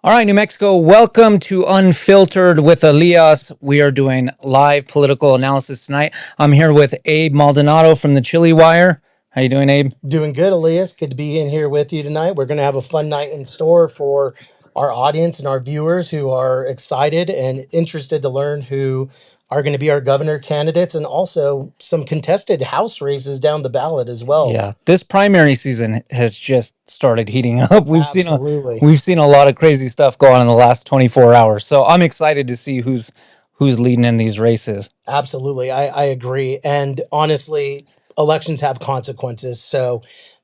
All right, New Mexico, welcome to Unfiltered with Elias. We are doing live political analysis tonight. I'm here with Abe Maldonado from the Chili Wire. How you doing, Abe? Doing good, Elias. Good to be in here with you tonight. We're going to have a fun night in store for our audience and our viewers who are excited and interested to learn who are going to be our governor candidates, and also some contested House races down the ballot as well. Yeah, this primary season has just started heating up. Absolutely. We've seen a lot of crazy stuff go on in the last 24 hours. So I'm excited to see who's leading in these races. Absolutely. I agree. And honestly, elections have consequences. So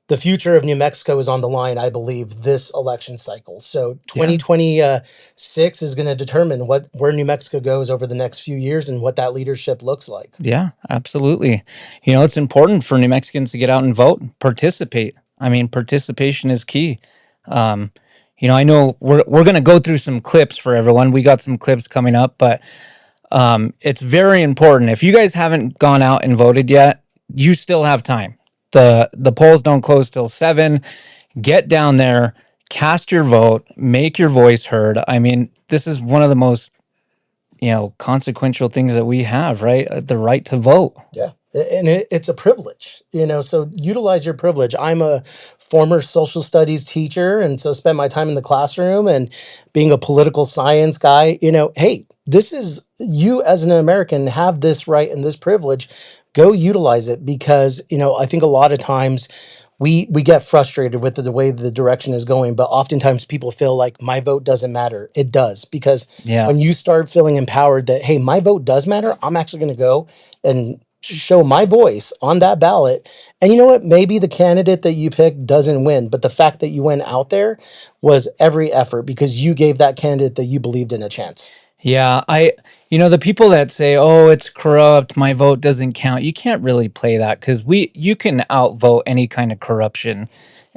the future of New Mexico is on the line, I believe, this election cycle. So Yeah. 2026 is going to determine where New Mexico goes over the next few years and what that leadership looks like. Yeah, absolutely. You know, it's important for New Mexicans to get out and vote, participate. I mean, participation is key. Um, I know we're going to go through some clips for everyone. We got some clips coming up, but it's very important. If you guys haven't gone out and voted yet, you still have time. The polls don't close till 7. Get down there, cast your vote, make your voice heard. I mean, this is one of the most consequential things that we have, right? The right to vote. Yeah. And it's a privilege, so utilize your privilege. I'm a former social studies teacher, and so spent my time in the classroom and being a political science guy. Hey, this is you as an American have this right and this privilege. Go utilize it, because, I think a lot of times we get frustrated with the way the direction is going, but oftentimes people feel like my vote doesn't matter. It does, because Yeah. when you start feeling empowered that, hey, my vote does matter, I'm actually going to go and show my voice on that ballot. And you know what? Maybe the candidate that you picked doesn't win, but the fact that you went out there was every effort, because you gave that candidate that you believed in a chance. Yeah, the people that say, "Oh, it's corrupt, my vote doesn't count." You can't really play that, because you can outvote any kind of corruption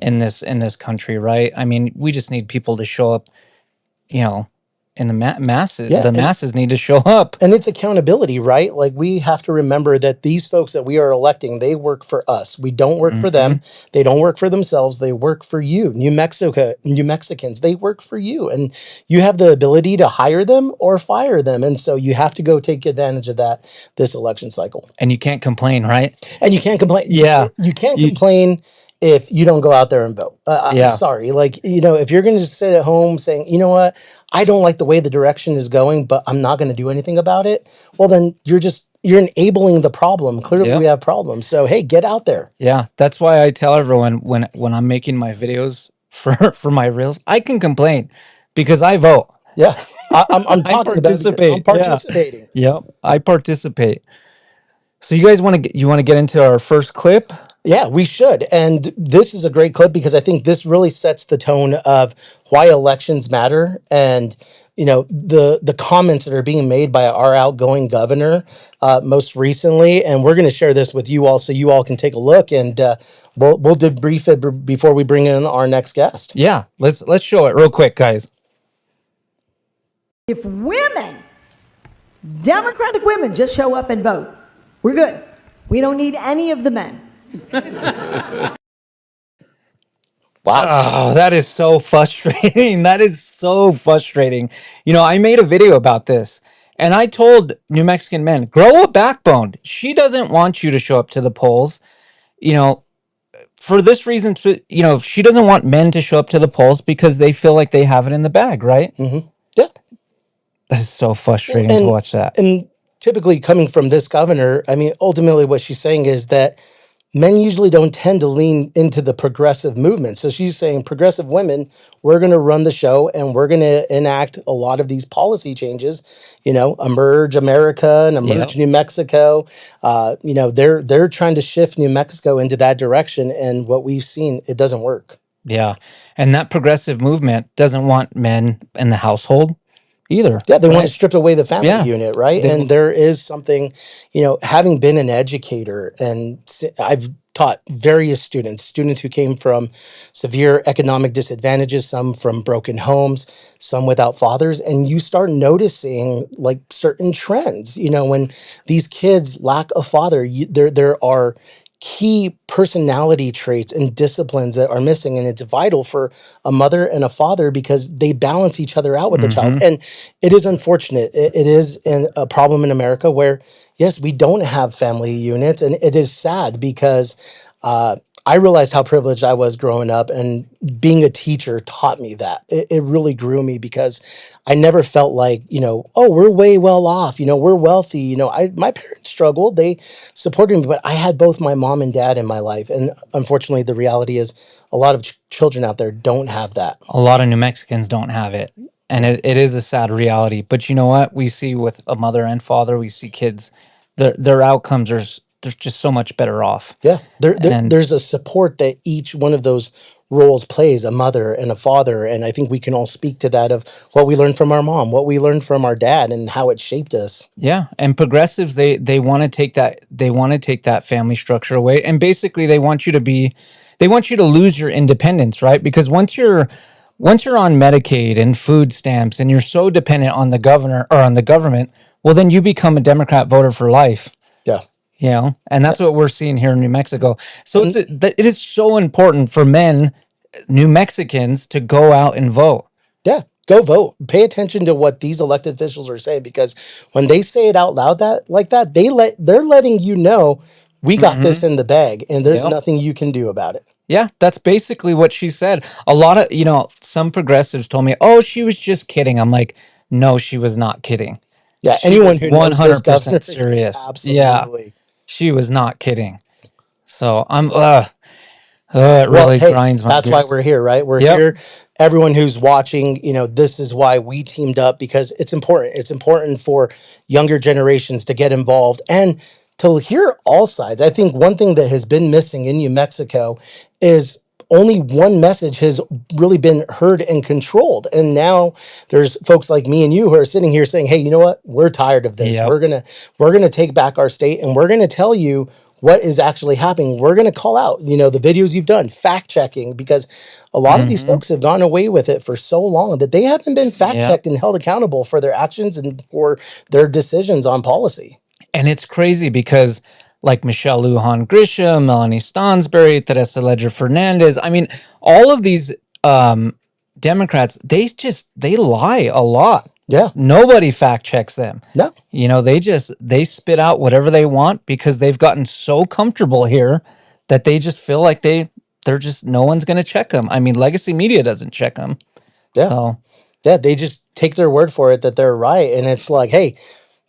in this country, right? I mean, we just need people to show up, you know, and masses. Yeah. The masses need to show up. And it's accountability, right? Like, we have to remember that these folks that we are electing, they work for us. We don't work for them. They don't work for themselves. They work for you. New Mexicans, they work for you. And you have the ability to hire them or fire them. And so you have to go take advantage of that this election cycle. And you can't complain, right? And you can't complain. Yeah. You can't complain if you don't go out there and vote. Yeah. I'm sorry. Like, if you're going to just sit at home saying, you know what, I don't like the way the direction is going, but I'm not going to do anything about it. Well, then you're enabling the problem. Clearly, Yep. we have problems. So, hey, get out there. Yeah, that's why I tell everyone when I'm making my videos for my reels, I can complain because I vote. Yeah. I'm talking about it because I'm participate. Yeah. participating. Yep, I participate. So you guys want to get into our first clip? Yeah, we should. And this is a great clip, because I think this really sets the tone of why elections matter, and the comments that are being made by our outgoing governor most recently. And we're going to share this with you all, so you all can take a look, and we'll debrief it before we bring in our next guest. Yeah, let's show it real quick, guys. If women, Democratic women, just show up and vote, we're good. We don't need any of the men. Wow. Oh, that is so frustrating. That is so frustrating. I made a video about this, and I told New Mexican men, grow a backbone. She doesn't want you to show up to the polls. For this reason, she doesn't want men to show up to the polls because they feel like they have it in the bag, right? Mm-hmm. Yeah. That is so frustrating to watch that. And typically, coming from this governor, I mean, ultimately what she's saying is that men usually don't tend to lean into the progressive movement. So she's saying, progressive women, we're going to run the show, and we're going to enact a lot of these policy changes, emerge America and emerge New Mexico. They're trying to shift New Mexico into that direction. And what we've seen, it doesn't work. Yeah. And that progressive movement doesn't want men in the household either. Yeah, they want to strip away the family unit, right? They And there is something, having been an educator, and I've taught various students who came from severe economic disadvantages, some from broken homes, some without fathers, and you start noticing like certain trends. When these kids lack a father, there are key personality traits and disciplines that are missing, and it's vital for a mother and a father because they balance each other out with the child. Mm-hmm. And it is unfortunate. It is a problem in America where, yes, we don't have family units, and it is sad because uh, I realized how privileged I was growing up, and being a teacher taught me that. It really grew me because I never felt like, oh, we're way well off, we're wealthy. My parents struggled, they supported me, but I had both my mom and dad in my life. And unfortunately, the reality is a lot of children out there don't have that. A lot of New Mexicans don't have it. And Yeah. it is a sad reality. But you know what? We see with a mother and father, we see kids, their outcomes are they're just so much better off. Yeah, And there's a support that each one of those roles plays, a mother and a father, and I think we can all speak to that of what we learned from our mom, what we learned from our dad, and how it shaped us. yeah, and progressives they want to take that family structure away, and basically they want you to lose your independence, right? Because once you're on Medicaid and food stamps and you're so dependent on the governor or on the government, well then you become a Democrat voter for life. Yeah, And that's what we're seeing here in New Mexico. So and it is so important for men, New Mexicans, to go out and vote. yeah, go vote. Pay attention to what these elected officials are saying, because when they say it out loud that like that, they're letting you know we got this Hmm. in the bag, and there's Yep. nothing you can do about it. Yeah, that's basically what she said. A lot of, some progressives told me, "Oh, she was just kidding." I'm like, "No, she was not kidding. Yeah, She anyone was who knows this governor, 100% serious." Yeah, absolutely. she was not kidding. So it Well, really hey, grinds my that's why gears. we're here, right? We're Yep. here. Everyone who's watching, this is why we teamed up, because it's important. It's important for younger generations to get involved and to hear all sides. I think one thing that has been missing in New Mexico is only one message has really been heard and controlled. And now there's folks like me and you who are sitting here saying, "Hey, you know what? We're tired of this. Yep. We're going to take back our state, and we're going to tell you what is actually happening. We're going to call out, the videos you've done, fact checking, because a lot of these Hmm. folks have gone away with it for so long that they haven't been fact Yep. checked and held accountable for their actions and for their decisions on policy." And it's crazy because like Michelle Lujan Grisham, Melanie Stansberry, Teresa Ledger Fernandez, I mean, all of these Democrats, they lie a lot. Yeah. Nobody fact checks them. No. They spit out whatever they want because they've gotten so comfortable here that they just feel like they're just no one's going to check them. I mean, legacy media doesn't check them. Yeah. So, Yeah. They just take their word for it that they're right. And it's like, hey,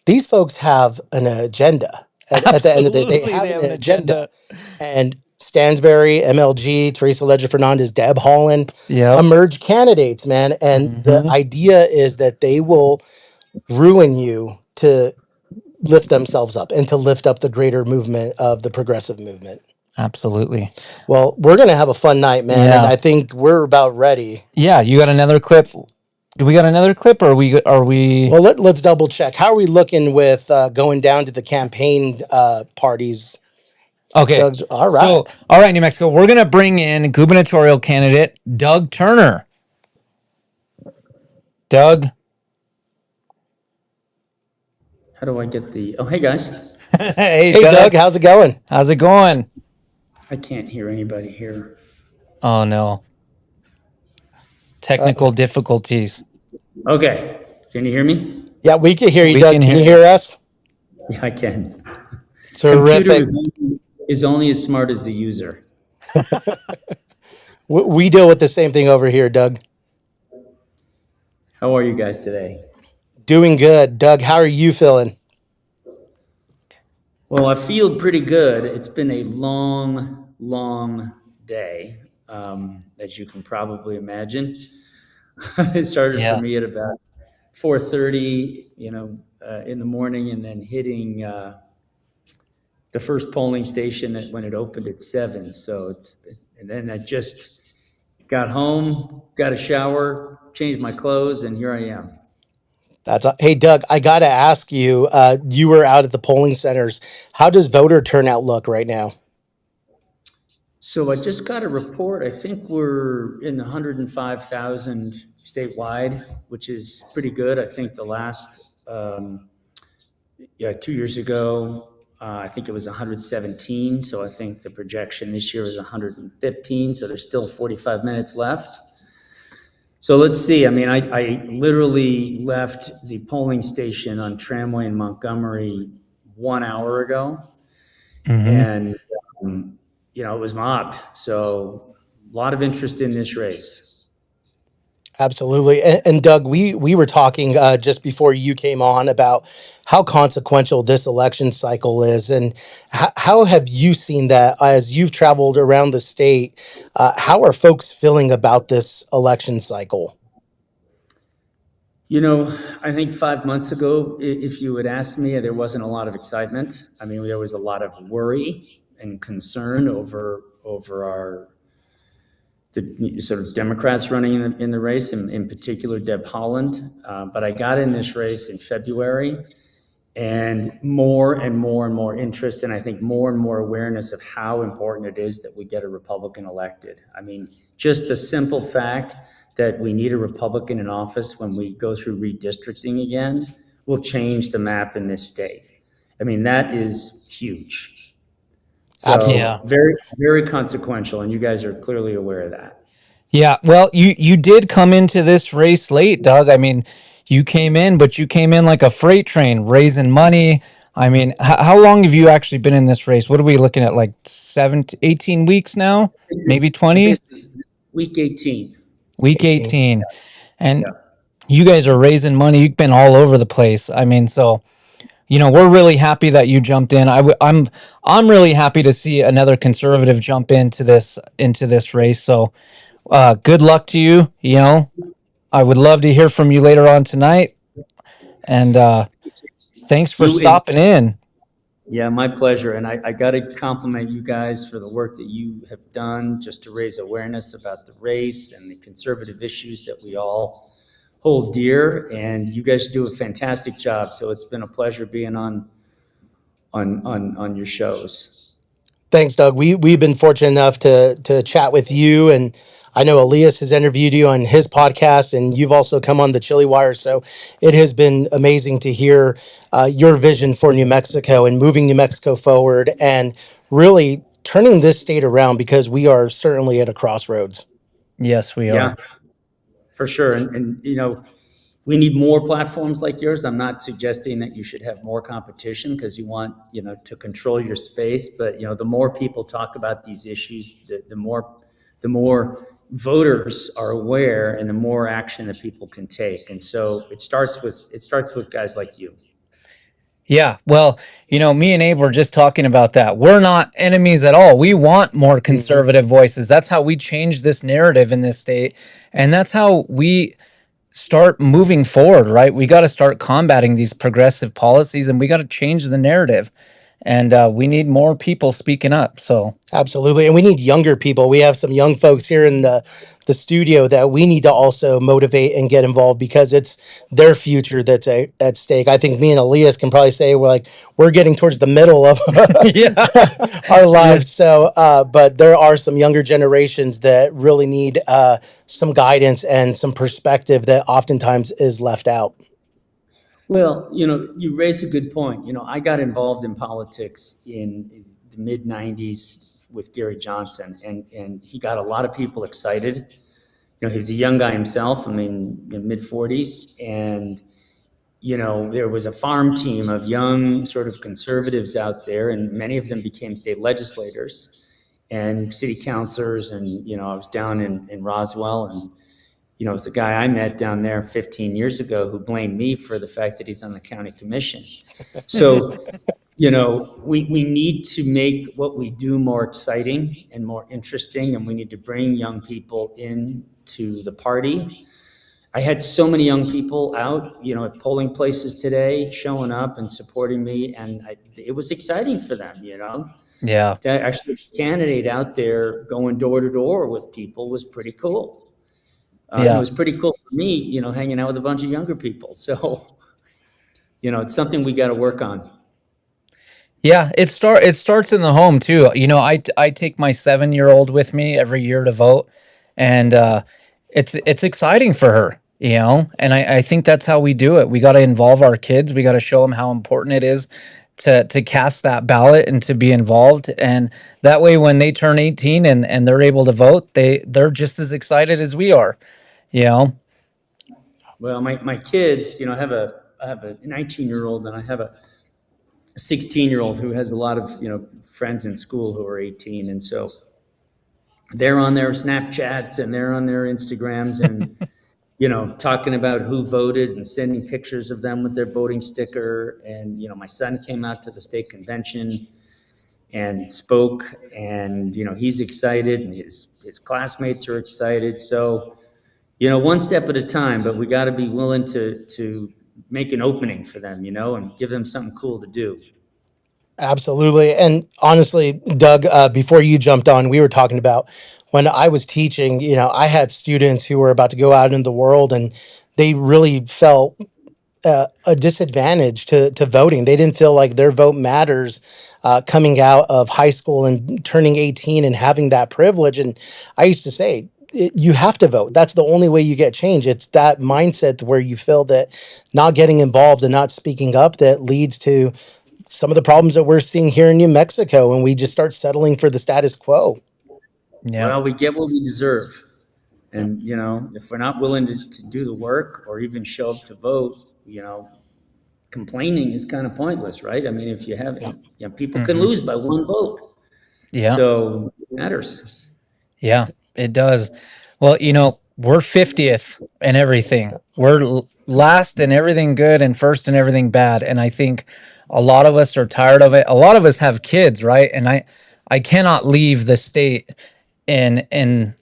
these folks have an agenda. At the end of the day, they absolutely have they an have an agenda. agenda. And Stansberry, MLG, Teresa Ledger Fernandez, Deb Holland Yep. emerge candidates, man. And the Hmm. idea is that they will ruin you to lift themselves up and to lift up the greater movement of the progressive movement. Absolutely. Well, we're going to have a fun night, man. And Yeah. I think we're about ready. Yeah, you got another clip? Do we got another clip, or are we? Well, let's double check. How are we looking with going down to the campaign parties? Okay. Doug's all right. So, all right, New Mexico, we're gonna bring in gubernatorial candidate Doug Turner. Doug. How do I get the? Oh, hey guys. Hey, Hey, Doug, Doug. how's it going? How's it going? I can't hear anybody here. Oh no, Uh, technical difficulties. Okay, can you hear me? yeah, we can hear you, We Doug. can Can hear you you. hear us? Yeah, I can. Terrific. Computer is only as smart as the user. We deal with the same thing over here, Doug. How are you guys today? Doing good. Doug, how are you feeling? Well, I feel pretty good. It's been a long, long day, as you can probably imagine. It started for Yeah. me at about 4:30, in the morning, and then hitting the first polling station when it opened at 7. And then I just got home, got a shower, changed my clothes, and here I am. Hey, Doug, I got to ask you, you were out at the polling centers. How does voter turnout look right now? So I just got a report. I think we're in the 105,000 statewide, which is pretty good. I think the last, 2 years ago, I think it was 117. So I think the projection this year is 115. So there's still 45 minutes left. So let's see. I mean, I literally left the polling station on Tramway in Montgomery 1 hour ago. And, it was mobbed. So a lot of interest in this race. Absolutely. And Doug, we were talking just before you came on about how consequential this election cycle is, and how have you seen that as you've traveled around the state? How are folks feeling about this election cycle? I think 5 months ago, if you had asked me, there wasn't a lot of excitement. I mean, there was a lot of worry and concern over the sort of Democrats running in the race, and in particular Deb Haaland. But I got in this race in February, and more and more interest, and I think more and more awareness of how important it is that we get a Republican elected. I mean, just the simple fact that we need a Republican in office when we go through redistricting again will change the map in this state. I mean, that is huge. So Absolutely. very, very consequential, and you guys are clearly aware of that. Yeah, well, you did come into this race late, Doug. I mean, you came in, but you came in like a freight train, raising money. I mean, how long have you actually been in this race? What are we looking at, like 18 weeks now? Maybe I think 20? it's week 18. Week 18. 18. And Yeah. you guys are raising money. You've been all over the place. I mean, so we're really happy that you jumped in. I'm really happy to see another conservative jump into this race. So good luck to you. I would love to hear from you later on tonight. And thanks for stopping in. Yeah, my pleasure. And I got to compliment you guys for the work that you have done just to raise awareness about the race and the conservative issues that we all hold dear. And you guys do a fantastic job. So it's been a pleasure being on your shows. Thanks, Doug. We've been fortunate enough to chat with you, and I know Elias has interviewed you on his podcast, and you've also come on the Chili Wire. So it has been amazing to hear your vision for New Mexico and moving New Mexico forward, and really turning this state around, because we are certainly at a crossroads. Yes, we Yeah, are. for sure. And we need more platforms like yours. I'm not suggesting that you should have more competition because you want, to control your space. But, the more people talk about these issues, the more voters are aware, and the more action that people can take. And so it starts with guys like you. Yeah, well, me and Abe were just talking about that. We're not enemies at all. We want more conservative voices. That's how we change this narrative in this state. And that's how we start moving forward, right? We got to start combating these progressive policies, and we got to change the narrative. And we need more people speaking up. So Absolutely. And we need younger people. We have some young folks here in the studio that we need to also motivate and get involved, because it's their future that's at stake. I think me and Elias can probably say we're getting towards the middle of yeah, our lives. So, but there are some younger generations that really need some guidance and some perspective that oftentimes is left out. Well, you raise a good point. I got involved in politics in the mid 90s with Gary Johnson, and he got a lot of people excited. He was a young guy himself, in mid 40s. And, there was a farm team of young sort of conservatives out there, and many of them became state legislators and city councilors. And, I was down in Roswell, and it was the guy I met down there 15 years ago who blamed me for the fact that he's on the county commission. So, we need to make what we do more exciting and more interesting, and we need to bring young people into the party. I had so many young people out, at polling places today, showing up and supporting me, and it was exciting for them, yeah, To actually be a candidate out there going door to door with people was pretty cool. It was pretty cool for me, hanging out with a bunch of younger people. So, it's something we got to work on. Yeah, it starts in the home too. I take my 7-year-old with me every year to vote, and it's exciting for her. And I think that's how we do it. We got to involve our kids. We got to show them how important it is to cast that ballot and to be involved, and that way when they turn 18 and they're able to vote, they're just as excited as we are, you know. Well, my kids, you know, I have a 19-year-old and I have a 16-year-old who has a lot of, you know, friends in school who are 18. And so they're on their Snapchats and they're on their Instagrams and, you know, talking about who voted and sending pictures of them with their voting sticker. And, you know, my son came out to the state convention and spoke, and, you know, he's excited and his classmates are excited. So, you know, one step at a time, but we got to be willing to make an opening for them, you know, and give them something cool to do. Absolutely. And honestly, Doug, before you jumped on, we were talking about when I was teaching, you know, I had students who were about to go out in the world and they really felt a disadvantage to voting. They didn't feel like their vote matters coming out of high school and turning 18 and having that privilege. And I used to say, you have to vote. That's the only way you get change. It's that mindset where you feel that not getting involved and not speaking up that leads to some of the problems that we're seeing here in New Mexico, and we just start settling for the status quo. Yeah. Well, we get what we deserve. And, you know, if we're not willing to do the work or even show up to vote, you know, complaining is kind of pointless, right? I mean, if you have, Yeah. you know, people can lose by one vote. Yeah. So it matters. Yeah, it does. Well, you know, we're 50th and everything. We're last in everything good and first in everything bad. And I think a lot of us are tired of it. A lot of us have kids, right? And I cannot leave the state in in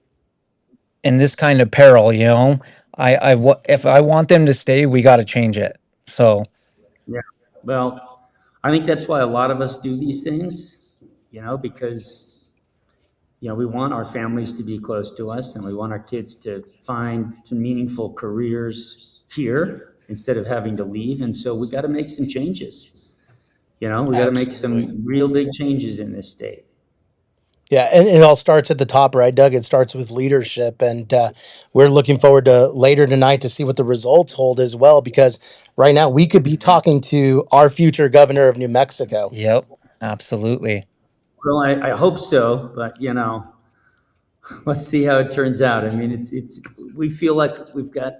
in this kind of peril, you know. If I want them to stay, we got to change it. So, Yeah. Well, I think that's why a lot of us do these things, you know, because, you know, we want our families to be close to us and we want our kids to find some meaningful careers here instead of having to leave. And so we got to make some changes. You know, we got to make Absolutely. some real big changes in this state. Yeah, and it all starts at the top, right, Doug? It starts with leadership, and we're looking forward to later tonight to see what the results hold as well. Because right now we could be talking to our future governor of New Mexico. yep, absolutely. Well, I hope so, but you know, let's see how it turns out. I mean, we feel like we've got,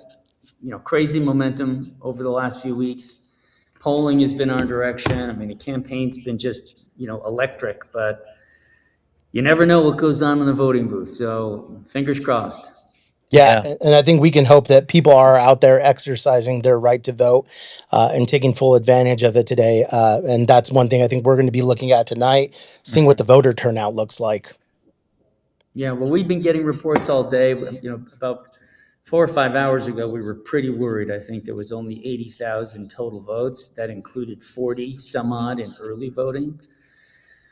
you know, crazy momentum over the last few weeks. Polling has been our direction. I mean, the campaign's been just, you know, electric, but you never know what goes on in the voting booth. So fingers crossed. Yeah, Yeah. and I think we can hope that people are out there exercising their right to vote and taking full advantage of it today. And that's one thing I think we're going to be looking at tonight, seeing what the voter turnout looks like. Yeah, well, we've been getting reports all day. You know, about 4 or 5 hours ago, we were pretty worried. I think there was only 80,000 total votes. That included 40 some odd in early voting.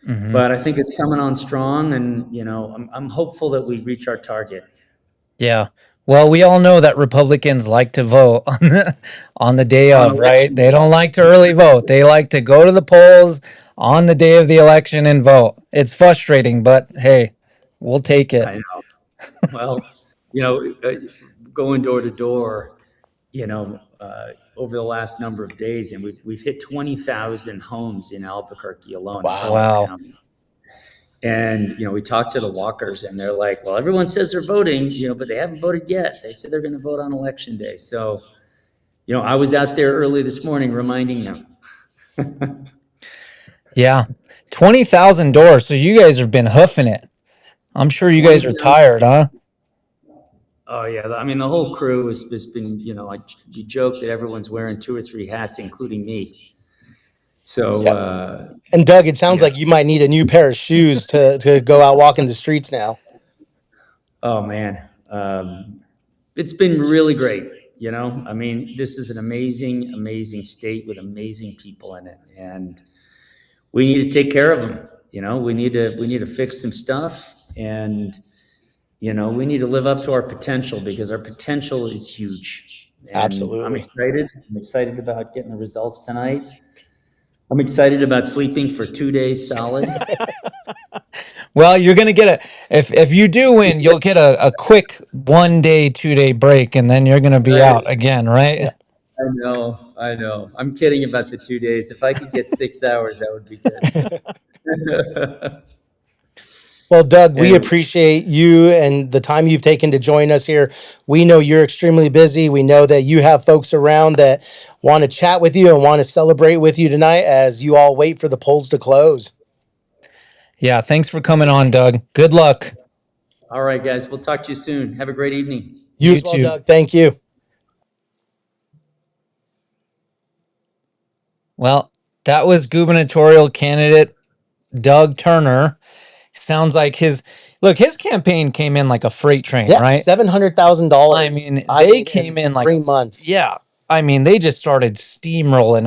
Hmm. But I think it's coming on strong, and you know, I'm hopeful that we reach our target. Yeah. Well, we all know that Republicans like to vote on the day On of, right? election They day. don't like to early vote. They like to go to the polls on the day of the election and vote. It's frustrating, but hey, we'll take it. I know. Well, you know, going door to door, you know, over the last number of days, and we've hit 20,000 homes in Albuquerque alone, in Wow. Broward Wow. County. And, you know, we talked to the walkers and they're like, well, everyone says they're voting, you know, but they haven't voted yet. They said they're going to vote on election day. So, you know, I was out there early this morning reminding them. Yeah. 20,000 doors. So you guys have been hoofing it. I'm sure you guys are 20,000. tired, huh? Oh, yeah. I mean, the whole crew has been, you know, like you joke that everyone's wearing 2 or 3 hats, including me. So, Yep. And Doug, it sounds yeah. like you might need a new pair of shoes to go out walking the streets now. Oh, man. It's been really great. You know, I mean, this is an amazing, amazing state with amazing people in it. And we need to take care of them. You know, we need to fix some stuff, and you know, we need to live up to our potential because our potential is huge. And I'm Absolutely. excited. I'm excited about getting the results tonight. I'm excited about sleeping for 2 days solid. Well, you're gonna get if you do win, you'll get a quick 1 day, 2 day break, and then you're gonna be Right. out again, right? Yeah. I know. I know. I'm kidding about the 2 days. If I could get 6 hours, that would be good. Well, Doug, we Anyway, appreciate you and the time you've taken to join us here. We know you're extremely busy. We know that you have folks around that want to chat with you and want to celebrate with you tonight as you all wait for the polls to close. Yeah, thanks for coming on, Doug. Good luck. all right, guys. We'll talk to you soon. Have a great evening. You You as well, too. Doug. Thank you. Well, that was gubernatorial candidate Doug Turner. Sounds like his campaign came in like a freight train, Yeah, right? I $700,000. mean, I they mean, came in in like, 3 months. yeah. I mean, they just started steamrolling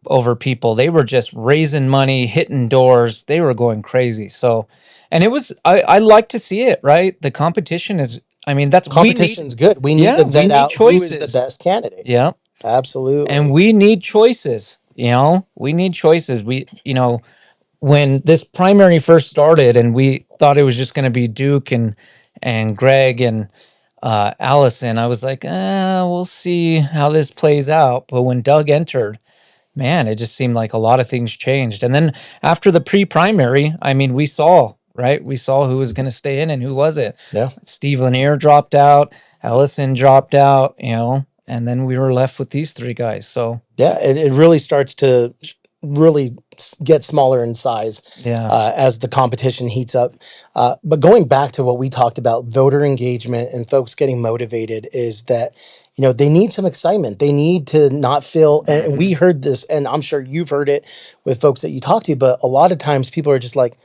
over people. They were just raising money, hitting doors. They were going crazy. So, and I like to see it, right? The competition is, I mean, Competition's good. We need yeah, to we vet need out who is the choices. best candidate. Yeah. And Absolutely. we need choices, we need choices. When this primary first started and we thought it was just going to be Duke and Greg and Allison, I was like, we'll see how this plays out. But when Doug entered, man, it just seemed like a lot of things changed. And then after the pre-primary, I mean, we saw, right? We saw who was going to stay in and who wasn't. Yeah. Steve Lanier dropped out, Allison dropped out, and then we were left with these three guys. So Yeah, it really starts to really get smaller in size yeah, as the competition heats up. But going back to what we talked about, voter engagement and folks getting motivated is that, they need some excitement. They need to not feel, and we heard this, and I'm sure you've heard it with folks that you talk to, but a lot of times people are just like,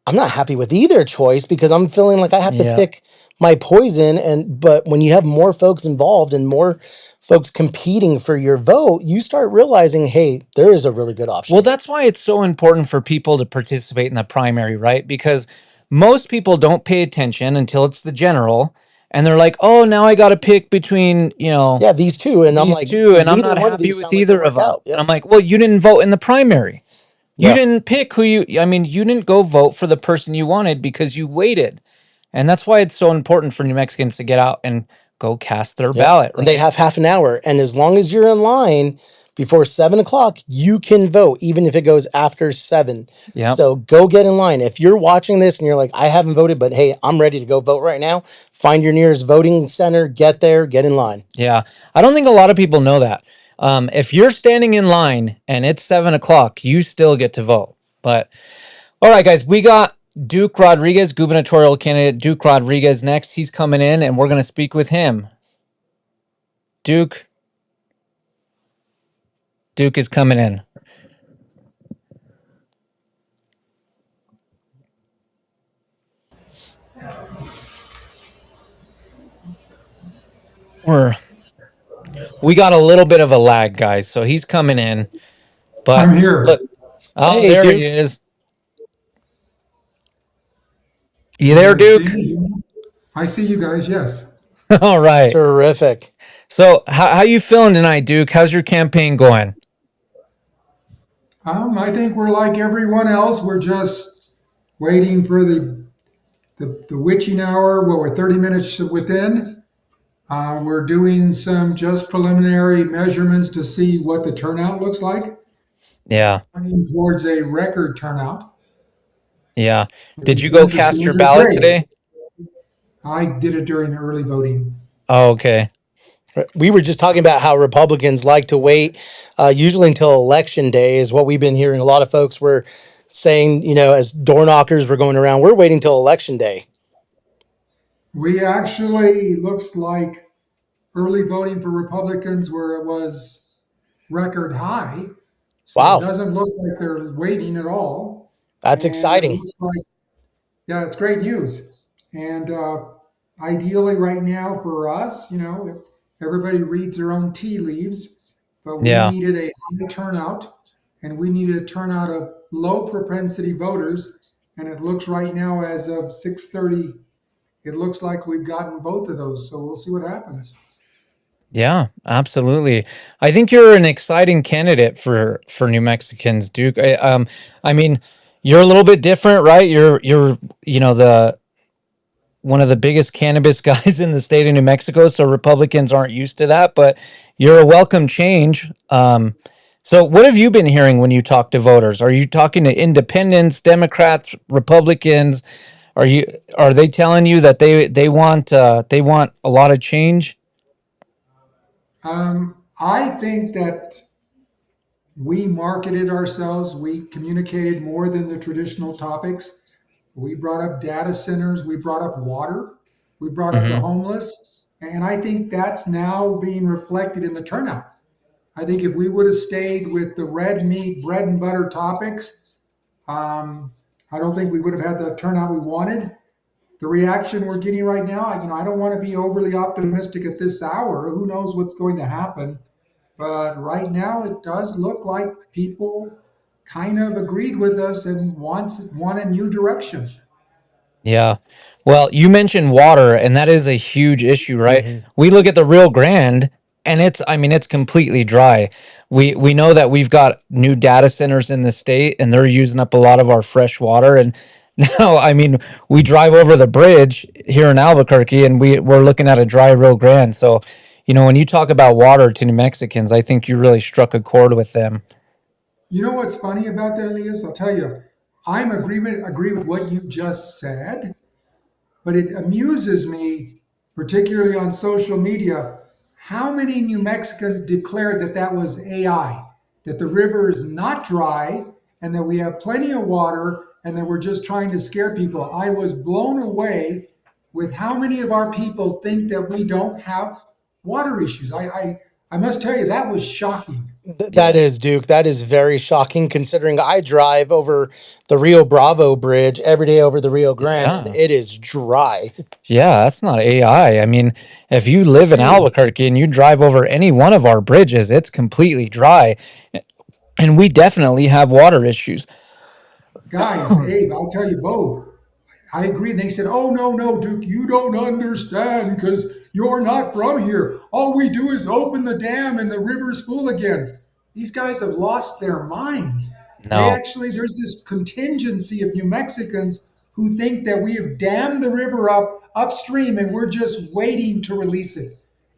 I'm not happy with either choice because I'm feeling like I have to yeah. pick my poison. But when you have more folks involved and more folks competing for your vote, you start realizing, hey, there is a really good option Well, here. that's why it's so important for people to participate in the primary, right? Because most people don't pay attention until it's the general, and they're like, "Oh, now I got to pick between, Yeah, these two, and I'm these like, two, and I'm neither not one of happy these with sound like they either of work them." out. And Yep. I'm like, "Well, you didn't vote in the primary. You Yeah. didn't pick you didn't go vote for the person you wanted because you waited." And that's why it's so important for New Mexicans to get out and go cast their Yep. ballot, And they right? have half an hour. And as long as you're in line before 7 o'clock, you can vote, even if it goes after 7. Yep. So go get in line. If you're watching this and you're like, I haven't voted, but hey, I'm ready to go vote right now, find your nearest voting center, get there, get in line. Yeah, I don't think a lot of people know that. If you're standing in line and it's 7 o'clock, you still get to vote. But all right, guys, we got Duke Rodriguez, gubernatorial candidate Duke Rodriguez next. He's coming in, and we're going to speak with him. Duke is coming in. We got a little bit of a lag, guys, so he's coming in. But I'm here. look, oh, Hey, there he Duke. is. You Can you there, guys see Duke? me? I see you guys, yes. All right. Terrific. So, how you feeling tonight, Duke? How's your campaign going? I think we're like everyone else. We're just waiting for the witching hour. Well, we're 30 minutes within. We're doing some just preliminary measurements to see what the turnout looks like. Yeah, Pointing towards a record turnout, yeah. which Did you is go interesting, cast your which is ballot great. today? I did it during the early voting. Oh, okay. We were just talking about how Republicans like to wait, usually until election day, is what we've been hearing. A lot of folks were saying, as door knockers were going around, we're waiting till election day. We actually looks like early voting for Republicans where it was record high. So it Wow, doesn't look like they're waiting at all. that's And it exciting. looks like, yeah, it's great news. And ideally, right now for us, if everybody reads their own tea leaves, but we Yeah, needed a high turnout and we needed a turnout of low propensity voters. And it looks right now as of 6:30, it looks like we've gotten both of those. So we'll see what happens. yeah, absolutely. I think you're an exciting candidate for New Mexicans, Duke. I mean, you're a little bit different, right? You're the one of the biggest cannabis guys in the state of New Mexico, so Republicans aren't used to that, but you're a welcome change. So what have you been hearing when you talk to voters? Are you talking to independents, Democrats, Republicans? Are they telling you that they want a lot of change? I think that we marketed ourselves. We communicated more than the traditional topics. We brought up data centers. We brought up water. We brought up the Hmm. homeless. And I think that's now being reflected in the turnout. I think if we would have stayed with the red meat, bread and butter topics, I don't think we would have had the turnout we wanted. The reaction we're getting right now, I don't want to be overly optimistic at this hour. Who knows what's going to happen? But right now, it does look like people kind of agreed with us and want a new direction. Yeah. Well, you mentioned water, and that is a huge issue, right? Hmm. We look at the Rio Grande, and I mean, it's completely dry. We know that we've got new data centers in the state, and they're using up a lot of our fresh water. And now, I mean, we drive over the bridge here in Albuquerque, and we're looking at a dry Rio Grande. So, when you talk about water to New Mexicans, I think you really struck a chord with them. You know what's funny about that, Elias? I'll tell you. Agree with what you just said, but it amuses me, particularly on social media, how many New Mexicans declared that that was AI, that the river is not dry, and that we have plenty of water, and that we're just trying to scare people. I was blown away with how many of our people think that we don't have water issues. I must tell you, that was shocking. That Yeah. is, Duke. That is very shocking considering I drive over the Rio Bravo Bridge every day over the Rio Grande and Yeah. it is dry. Yeah, that's not AI. I mean, if you live in Hey, Albuquerque and you drive over any one of our bridges, it's completely dry. And we definitely have water issues. guys, Abe, I'll tell you both. I agree. And they said, "Oh no, no, Duke, you don't understand because you're not from here. All we do is open the dam and the river's full again." These guys have lost their minds. No. There's this contingency of New Mexicans who think that we have dammed the river up upstream and we're just waiting to release it.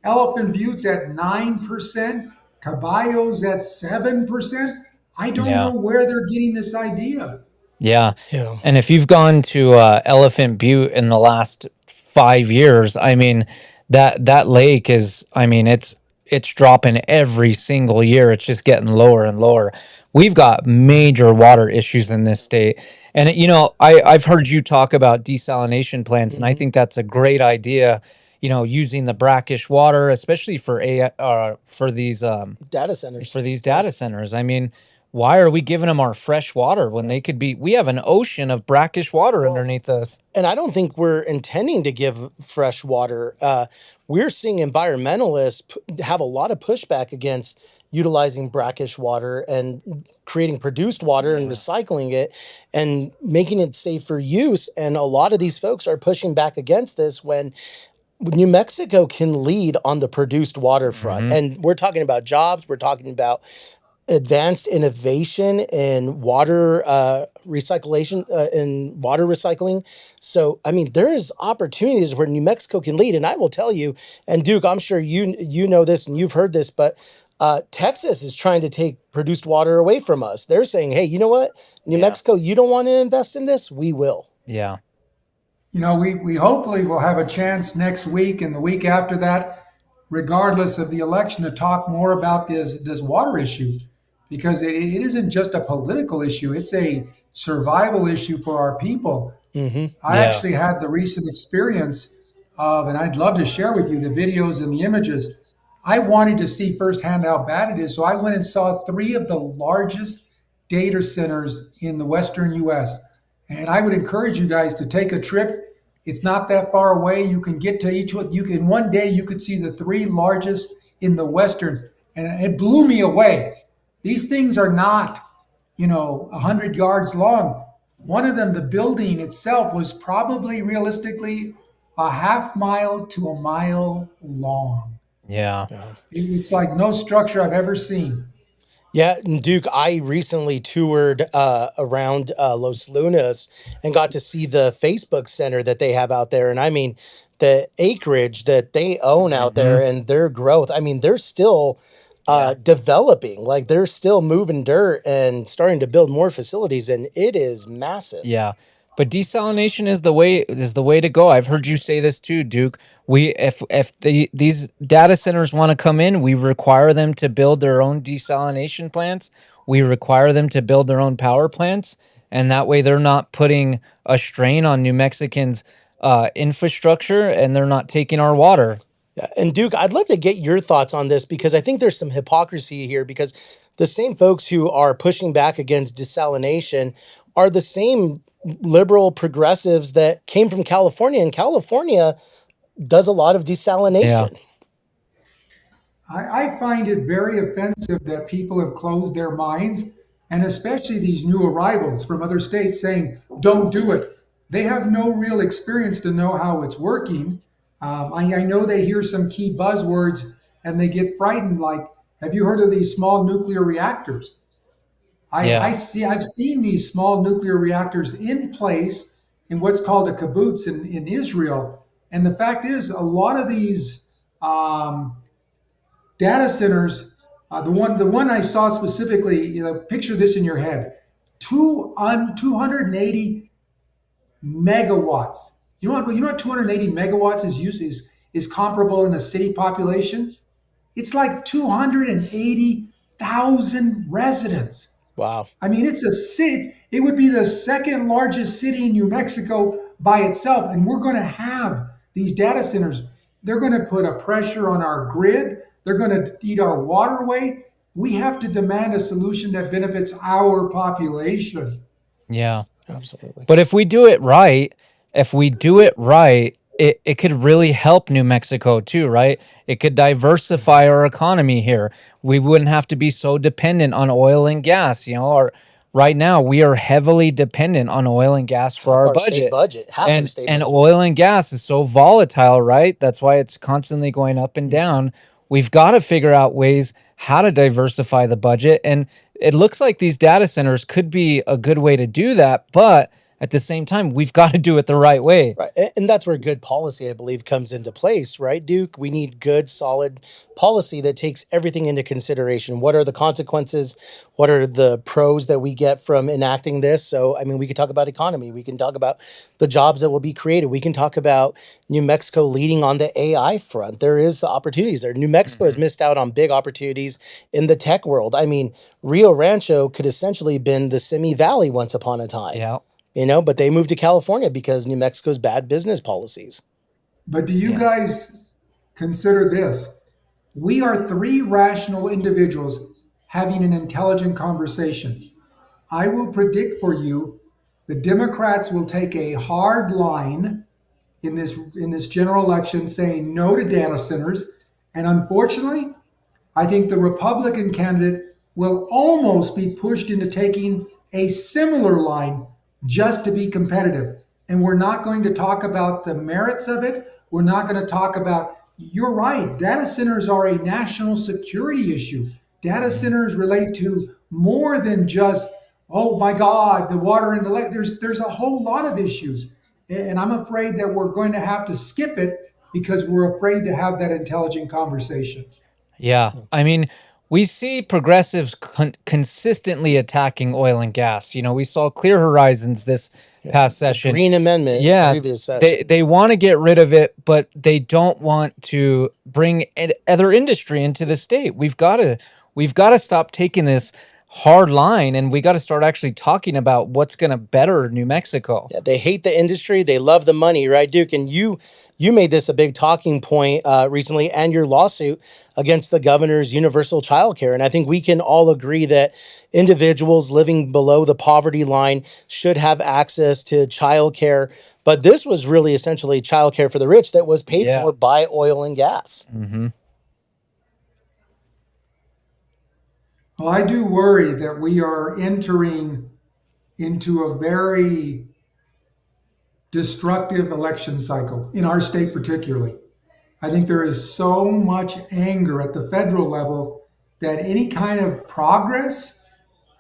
Elephant Butte's at 9%, Caballo's at 7%. I don't know Yeah. where they're getting this idea. Yeah. Yeah. And if you've gone to Elephant Butte in the last 5 years, I mean, that lake is, I mean, it's dropping every single year. It's just getting lower and lower. We've got major water issues in this state. And I've heard you talk about desalination plants, and I Hmm. think that's a great idea. Using the brackish water, especially Data centers. for these Yeah. data centers. I mean, why are we giving them our fresh water when they could be? We have an ocean of brackish water Well, underneath us. and I don't think we're intending to give fresh water. We're seeing environmentalists have a lot of pushback against utilizing brackish water and creating produced water and Yeah. recycling it and making it safe for use. And a lot of these folks are pushing back against this when New Mexico can lead on the produced water front. Hmm. And we're talking about jobs, we're talking about advanced innovation in water in water recycling. So, I mean, there is opportunities where New Mexico can lead. And I will tell you, and Duke, I'm sure you know this and you've heard this, but Texas is trying to take produced water away from us. They're saying, hey, you know what? New Yeah. Mexico, you don't want to invest in this? We will. Yeah. We hopefully will have a chance next week and the week after that, regardless of the election, to talk more about this water issue, because it isn't just a political issue; it's a survival issue for our people. Hmm. I Yeah. actually had the recent experience of, and I'd love to share with you the videos and the images. I wanted to see firsthand how bad it is, so I went and saw three of the largest data centers in the Western US. And I would encourage you guys to take a trip. It's not that far away. You can get to each one. You can one day you could see the three largest in the Western, and it blew me away. These things are not, 100 yards long. One of them, the building itself, was probably realistically a half mile to a mile long. Yeah. Yeah. It's like no structure I've ever seen. Yeah, and Duke, I recently toured around Los Lunas and got to see the Facebook center that they have out there. And I mean, the acreage that they own out Hmm. there and their growth, I mean, they're still Yeah. developing, like they're still moving dirt and starting to build more facilities, and it is massive. Yeah. But desalination is the way to go. I've heard you say this too, Duke. We if these data centers want to come in, we require them to build their own desalination plants. We require them to build their own power plants, and that way they're not putting a strain on New Mexicans' infrastructure, and they're not taking our water. Yeah, and Duke, I'd love to get your thoughts on this because I think there's some hypocrisy here because the same folks who are pushing back against desalination are the same liberal progressives that came from California, and California does a lot of Yeah. desalination. I find it very offensive that people have closed their minds, and especially these new arrivals from other states saying, don't do it. They have no real experience to know how it's working. I know they hear some key buzzwords and they get frightened, like, have you heard of these small nuclear reactors? Yeah. I've seen these small nuclear reactors in place in what's called a kibbutz in Israel. And the fact is, a lot of these data centers, the one I saw specifically, picture this in your head: 280 megawatts. You know what 280 megawatts is comparable in a city population? It's like 280,000 residents. Wow. I mean, it's a city. It would be the second largest city in New Mexico by itself. And we're going to have these data centers. They're going to put a pressure on our grid. They're going to eat our waterway. We have to demand a solution that benefits our population. Yeah. Absolutely. But if we do it right, it could really help New Mexico too, right? It could diversify our economy here. We wouldn't have to be so dependent on oil and gas. Or right now we are heavily dependent on oil and gas for Half our our state budget. budget, half our state And budget. oil and gas is so volatile, right? That's why it's constantly going up and down. We've got to figure out ways how to diversify the budget. And it looks like these data centers could be a good way to do that, but at the same time, we've got to do it the right way. Right. And that's where good policy, I believe, comes into place, right, Duke? We need good, solid policy that takes everything into consideration. What are the consequences? What are the pros that we get from enacting this? So, I mean, we could talk about economy. We can talk about the jobs that will be created. We can talk about New Mexico leading on the AI front. There is opportunities there. New Mexico has Mhm. missed out on big opportunities in the tech world. I mean, Rio Rancho could essentially been the Simi Valley once upon a time, Yeah. but they moved to California because New Mexico's bad business policies. But do you Yeah. guys consider this? We are three rational individuals having an intelligent conversation. I will predict for you the Democrats will take a hard line in this general election saying no to data centers. And unfortunately, I think the Republican candidate will almost be pushed into taking a similar line just to be competitive. And we're not going to talk about the merits of it. We're not going to talk about, you're right, data centers are a national security issue. Data Mhm. centers relate to more than just, oh my God, the water and the lake. There's a whole lot of issues. And I'm afraid that we're going to have to skip it because we're afraid to have that intelligent conversation. Yeah. I mean, we see progressives consistently attacking oil and gas. We saw Clear Horizons this Yeah. past The session. Green Amendment, Yeah, previous they session. they want to get rid of it, but they don't want to bring other industry into the state. We've got to stop taking this hard line, and we got to start actually talking about what's going to better New Mexico. Yeah, they hate the industry. They love the money, right, Duke? And you made this a big talking point recently, and your lawsuit against the governor's universal child care. And I think we can all agree that individuals living below the poverty line should have access to child care. But this was really essentially child care for the rich that was paid Yeah. for by oil and gas. Hmm. Well, I do worry that we are entering into a very destructive election cycle in our state, particularly. I think there is so much anger at the federal level that any kind of progress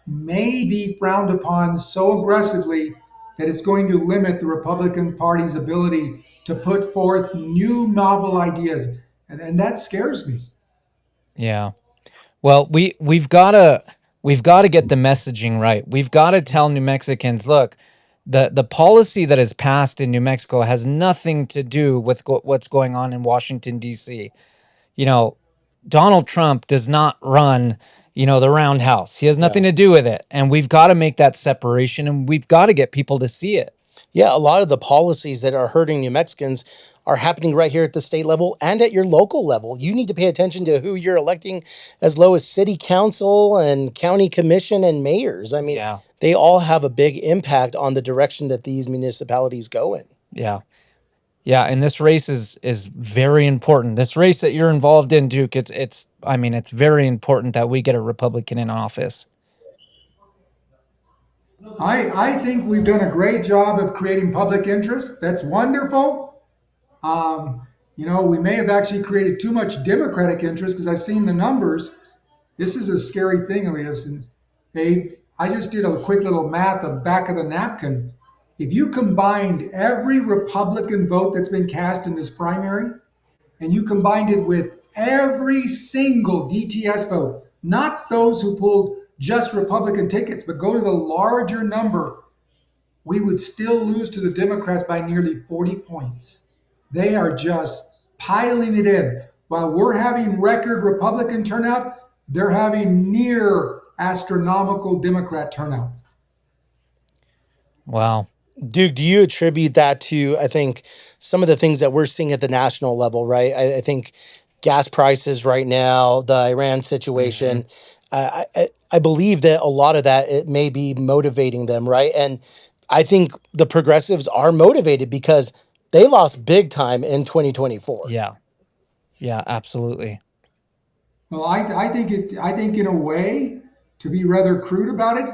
may be frowned upon so aggressively that it's going to limit the Republican Party's ability to put forth new novel ideas. And that scares me. Yeah. Well, we've got to get the messaging right. We've got to tell New Mexicans, look, the policy that is passed in New Mexico has nothing to do with what's going on in Washington D.C. You know, Donald Trump does not run, the roundhouse. He has nothing Yeah. to do with it. And we've got to make that separation, and we've got to get people to see it. Yeah, a lot of the policies that are hurting New Mexicans are happening right here at the state level and at your local level. You need to pay attention to who you're electing as low as city council and county commission and mayors. I mean, Yeah. they all have a big impact on the direction that these municipalities go in. Yeah. Yeah, and this race is very important. This race that you're involved in, Duke, it's very important that we get a Republican in office. I think we've done a great job of creating public interest. That's wonderful. We may have actually created too much Democratic interest because I've seen the numbers. This is a scary thing, Elias. And Abe, I just did a quick little math of back of the napkin. If you combined every Republican vote that's been cast in this primary, and you combined it with every single DTS vote, not those who pulled just Republican tickets, but go to the larger number, we would still lose to the Democrats by nearly 40 points. They are just piling it in. While we're having record Republican turnout, they're having near astronomical Democrat turnout. Wow. Duke, do you attribute that to, I think, some of the things that we're seeing at the national level, right? I think gas prices right now, the Iran situation, I believe that a lot of that, it may be motivating them, right? And I think the progressives are motivated because they lost big time in 2024. Yeah. Yeah, absolutely. Well, I think in a way, to be rather crude about it,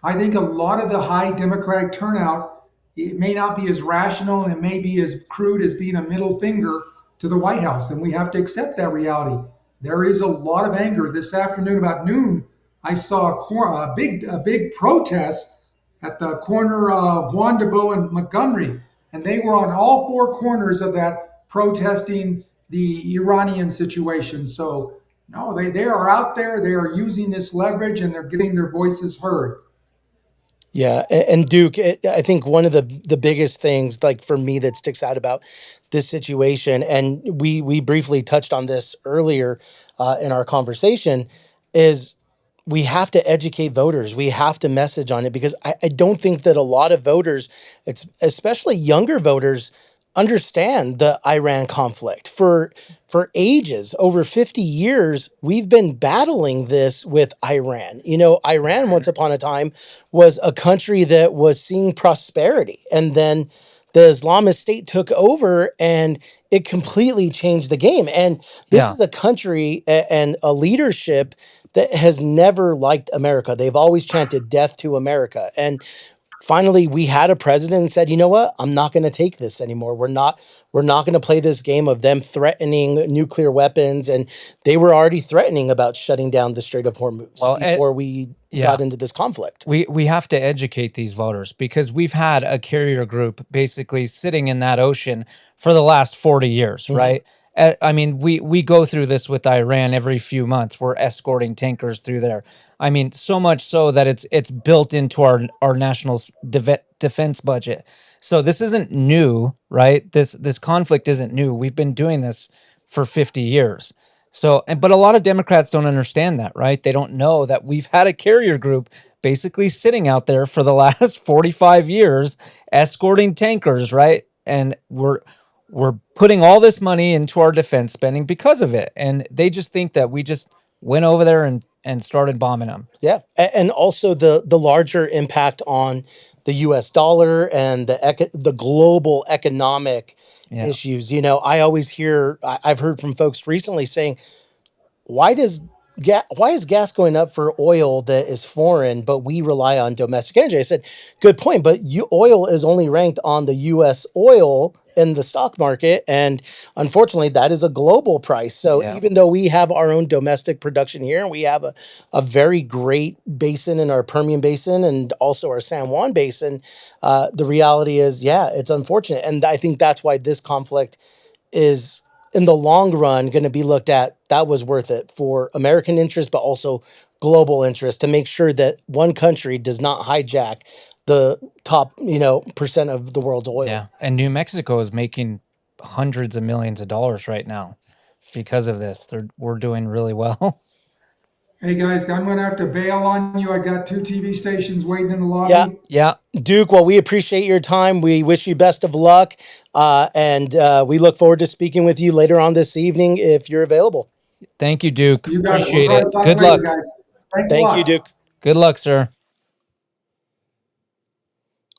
I think a lot of the high Democratic turnout, it may not be as rational and it may be as crude as being a middle finger to the White House, and we have to accept that reality. There is a lot of anger. This afternoon, about noon, I saw a big protest at the corner of Juan de Beau and Montgomery, and they were on all four corners of that protesting the Iranian situation. So no, they are out there. They are using this leverage, and they're getting their voices heard. Yeah, and Duke, I think one of the biggest things, like for me, that sticks out about this situation, and we briefly touched on this earlier in our conversation, is we have to educate voters. We have to message on it because I don't think that a lot of voters, especially younger voters, understand the Iran conflict. For ages, over 50 years, we've been battling this with Iran. Iran once upon a time was a country that was seeing prosperity, and then the Islamist State took over and it completely changed the game. And this Yeah. is a country and a leadership that has never liked America. They've always chanted death to America. And finally we had a president that said, you know what, I'm not going to take this anymore. We're not going to play this game of them threatening nuclear weapons. And they were already threatening about shutting down the Strait of Hormuz Well, before we yeah. got into this conflict. We have to educate these voters because we've had a carrier group basically sitting in that ocean for the last 40 years, right? I mean, we go through this with Iran every few months. We're escorting tankers through there. I mean, so much so that it's built into our national defense budget. So this isn't new, right? This conflict isn't new. We've been doing this for 50 years. So, but a lot of Democrats don't understand that, right? They don't know that we've had a carrier group basically sitting out there for the last 45 years escorting tankers, right? And we're putting all this money into our defense spending because of it. And they just think that we just went over there and started bombing them. Yeah, and also the larger impact on the U.S. dollar and the global economic issues. I always I've heard from folks recently saying, why is gas going up for oil that is foreign, but we rely on domestic energy? I said, good point, but oil is only ranked on the U.S. oil in the stock market. And unfortunately, that is a global price. So Yeah. even though we have our own domestic production here and we have a very great basin in our Permian Basin and also our San Juan Basin, the reality is, yeah, it's unfortunate. And I think that's why this conflict is in the long run going to be looked at. That was worth it for American interest, but also global interest, to make sure that one country does not hijack the top, percent of the world's oil. Yeah. And New Mexico is making hundreds of millions of dollars right now because of this. We're doing really well. Hey guys, I'm going to have to bail on you. I got 2 TV stations waiting in the lobby. Yeah. Yeah. Duke, well, we appreciate your time. We wish you best of luck. And we look forward to speaking with you later on this evening if you're available. Thank you, Duke. You got it. We'll Appreciate try to it. talk Good later, luck. guys. Thanks a Thank lot. you, Duke. Good luck, sir.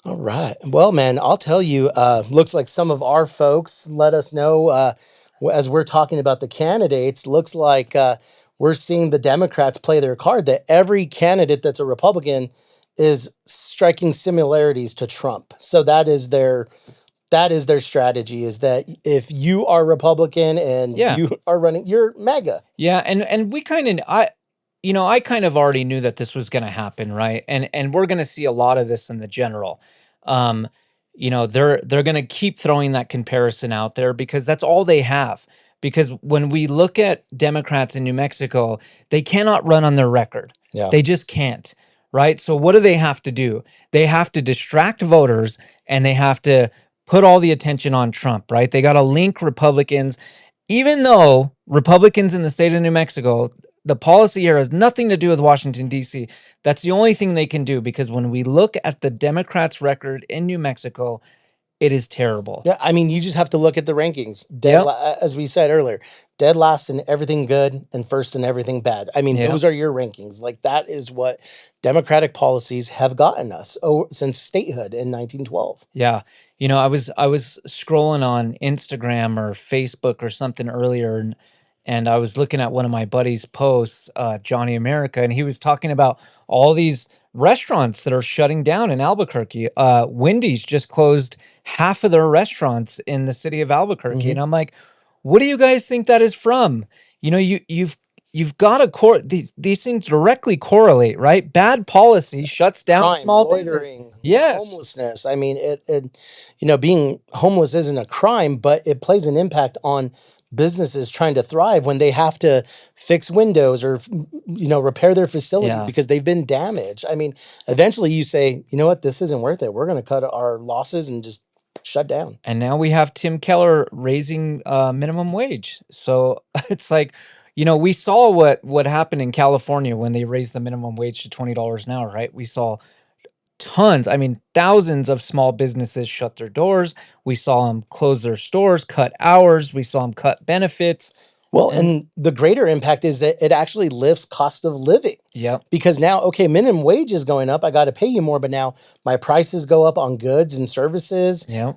All right. Well, man, I'll tell you, looks like some of our folks let us know, as we're talking about the candidates, looks like we're seeing the Democrats play their card that every candidate that's a Republican is striking similarities to Trump. So that is their strategy, is that if you are Republican and Yeah. you are running, you're MAGA. Yeah, and we kind of I kind of already knew that this was going to happen, right? And we're going to see a lot of this in the general. They're going to keep throwing that comparison out there because that's all they have. Because when we look at Democrats in New Mexico, they cannot run on their record. Yeah. They just can't, right? So what do they have to do? They have to distract voters and they have to put all the attention on Trump, right? They got to link Republicans, even though Republicans in the state of New Mexico, the policy here has nothing to do with Washington, D.C. That's the only thing they can do, because when we look at the Democrats' record in New Mexico, it is terrible. Yeah, I mean, you just have to look at the rankings. Yep. As we said earlier, dead last in everything good and first in everything bad. I mean, Yep. those are your rankings. Like, that is what Democratic policies have gotten us since statehood in 1912. Yeah. I was scrolling on Instagram or Facebook or something earlier, and I was looking at one of my buddy's posts, Johnny America, and he was talking about all these restaurants that are shutting down in Albuquerque. Wendy's just closed half of their restaurants in the city of Albuquerque, and I'm like, what do you guys think that is from? You've got to these things directly correlate, right? Bad policy shuts down Crime, small business. loitering, Yes. homelessness. I mean, being homeless isn't a crime, but it plays an impact on businesses trying to thrive when they have to fix windows or repair their facilities Yeah. because they've been damaged. I mean, eventually you say, you know what, this isn't worth it. We're going to cut our losses and just shut down. And now we have Tim Keller raising minimum wage. So it's like, we saw what happened in California when they raised the minimum wage to $20 an hour, right? We saw thousands of small businesses shut their doors. We saw them close their stores, cut hours. We saw them cut benefits. Well, and the greater impact is that it actually lifts cost of living. Yep. Because now, okay, minimum wage is going up. I got to pay you more, but now my prices go up on goods and services. Yep.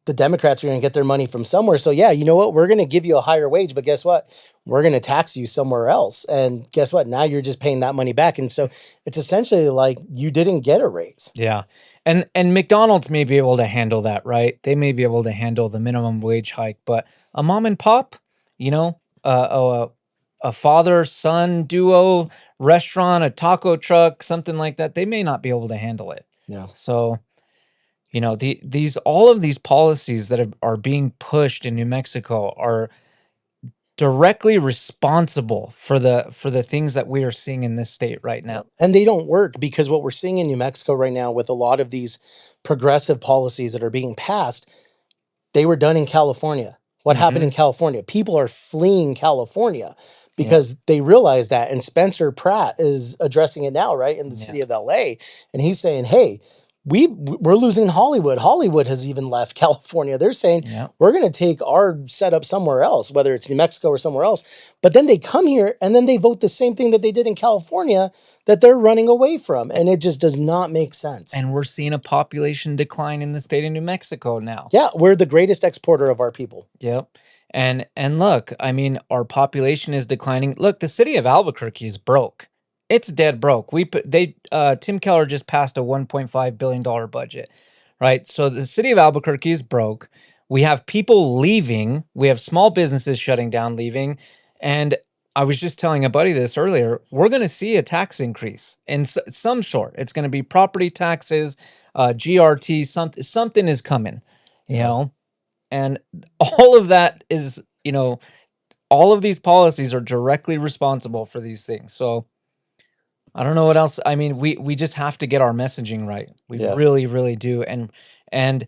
The Democrats are going to get their money from somewhere. So yeah, you know what? We're going to give you a higher wage, but guess what? We're going to tax you somewhere else. And guess what? Now you're just paying that money back. And so it's essentially like you didn't get a raise. Yeah. And McDonald's may be able to handle that, right? They may be able to handle the minimum wage hike, but a mom and pop, a father-son duo restaurant, a taco truck, something like that, they may not be able to handle it. Yeah. So, all of these policies that are being pushed in New Mexico are directly responsible for the things that we are seeing in this state right now. And they don't work, because what we're seeing in New Mexico right now with a lot of these progressive policies that are being passed, they were done in California. What happened in California? People are fleeing California because they realize that. And Spencer Pratt is addressing it now, right, in the city of LA. And he's saying, hey, we're losing Hollywood. Hollywood has even left California. They're saying, we're going to take our setup somewhere else, whether it's New Mexico or somewhere else. But then they come here and then they vote the same thing that they did in California that they're running away from. And it just does not make sense. And we're seeing a population decline in the state of New Mexico now. Yeah, we're the greatest exporter of our people. Yep. And look, I mean, our population is declining. Look, the city of Albuquerque is broke. It's dead broke. Tim Keller just passed a $1.5 billion budget. right? So the city of Albuquerque is broke. We have people leaving. We have small businesses shutting down, leaving. And I was just telling a buddy this earlier. We're going to see a tax increase in some sort. It's going to be property taxes, GRT, something is coming, you know? And all of that is, all of these policies are directly responsible for these things. So I don't know what else. I mean, we just have to get our messaging right. We Yeah. really, really do. And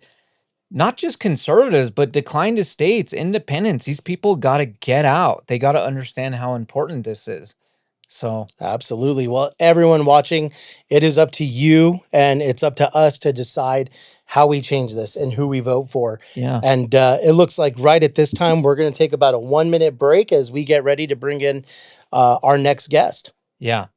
not just conservatives, but declined estates, independents. These people got to get out. They got to understand how important this is. So Absolutely. Well, everyone watching, it is up to you and it's up to us to decide how we change this and who we vote for. yeah, And it looks like right at this time, we're going to take about a 1 minute break as we get ready to bring in our next guest. yeah.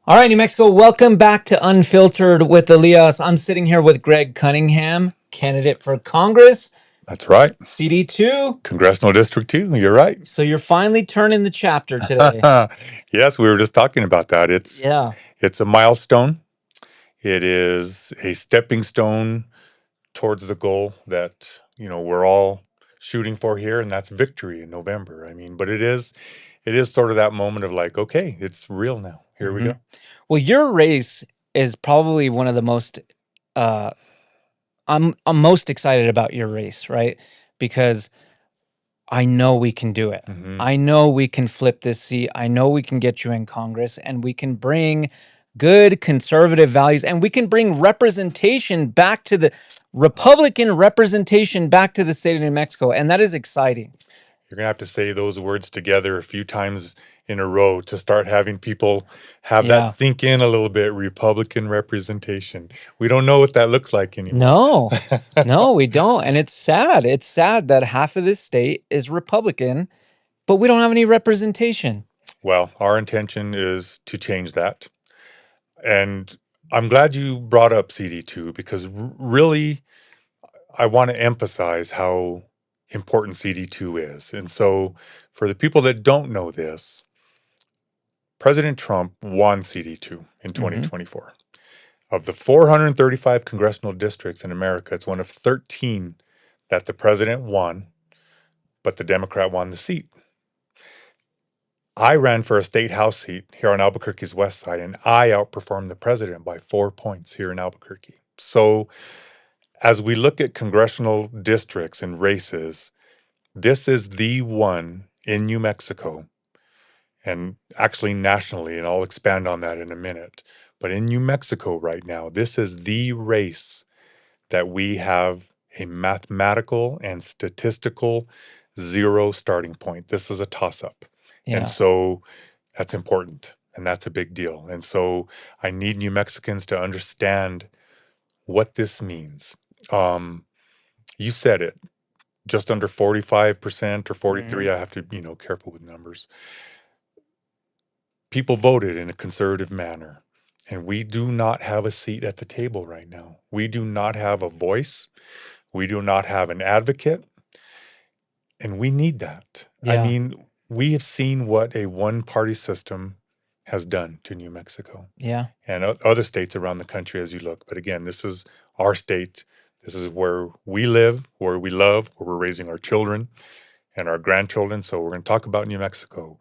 All right, New Mexico, welcome back to Unfiltered with Elias. I'm sitting here with Greg Cunningham, candidate for Congress, That's right. CD2. Congressional District 2. You're right. So you're finally turning the chapter today. Yes, we were just talking about that. Yeah. It's a milestone. It is a stepping stone towards the goal that, we're all shooting for here, and that's victory in November. I mean, but it is sort of that moment of like, okay, it's real now. Here we go. Well, your race is probably one of the most I'm most excited about your race, right? Because I know we can do it. Mhm. I know we can flip this seat. I know we can get you in Congress, and we can bring good conservative values, and we can bring representation back to the Republican representation back to the state of New Mexico. And that is exciting. You're going to have to say those words together a few times in a row to start having people have Yeah. that sink in a little bit. Republican representation. We don't know what that looks like anymore. No, no, we don't. And it's sad. It's sad that half of this state is Republican, but we don't have any representation. Well, our intention is to change that. And I'm glad you brought up CD2 because really, I want to emphasize how important CD2 is. And so, for the people that don't know this, President Trump won CD2 in 2024. Of the 435 congressional districts in America, it's one of 13 that the president won, but the Democrat won the seat. I ran for a state house seat here on Albuquerque's west side, and I outperformed the president by 4 points here in Albuquerque. So, as we look at congressional districts and races, this is the one in New Mexico, and actually nationally, and I'll expand on that in a minute. But in New Mexico right now, this is the race that we have a mathematical and statistical zero starting point. This is a toss up. And Yeah. so that's important and that's a big deal. And so I need New Mexicans to understand what this means. You said it, just under 45% or 43. Mhm. I have to, careful with numbers. People voted in a conservative manner. And we do not have a seat at the table right now. We do not have a voice. We do not have an advocate. And we need that. I Yeah. mean, we have seen what a one party system has done to New Mexico Yeah. and other states around the country as you look. But again, this is our state. This is where we live, where we love, where we're raising our children and our grandchildren. So we're going to talk about New Mexico.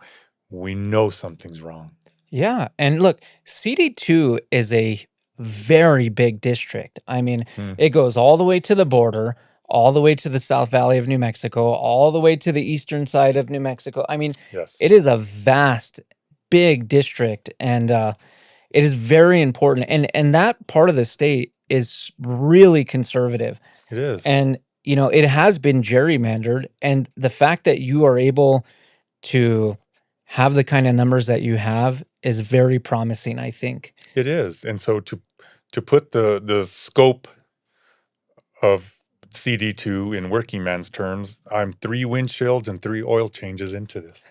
We know something's wrong. Yeah. And look, CD2 is a very big district. I mean, Hmm. it goes all the way to the border, all the way to the South Valley of New Mexico, all the way to the eastern side of New Mexico. I mean, Yes, it is a vast, big district, and it is very important. And that part of the state is really conservative. it is. And it has been gerrymandered. And the fact that you are able to have the kind of numbers that you have is very promising, I think. It is. And so to put the scope of CD2 in working man's terms, I'm 3 windshields and 3 oil changes into this.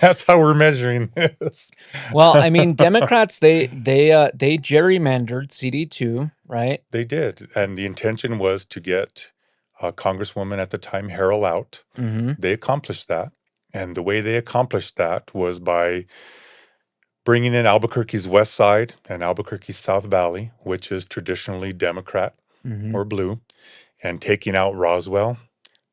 That's how we're measuring this. Well, I mean, Democrats they gerrymandered CD2, right? They did, and the intention was to get Congresswoman at the time Harrell out. Mm-hmm. They accomplished that, and the way they accomplished that was by bringing in Albuquerque's west side and Albuquerque's South Valley, which is traditionally Democrat Mm-hmm. or blue, and taking out Roswell,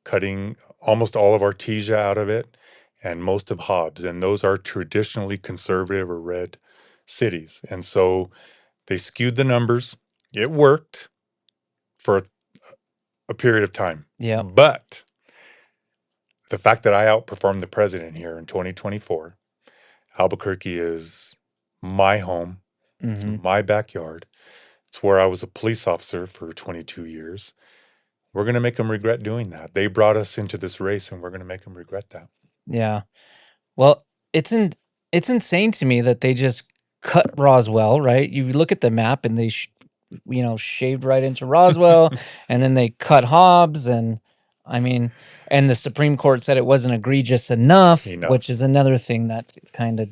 cutting almost all of Artesia out of it, and most of Hobbs. And those are traditionally conservative or red cities. And so they skewed the numbers. It worked for a period of time. Yeah. But the fact that I outperformed the president here in 2024, Albuquerque is my home. It's Mm-hmm. my backyard. It's where I was a police officer for 22 years. We're going to make them regret doing that. They brought us into this race and we're going to make them regret that. Yeah. Well, it's insane to me that they just cut Roswell, right? You look at the map and they shaved right into Roswell, and then they cut Hobbs, and I mean, and the Supreme Court said it wasn't egregious enough, which is another thing that kind of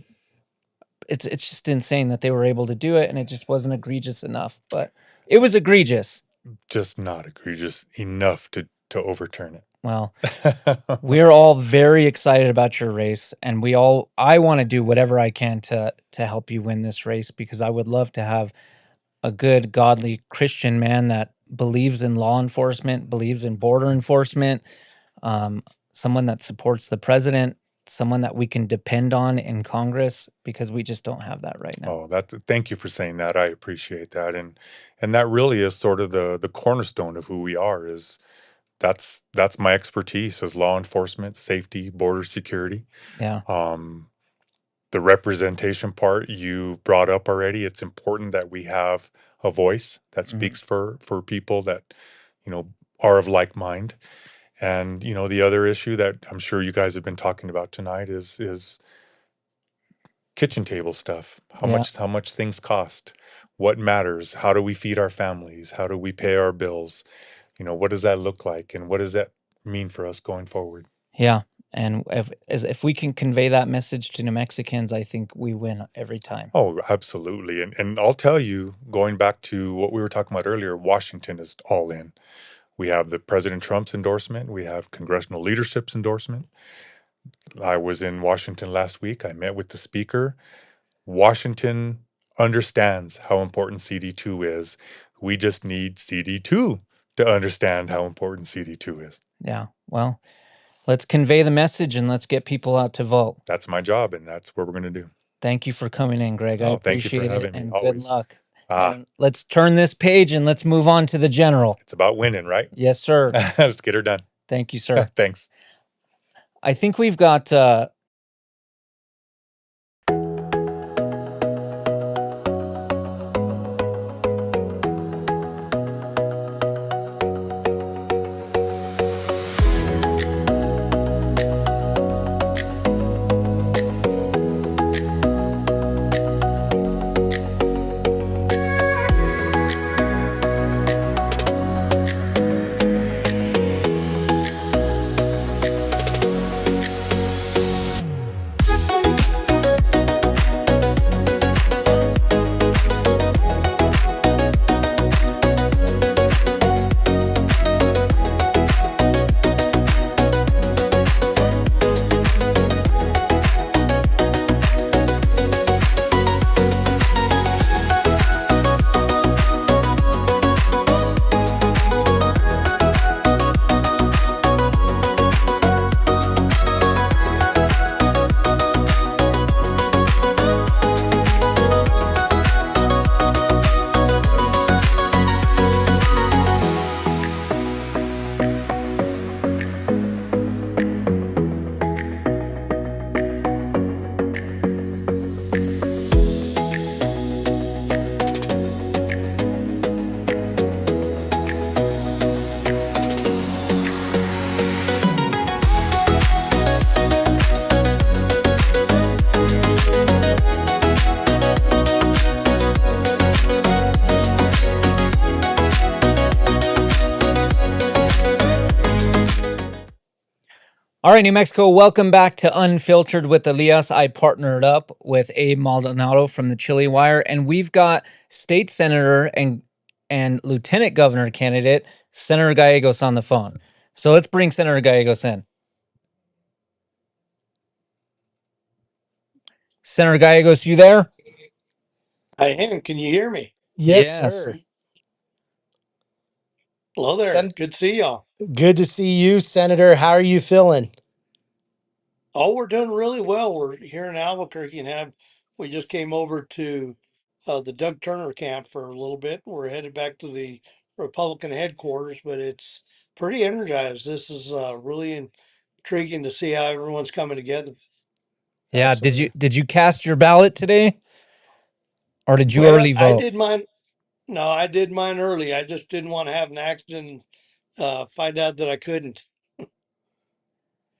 it's just insane that they were able to do it and it just wasn't egregious enough, but it was egregious. Just not egregious enough to overturn it. Well, we're all very excited about your race, and I want to do whatever I can to help you win this race, because I would love to have a good, godly Christian man that believes in law enforcement, believes in border enforcement, someone that supports the president, someone that we can depend on in Congress, because we just don't have that right now. Oh, thank you for saying that. I appreciate that. And that really is sort of the cornerstone of who we are. Is that's my expertise as law enforcement, safety, border security. Yeah. The representation part you brought up already. It's important that we have a voice that speaks for people that, are of like mind. And, the other issue that I'm sure you guys have been talking about tonight is kitchen table stuff. How Yeah. much things cost, what matters, how do we feed our families, how do we pay our bills, what does that look like, and what does that mean for us going forward? Yeah. And if we can convey that message to New Mexicans, I think we win every time. Oh, absolutely. And I'll tell you, going back to what we were talking about earlier, Washington is all in. We have the President Trump's endorsement, we have congressional leadership's endorsement. I was in Washington last week. I met with the speaker. Washington understands how important CD2 is. We just need CD2 to understand how important CD2 is. Yeah. Well, Let's convey the message and let's get people out to vote. That's my job, and that's what we're going to do. Thank you for coming in, Greg. I Oh, thank you for appreciate it, having me. and good Always. luck. Ah, And let's turn this page and let's move on to the general. it's about winning, right? Yes, sir. Let's get her done. Thank you, sir. Thanks. I think we've got All right, New Mexico, welcome back to Unfiltered with Elias. I partnered up with Abe Maldonado from the Chili Wire, and we've got state senator and lieutenant governor candidate Senator Gallegos on the phone. So let's bring Senator Gallegos in. Senator Gallegos, you there? I am. Can you hear me? Yes, Yes. sir. Hello there. Sen- Good to see y'all. Good to see you, Senator. How are you feeling? Oh, we're doing really well. We're here in Albuquerque and we just came over to the Doug Turner camp for a little bit. We're headed back to the Republican headquarters, but it's pretty energized. This is really intriguing to see how everyone's coming together. Yeah. Absolutely. Did you cast your ballot today? Or did you Well, early I vote? did mine. No, I did mine early. I just didn't want to have an accident and find out that I couldn't.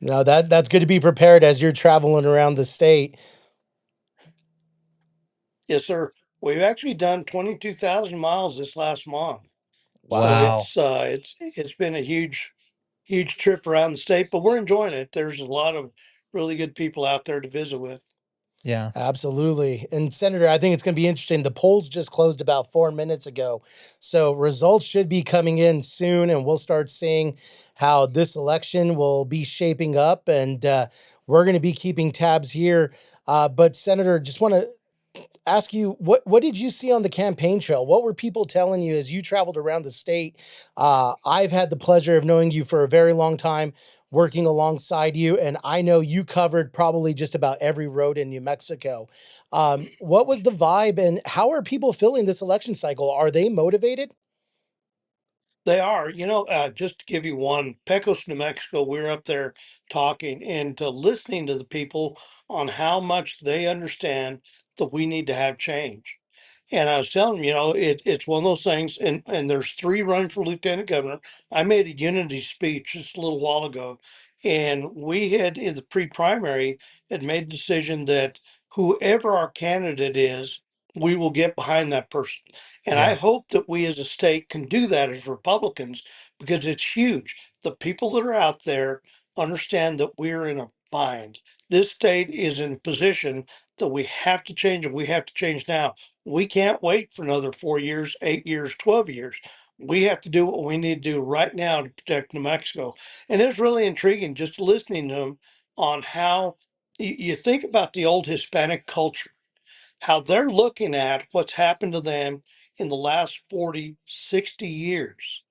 No, that's good to be prepared as you're traveling around the state. Yes, sir. We've actually done 22,000 miles this last month. So Wow. it's been a huge trip around the state, but we're enjoying it. There's a lot of really good people out there to visit with. Yeah. Absolutely. And Senator, I think it's going to be interesting. The polls just closed about 4 minutes ago. So results should be coming in soon, and we'll start seeing how this election will be shaping up. And we're going to be keeping tabs here. But Senator, just want to ask you what did you see on the campaign trail? What were people telling you as you traveled around the state? I've had the pleasure of knowing you for a very long time, working alongside you, and I know you covered probably just about every road in New Mexico. What was the vibe, and how are people feeling this election cycle? Are they motivated? They are, just to give you one, Pecos, New Mexico, we're up there talking and listening to the people on how much they understand that we need to have change. And I was telling them, it's one of those things, and there's three running for lieutenant governor. I made a unity speech just a little while ago, and we had in the pre-primary had made a decision that whoever our candidate is, we will get behind that person. And I Yeah. hope that we as a state can do that as Republicans because it's huge. The people that are out there understand that we're in a bind. This state is in a position that we have to change, and we have to change now. We can't wait for another 4 years, 8 years, 12 years. We have to do what we need to do right now to protect New Mexico. And it's really intriguing just listening to them on how you think about the old Hispanic culture, how they're looking at what's happened to them in the last 40, 60 years.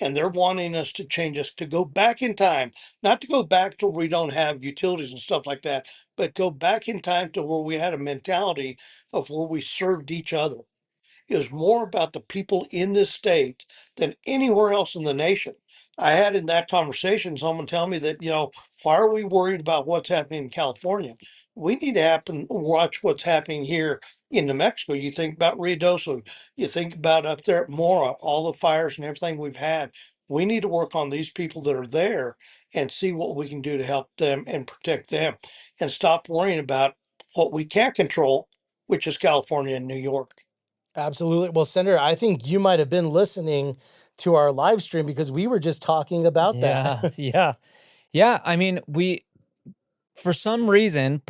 and they're wanting us to change us to go back in time, not to go back to where we don't have utilities and stuff like that, but go back in time to where we had a mentality of where we served each other. Is more about the people in this state than anywhere else in the nation. I had in that conversation someone tell me that, why are we worried about what's happening in California? We need to watch what's happening here in New Mexico. You think about Ruidoso, you think about up there at Mora, all the fires and everything we've had. We need to work on these people that are there and see what we can do to help them and protect them and stop worrying about what we can't control, which is California and New York. Absolutely. Well, Senator, I think you might have been listening to our live stream because we were just talking about Yeah, that. yeah, yeah. I mean, for some reason,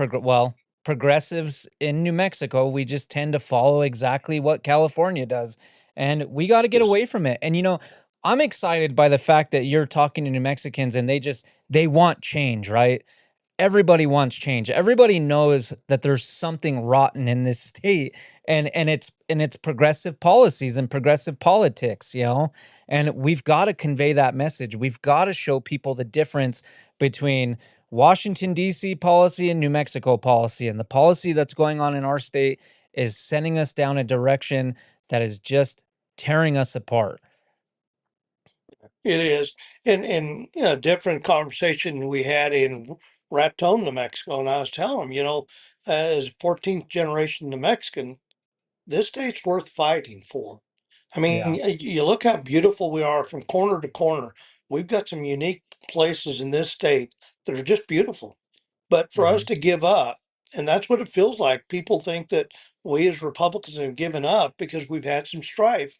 progressives in New Mexico, we just tend to follow exactly what California does, and we got to get Yes. away from it. And I'm excited by the fact that you're talking to New Mexicans and they want change, right? Everybody wants change. Everybody knows that there's something rotten in this state, and it's progressive policies and progressive politics. And we've got to convey that message. We've got to show people the difference between Washington D.C. policy and New Mexico policy, and the policy that's going on in our state is sending us down a direction that is just tearing us apart. It is. And different conversation we had in Raton, New Mexico, and I was telling him, as a 14th generation New Mexican, this state's worth fighting for. I Yeah. mean, you look how beautiful we are from corner to corner. We've got some unique places in this state that are just beautiful. But for us Mhm. to give up, and that's what it feels like. People think that we as Republicans have given up because we've had some strife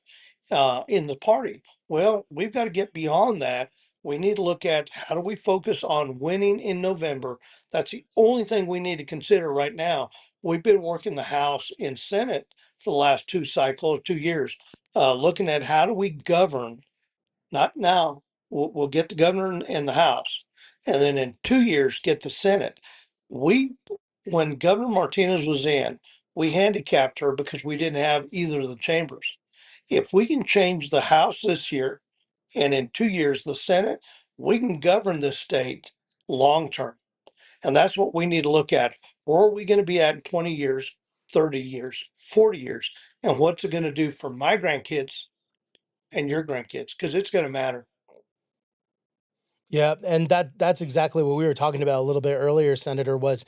in the party. Well, we've got to get beyond that. We need to look at how do we focus on winning in November. That's the only thing we need to consider right now. We've been working the House and Senate for the last 2 years, looking at how do we govern. Not now. We'll get the governor and the House, and then in 2 years get the Senate. We, when Governor Martinez was in, we handicapped her because we didn't have either of the chambers. If we can change the House this year, and in 2 years the Senate, we can govern this state long term. And that's what we need to look at. Where are we going to be at in 20 years, 30 years, 40 years? And what's it going to do for my grandkids and your grandkids? Because it's going to matter. Yeah, and that's exactly what we were talking about a little bit earlier, Senator, was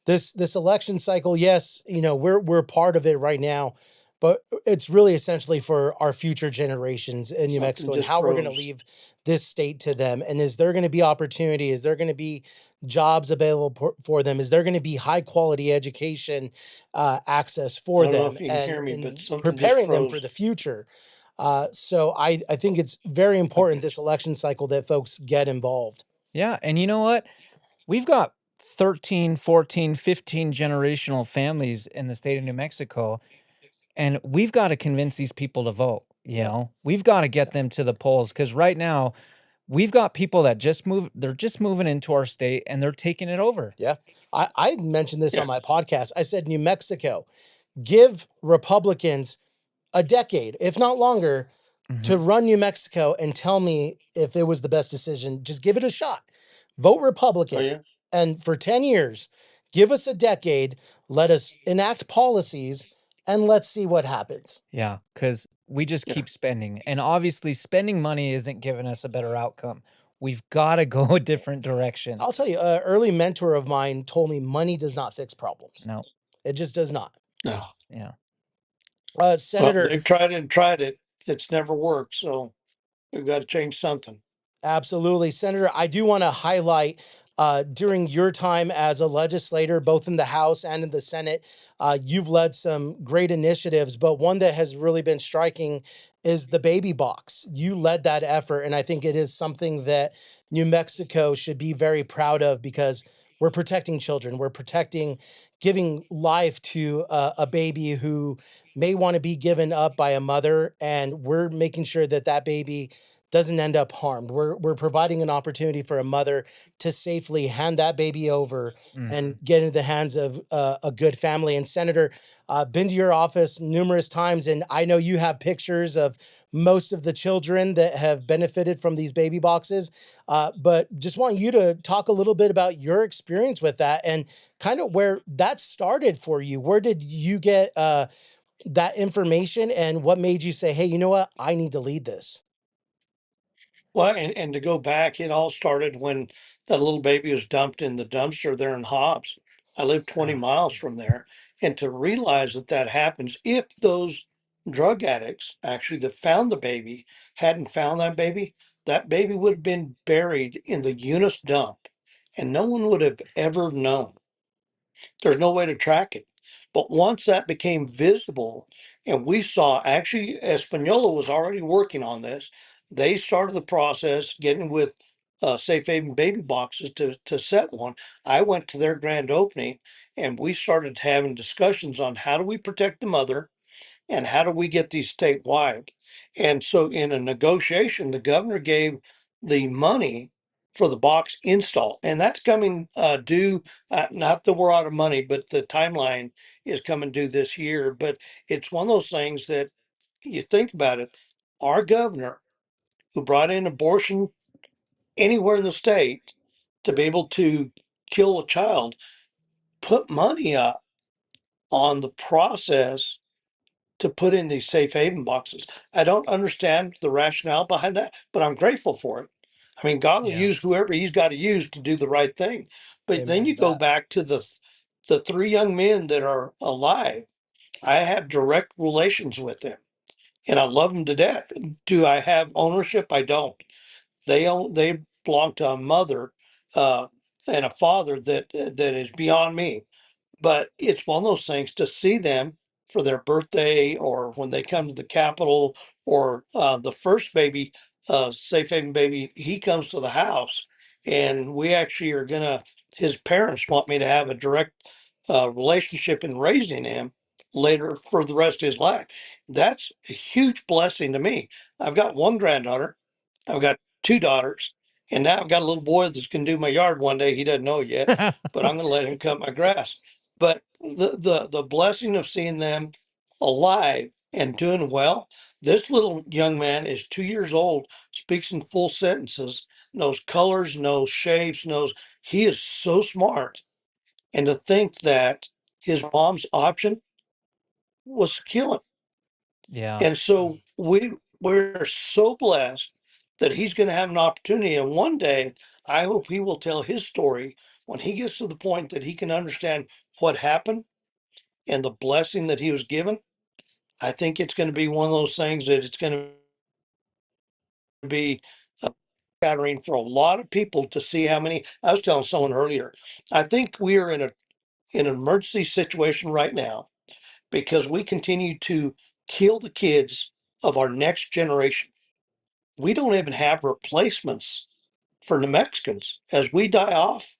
this election cycle. Yes, we're part of it right now, but it's really essentially for our future generations in New Something Mexico and just how we're going to grows. leave this state to them. And is there going to be opportunity? Is there going to be jobs available for them? Is there going to be high quality education access I for don't know them if you can hear and me, but in something just preparing them for froze. the future? So I think it's very important this election cycle that folks get involved. Yeah, and you know what? We've got 13, 14, 15 generational families in the state of New Mexico, and we've got to convince these people to vote. Yeah. We've got to get them to the polls because right now we've got people that they're just moving into our state and they're taking it over. Yeah. I mentioned this Yeah. on my podcast. I said, New Mexico, give Republicans a decade, if not longer, to Mhm. run New Mexico and tell me if it was the best decision. Just give it a shot. Vote Oh, Republican. yeah. And for 10 years, give us a decade, let us enact policies, and let's see what happens. Yeah, because we just Yeah. keep spending, and obviously spending money isn't giving us a better outcome. We've got to go a different direction. I'll tell you, an early mentor of mine told me money does not fix problems. No, It just does not. No. yeah. Well, Senator, they've tried and tried it. It's never worked. So we've got to change something. absolutely. Senator, I do want to highlight during your time as a legislator, both in the House and in the Senate, you've led some great initiatives, but one that has really been striking is the baby box. You led that effort, and I think it is something that New Mexico should be very proud of because we're protecting children. We're protecting giving life to a baby who may want to be given up by a mother, and we're making sure that that baby doesn't end up harmed. We're providing an opportunity for a mother to safely hand that baby over and Mhm. get into the hands of a good family. And Senator, I've been to your office numerous times, and I know you have pictures of most of the children that have benefited from these baby boxes. But just want you to talk a little bit about your experience with that and kind of where that started for you. Where did you get that information, and what made you say, "Hey, you know what? I need to lead this." Well, and to go back, it all started when that little baby was dumped in the dumpster there in Hobbs. I live 20 Ah, miles from there. And to realize that that happens, if those drug addicts actually that found the baby hadn't found that baby would have been buried in the Eunice dump and no one would have ever known. There's no way to track it. But once that became visible, and we saw actually Espanola was already working on this, they started the process getting with Safe Haven baby boxes to set one. I went to their grand opening and we started having discussions on how do we protect the mother and how do we get these statewide? And so in a negotiation, the governor gave the money for the box install, and that's coming due, not that we're out of money, but the timeline is coming due this year. But it's one of those things that you think about it. Our governor, who brought in abortion anywhere in the state to be able to kill a child, put money up on the process to put in these safe haven boxes. I don't understand the rationale behind that, but I'm grateful for it. I mean, God will Yeah. use whoever he's got to use to do the right thing. But then amen you to go that. back to the three young men that are alive. I have direct relations with them and I love them to death. Do I have ownership? I don't. They belong to a mother uh, and a father that is beyond me. But it's one of those things to see them for their birthday or when they come to the Capitol or the first baby, Safe Haven baby, he comes to the house and we actually are gonna, his parents want me to have a direct relationship in raising him later for the rest of his life. That's a huge blessing to me. I've got one granddaughter, I've got two daughters, and now I've got a little boy that's gonna do my yard one day. He doesn't know it yet, but I'm gonna let him cut my grass. But the blessing of seeing them alive and doing well. This little young man is 2 years old, speaks in full sentences, knows colors, knows shapes, knows he is so smart. And to think that his mom's option was to kill him. Yeah. And so we're so blessed that he's going to have an opportunity. And one day, I hope he will tell his story when he gets to the point that he can understand what happened and the blessing that he was given. I think it's going to be one of those things that it's going to be a gathering for a lot of people to see how many. I was telling someone earlier, I think we are in an emergency situation right now because we continue to kill the kids of our next generation. We don't even have replacements for New Mexicans. As we die off,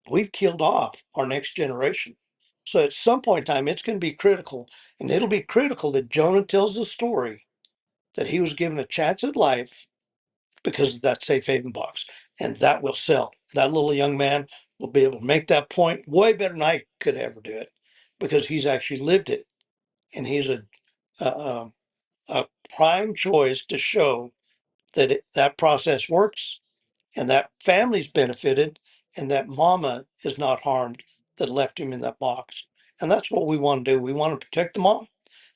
we've killed off our next generation. So at some point in time, it's going to be critical, and it'll be critical that Jonah tells the story that he was given a chance at life because of that safe haven box, and that will sell. That little young man will be able to make that point way better than I could ever do it because he's actually lived it, and he's a, a prime choice to show that that process works and that family's benefited and that mama is not harmed that left him in that box. And that's what we want to do. We want to protect the mom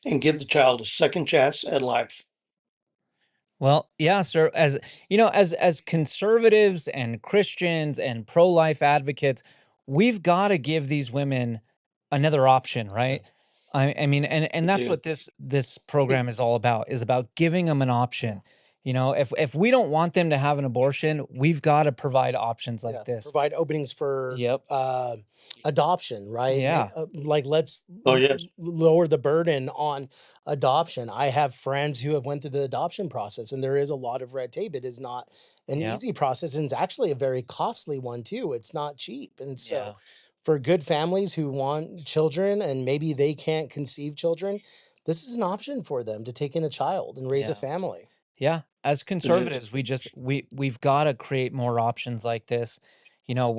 and give the child a second chance at life. Well, yeah, sir. As you know, as conservatives and Christians and pro-life advocates, we've got to give these women another option, Yeah. right? I mean, and We that's do. what this program is about giving them an option. You know, if we don't want them to have an abortion, we've got to provide options like Yeah, this. provide openings for Yep. adoption, right? Yeah. Like let's Oh, yes. lower the burden on adoption. I have friends who have went through the adoption process, and there is a lot of red tape. It is not an Yeah. easy process, and it's actually a very costly one too. It's not cheap, and so Yeah. for good families who want children and maybe they can't conceive children, this is an option for them to take in a child and raise a Yeah. family. Yeah, as conservatives, we've got to create more options like this. You know,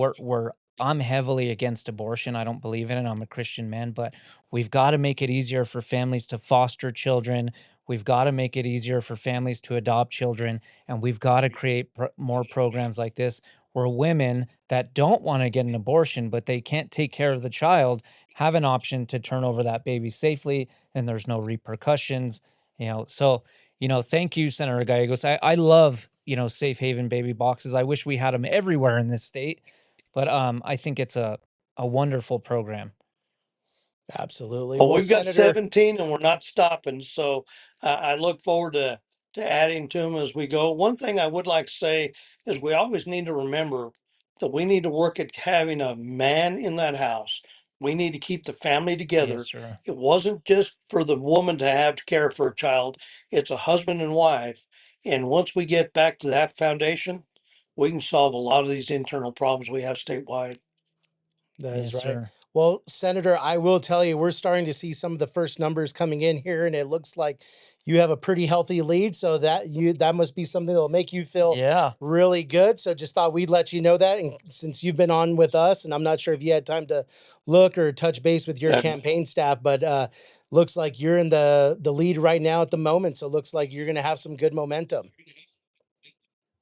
I'm heavily against abortion. I don't believe in it. I'm a Christian man, but we've got to make it easier for families to foster children. We've got to make it easier for families to adopt children, and we've got to create more programs like this where women that don't want to get an abortion but they can't take care of the child have an option to turn over that baby safely, and there's no repercussions. So thank you, Senator Gallegos. I love, safe haven baby boxes. I wish we had them everywhere in this state, but I think it's a wonderful program. Absolutely. Well, Well, we've got Senator, 17 and we're not stopping. So I look forward to adding to them as we go. One thing I would like to say is we always need to remember that we need to work at having a man in that house. We need to keep the family Yes, together. sir. It wasn't just for the woman to have to care for a child, it's a husband and wife. And once we get back to that foundation, we can solve a lot of these internal problems we have statewide. that is Yes, right. sir. Well, Senator, I will tell you, we're starting to see some of the first numbers coming in here, and it looks like you have a pretty healthy lead. So that must be something that will make you feel Yeah. really good. So just thought we'd let you know that. And since you've been on with us, and I'm not sure if you had time to look or touch base with your Uh, campaign staff, but looks like you're in the lead right now at the moment. So it looks like you're going to have some good momentum.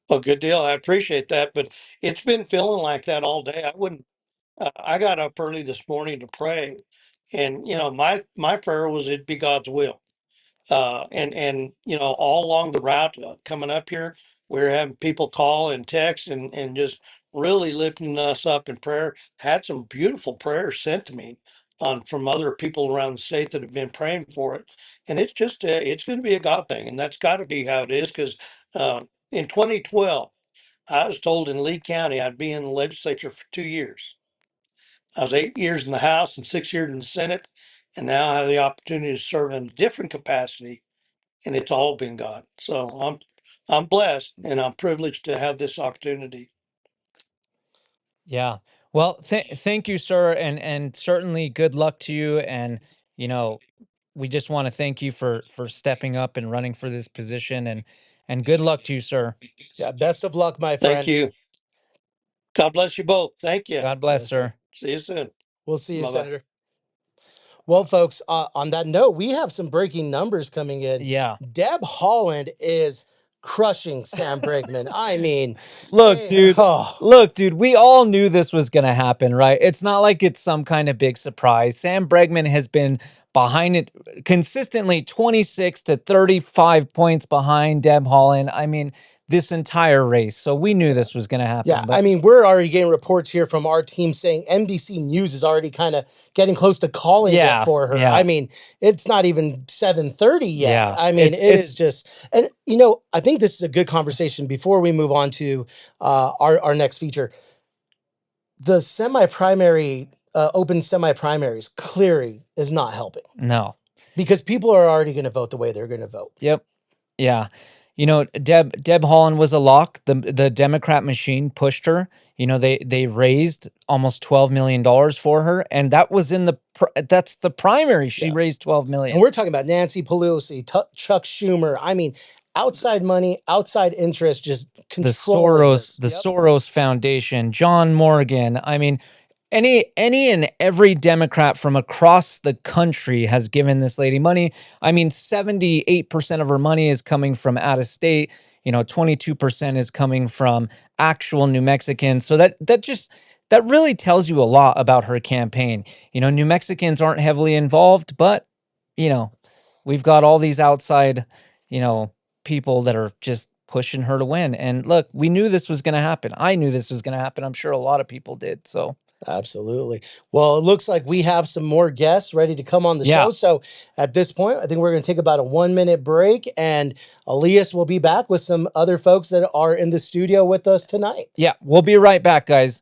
Well, good deal. I appreciate that, but it's been feeling like that all day. I wouldn't. I got up early this morning to pray, and my prayer was it'd be God's will. And all along the route coming up here, we're having people call and text and just really lifting us up in prayer. Had some beautiful prayers sent to me from other people around the state that have been praying for it, and it's just it's going to be a God thing, and that's got to be how it is because in 2012. I was told in Lee County I'd be in the legislature for 2 years. I was 8 years in the House and 6 years in the Senate, and now I have the opportunity to serve in a different capacity, and it's all been God. So I'm blessed and I'm privileged to have this opportunity. Yeah. Well, thank you, sir, and certainly good luck to you. And you know, we just want to thank you for stepping up and running for this position, and good luck to you, sir. Yeah. Best of luck, my Thank friend. you. God bless you both. Thank you. God bless, Yes, sir. sir. See you soon. We'll see you, Bye bye. Senator. Well, folks, on that note, we have some breaking numbers coming in. Yeah. Deb Holland is crushing Sam Brigman. I mean, Look, dude. oh, Look, dude, we all knew this was going to happen, right? It's not like it's some kind of big surprise. Sam Bregman has been behind it consistently, 26 to 35 points behind Deb Holland. I mean, this entire race. So we knew this was going to yeah. happen. I But mean, we're already getting reports here from our team saying NBC News is already kind of getting close to calling it yeah, for her. I yeah, mean, it's not even 7:30 yet. yeah. I mean, it is It's just, and I think this is a good conversation before we move on to our next feature. The semi-primary, open semi-primaries clearly is not helping no. because people are already going to vote the way they're going to vote. Yep. Yeah. Deb Holland was a lock. The Democrat machine pushed her. They raised almost $12 million for her, and that was that's the primary. She Yeah. raised 12 And million. we're talking about Nancy Pelosi, Chuck Schumer. I mean, outside money, outside interest, just The controlling Soros, this. the Yep. Soros Foundation, John Morgan. I mean, any and every Democrat from across the country has given this lady money. I mean, 78% of her money is coming from out of state. 22% is coming from actual New Mexicans. So that really tells you a lot about her campaign. New Mexicans aren't heavily involved, but you know, we've got all these outside, people that are just pushing her to win. And look, we knew this was going to happen. I knew this was going to happen. I'm sure a lot of people did. So Absolutely. Well, it looks like we have some more guests ready to come on the yeah. show. So at this point, I think we're going to take about a 1-minute break, and Elias will be back with some other folks that are in the studio with us tonight. Yeah, we'll be right back, guys.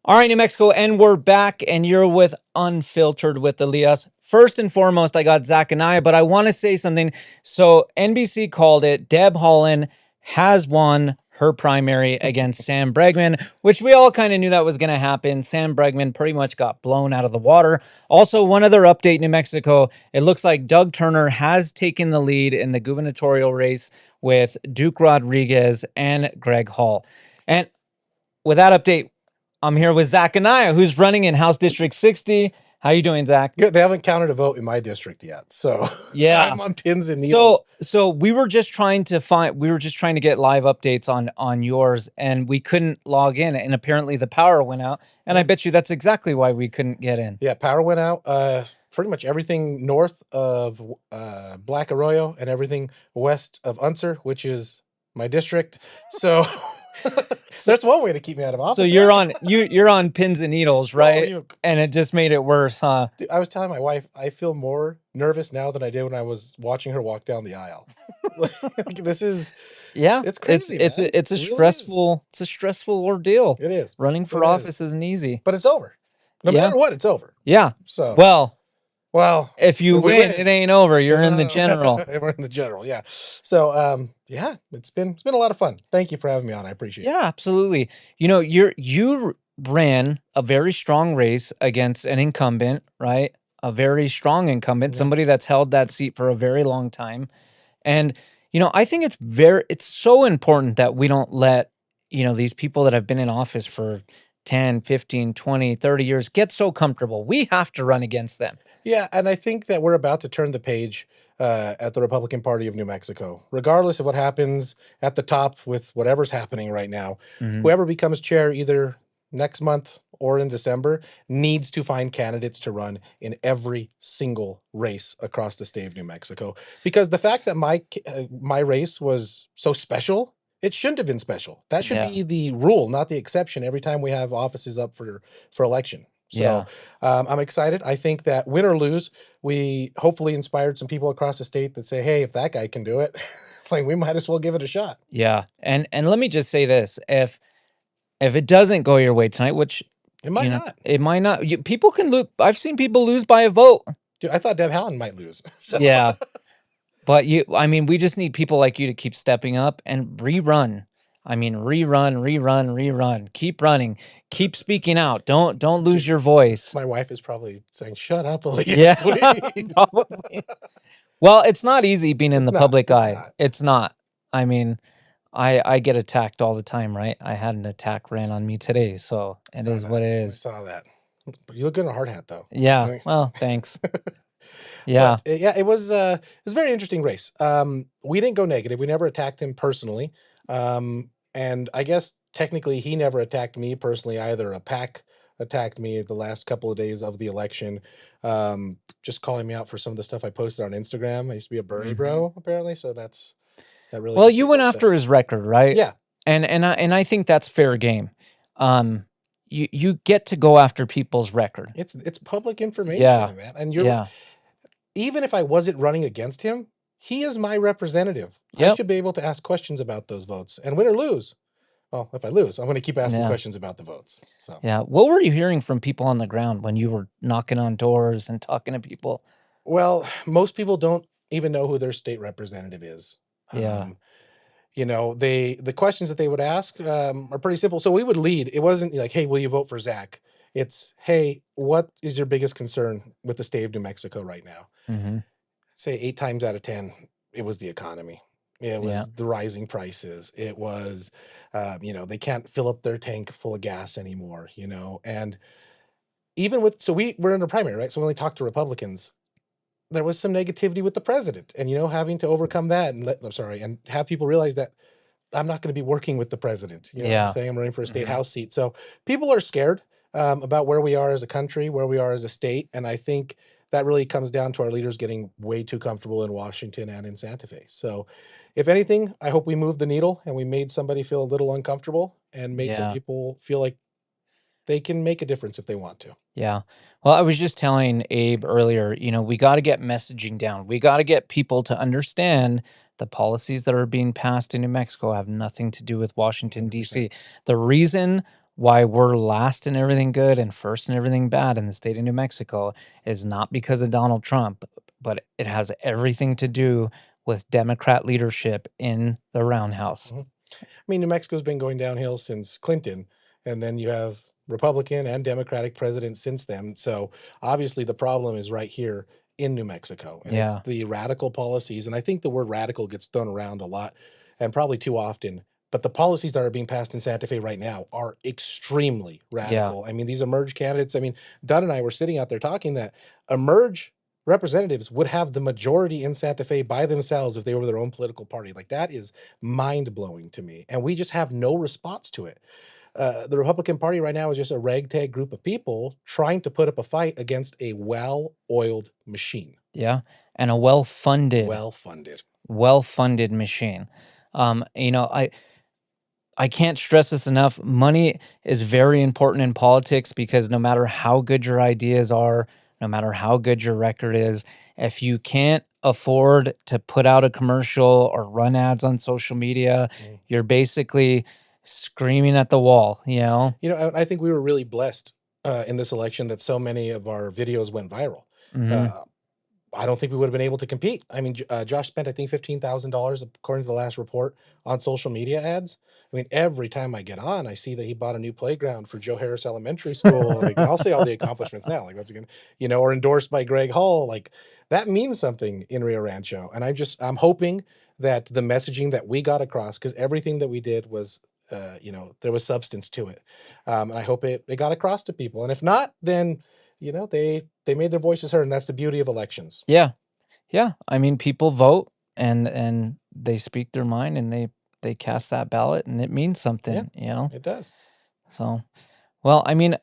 All right, New Mexico, and we're back, and you're with Unfiltered with Elias. First and foremost, I got Zach and I, but I want to say something. So NBC called it. Deb Haaland has won her primary against Sam Bregman, which we all kind of knew that was going to happen. Sam Bregman pretty much got blown out of the water. Also, one other update, New Mexico, it looks like Doug Turner has taken the lead in the gubernatorial race with Duke Rodriguez and Greg Hall. And with that update, I'm here with Zach Anaya, who's running in House District 60. How you doing, Zach? Good. They haven't counted a vote in my district yet, so Yeah. I'm on pins and needles. So we were just trying to get live updates on yours, and we couldn't log in, and apparently the power went out. And I bet you that's exactly why we couldn't get in. Yeah, power went out. Pretty much everything north of Black Arroyo and everything west of Unser, which is my district. So that's one way to keep me out of office. So you're on you're on pins and needles, right? you- And it just made it worse, huh? Dude, I was telling my wife, I feel more nervous now than I did when I was watching her walk down the aisle. Like, this is Yeah, it's crazy. It's man. a It really is. stressful ordeal. It is. Running for It office is. isn't easy. But it's over. No Yeah. matter what, it's over. Yeah. So Well, if you we win, it ain't over. You're in the general. We're in the general, yeah. So yeah, it's been a lot of fun. Thank you for having me on. I appreciate it. Yeah, absolutely. You know, you ran a very strong race against an incumbent, right? A very strong incumbent, somebody that's held that seat for a very long time. And, you know, I think it's so important that we don't let, you know, these people that have been in office for 10, 15, 20, 30 years get so comfortable. We have to run against them. Yeah, and I think that we're about to turn the page at the Republican Party of New Mexico. Regardless of what happens at the top with whatever's happening right now, whoever becomes chair either next month or in December needs to find candidates to run in every single race across the state of New Mexico. Because the fact that my race was so special, it shouldn't have been special. That should be the rule, not the exception, every time we have offices up for election. So I'm excited. I think that win or lose, we hopefully inspired some people across the state that say, hey, if that guy can do it, like we might as well give it a shot. Yeah. And let me just say this. If it doesn't go your way tonight, which it might not. It might not. People can lose. I've seen people lose by a vote. Dude, I thought Deb Haaland might lose. So. Yeah. But we just need people like you to keep stepping up and rerun. I mean, rerun. Keep running. Keep speaking out. Don't lose your voice. My wife is probably saying, shut up, Elias, yeah, please. probably. Well, it's not easy being in the public eye. It's not. I mean, I get attacked all the time, right? I had an attack ran on me today, so it is what it is. I saw that. You look good in a hard hat, though. Yeah. Well, thanks. Yeah. But, yeah, it was a very interesting race. We didn't go negative. We never attacked him personally. And I guess technically he never attacked me personally either. A PAC attacked me the last couple of days of the election, just calling me out for some of the stuff I posted on Instagram. I used to be a Bernie bro, apparently. So that really. Well, you went after his record, right? Yeah. And I think that's fair game. You get to go after people's record. It's public information, man. And even if I wasn't running against him, he is my representative. I should be able to ask questions about those votes. And win or lose, well, if I lose, I'm going to keep asking questions about the votes. So yeah. What were you hearing from people on the ground when you were knocking on doors and talking to people? Well, most people don't even know who their state representative is. Yeah. You know, the questions that they would ask are pretty simple. So we would lead. It wasn't like, hey, will you vote for Zach? It's, hey, what is your biggest concern with the state of New Mexico right now? Say 8 times out of 10, it was the economy. It was the rising prices. It was, they can't fill up their tank full of gas anymore, and even we're in a primary, right? So we only talked to Republicans. There was some negativity with the president and, having to overcome that and have people realize that I'm not going to be working with the president. You know what I'm saying? I'm running for a state house seat. So people are scared about where we are as a country, where we are as a state. And I think that really comes down to our leaders getting way too comfortable in Washington and in Santa Fe. So if anything, I hope we moved the needle and we made somebody feel a little uncomfortable and made some people feel like they can make a difference if they want to. Yeah. Well, I was just telling Abe earlier, we got to get messaging down. We got to get people to understand the policies that are being passed in New Mexico have nothing to do with Washington, D.C. The reason why we're last in everything good and first in everything bad in the state of New Mexico is not because of Donald Trump, but it has everything to do with Democrat leadership in the roundhouse. Mhm. I mean, New Mexico's been going downhill since Clinton, and then you have Republican and Democratic presidents since then. So obviously, the problem is right here in New Mexico, and it's Yeah. the radical policies. And I think the word radical gets thrown around a lot, and probably too often. But the policies that are being passed in Santa Fe right now are extremely Yeah. radical. I mean, these emerge candidates. I mean, Dunn and I were sitting out there talking that emerge representatives would have the majority in Santa Fe by themselves if they were their own political party. Like, that is mind blowing to me. And we just have no response to it. The Republican Party right now is just a ragtag group of people trying to put up a fight against a well oiled machine. Yeah. And a well-funded machine. You know, I can't stress this enough. Money is very important in politics because no matter how good your ideas are, no matter how good your record is, if you can't afford to put out a commercial or run ads on social media, you're basically screaming at the wall, you know? You know, I think we were really blessed in this election that so many of our videos went viral. Mhm. I don't think we would have been able to compete. I mean, Josh spent, I think, $15,000, according to the last report, on social media ads. I mean, every time I get on, I see that he bought a new playground for Joe Harris Elementary School. Like, I'll say all the accomplishments now. Like, once again, you know, or endorsed by Greg Hull. Like, that means something in Rio Rancho. And I'm hoping that the messaging that we got across, because everything that we did was, you know, there was substance to it. And I hope it got across to people. And if not, then, you know, they made their voices heard, and that's the beauty of elections. Yeah. Yeah. I mean, people vote and they speak their mind and they cast that ballot and it means something, you know? It does. So, well, I mean,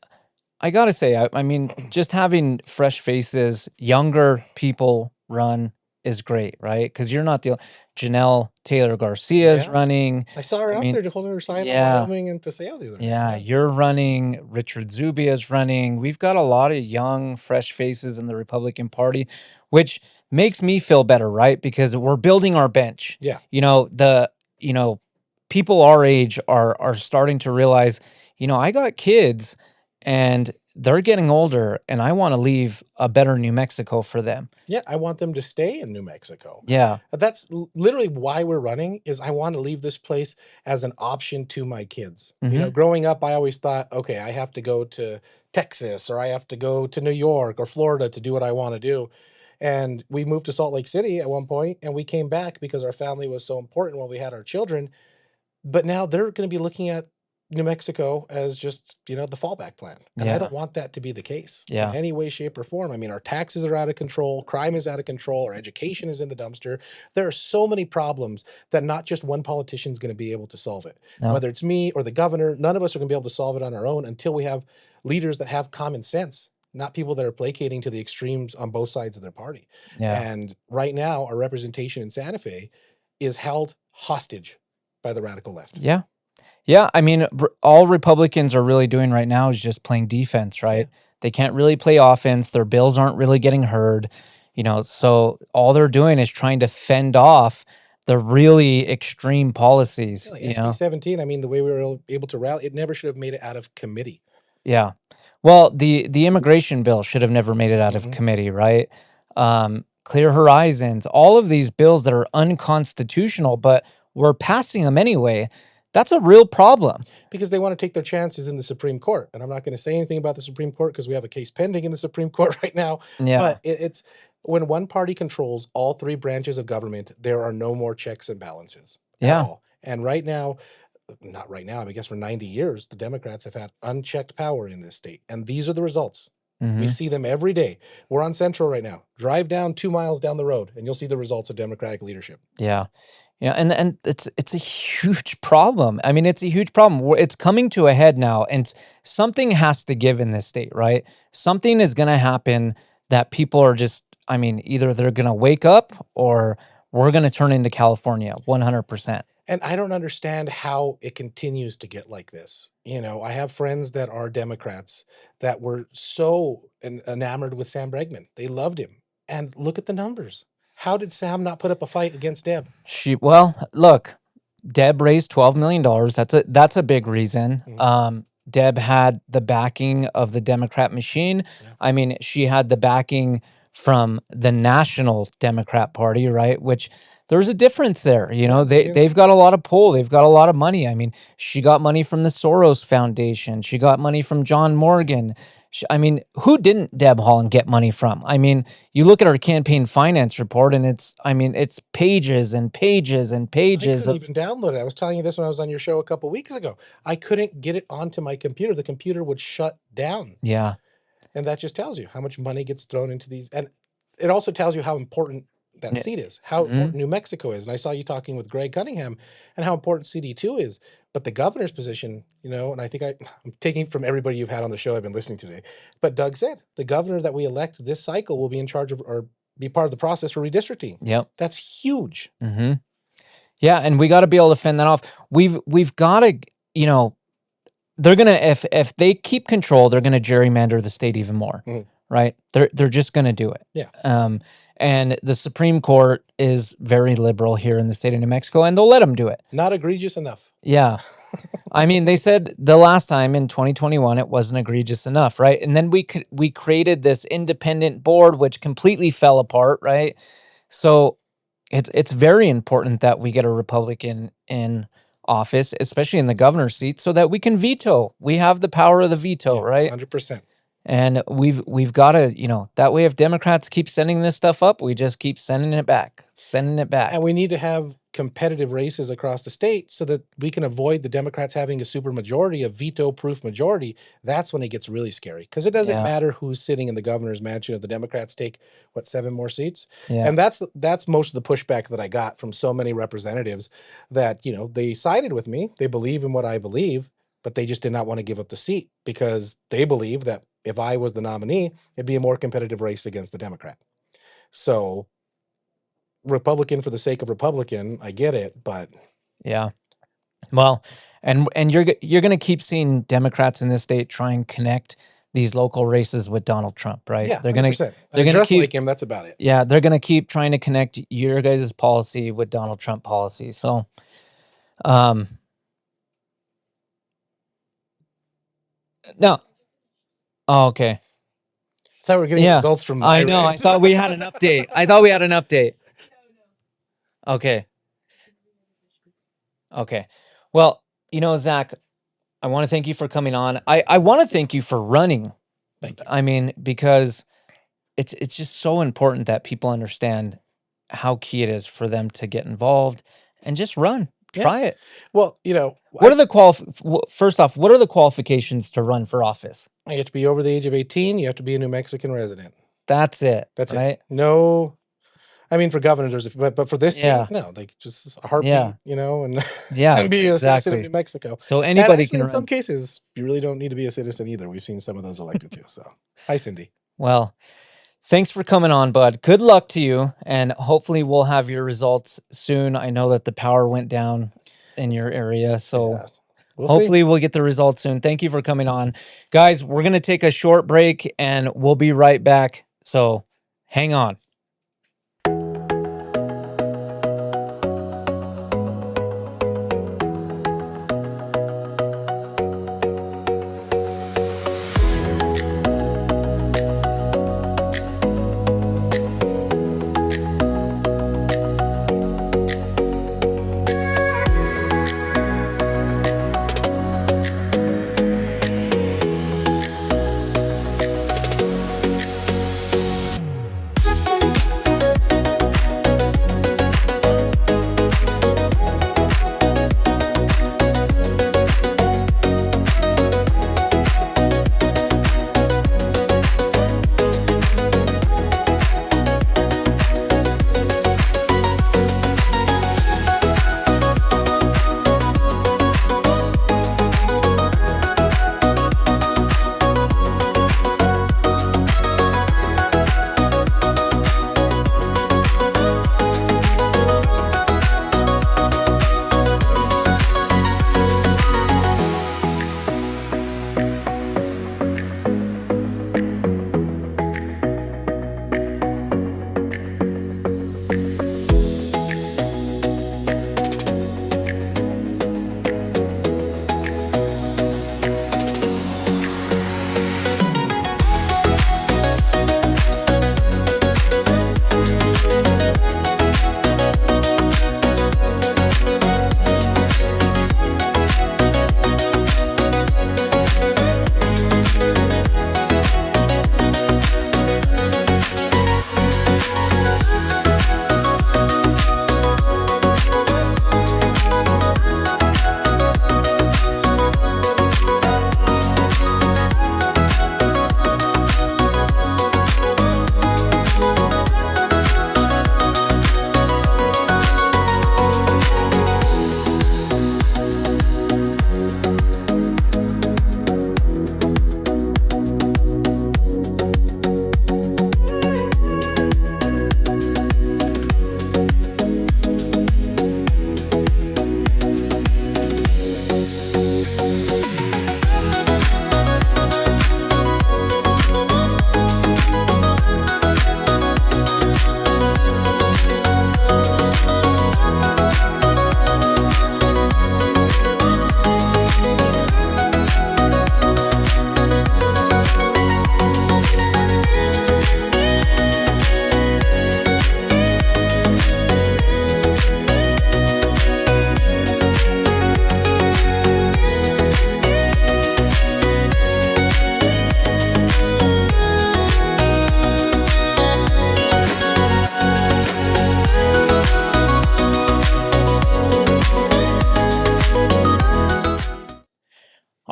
I gotta say, I mean, just having fresh faces, younger people run is great, right? Because you're not the Janelle Taylor Garcia is Yeah. running. I saw her I out mean, there to hold her sign on yeah, Wyoming and Paseo the other day. yeah, you're running. Richard Zubia is running. We've got a lot of young, fresh faces in the Republican Party, which makes me feel better, right? Because we're building our bench. Yeah. You know, you know, people our age are starting to realize, you know, I got kids and they're getting older and I want to leave a better New Mexico for them. Yeah, I want them to stay in New Mexico. Yeah. That's literally why we're running, is I want to leave this place as an option to my kids. You know, Mhm. growing up, I always thought, okay, I have to go to Texas or I have to go to New York or Florida to do what I want to do. And we moved to Salt Lake City at one point, and we came back because our family was so important while we had our children. But now they're going to be looking at New Mexico as just, you know, the fallback plan. And I Yeah. don't want that to be the case in Yeah. any way, shape, or form. I mean, our taxes are out of control, crime is out of control, our education is in the dumpster. There are so many problems that not just one politician is going to be able to solve it. No. Whether it's me or the governor, none of us are going to be able to solve it on our own until we have leaders that have common sense, not people that are placating to the extremes on both sides of their party. Yeah. And right now, our representation in Santa Fe is held hostage by the radical left. Yeah. Yeah, I mean, all Republicans are really doing right now is just playing defense, right? They can't really play offense. Their bills aren't really getting heard, you know. So all they're doing is trying to fend off the really extreme policies, Like you SB know. 17, I mean, the way we were able to rally, it never should have made it out of committee. Yeah. Well, the immigration bill should have never made it out of Mhm. committee, right? Clear Horizons, all of these bills that are unconstitutional, but we're passing them anyway. That's a real problem. Because they want to take their chances in the Supreme Court. And I'm not going to say anything about the Supreme Court because we have a case pending in the Supreme Court right now. Yeah. But it's when one party controls all three branches of government, there are no more checks and balances at Yeah. all. And right now, not right now, I guess for 90 years, the Democrats have had unchecked power in this state. And these are the results. We Mhm. see them every day. We're on Central right now. Drive down 2 miles down the road and you'll see the results of Democratic leadership. Yeah. Yeah, and it's a huge problem. I mean, it's a huge problem. It's coming to a head now, and something has to give in this state, right? Something is going to happen that people are just, I mean, either they're going to wake up or we're going to turn into California 100%. And I don't understand how it continues to get like this. You know, I have friends that are Democrats that were so enamored with Sam Bregman. They loved him. And look at the numbers. How did Sam not put up a fight against Deb? Well, look, Deb raised $12 million. That's a big reason. Mhm. Deb had the backing of the Democrat machine. Yeah. I mean, she had the backing from the National Democrat Party, right? Which there's a difference there. You know, Yeah, they do. they've got a lot of pull. They've got a lot of money. I mean, she got money from the Soros Foundation. She got money from John Morgan. I mean, who didn't Deb Haaland get money from? I mean, you look at our campaign finance report, and it's pages and pages and I pages couldn't of even download it. I was telling you this when I was on your show a couple weeks ago. I couldn't get it onto my computer. The computer would shut down. yeah, And that just tells you how much money gets thrown into these. And it also tells you how important that Yeah. seat is, how Mhm. important New Mexico is. And I saw you talking with Greg Cunningham and how important CD2 is. But the governor's position, you know, and I think I'm taking from everybody you've had on the show I've been listening today. But Doug said the governor that we elect this cycle will be in charge of or be part of the process for redistricting. Yep. That's huge. Mm-hmm. Yeah, and we got to be able to fend that off. We've got to, you know, they're gonna if they keep control, they're gonna gerrymander the state even more, Mhm. right? They're just gonna do it. Yeah. And the Supreme Court is very liberal here in the state of New Mexico, and they'll let them do it. Not egregious enough. Yeah. I mean, they said the last time in 2021 it wasn't egregious enough, right? And then we created this independent board which completely fell apart, right? So it's very important that we get a Republican in office, especially in the governor's seat, so that we can veto. We have the power of the veto, Yeah, right? 100%. And we've got to, you know, that way if Democrats keep sending this stuff up, we just keep sending it back. And we need to have competitive races across the state so that we can avoid the Democrats having a super majority, a veto-proof majority. That's when it gets really scary because it doesn't Yeah. matter who's sitting in the governor's mansion if the Democrats take, what, 7 more seats? Yeah. And that's most of the pushback that I got from so many representatives that, you know, they sided with me. They believe in what I believe, but they just did not want to give up the seat because they believe that if I was the nominee, it'd be a more competitive race against the Democrat. So Republican for the sake of Republican, I get it, but Yeah. Well, and you're going to keep seeing Democrats in this state try and connect these local races with Donald Trump, right? yeah, They're going 100%. to they're going to Dress keep like him. That's about it. Yeah, they're going to keep trying to connect your guys' policy with Donald Trump policy. So no. Oh, okay. I thought we were getting Yeah. results from my I know. I race. thought we had an update. I thought we had an update. Okay. Okay. Well, you know, Zach, I want to thank you for coming on. I want to thank you for running. Thank you. I mean, because it's just so important that people understand how key it is for them to get involved and just run. Yeah. Try it. Well, you know, What are the first off, what are the qualifications to run for office? you have to be over the age of 18. You have to be a New Mexican resident. That's it. That's right? it. No, I mean, for governor, but for this Yeah. seat, no, like just a heartbeat, Yeah. you know, and, Yeah, and be a citizen of exactly. New Mexico. So And anybody actually, can in some run. cases, you really don't need to be a citizen either. We've seen some of those elected too. So, hi, Cindy. Well, thanks for coming on, bud. Good luck to you, and hopefully we'll have your results soon. I know that the power went down in your area, so Yeah. We'll see. hopefully we'll get the results soon. Thank you for coming on. Guys, we're going to take a short break and we'll be right back. So, hang on.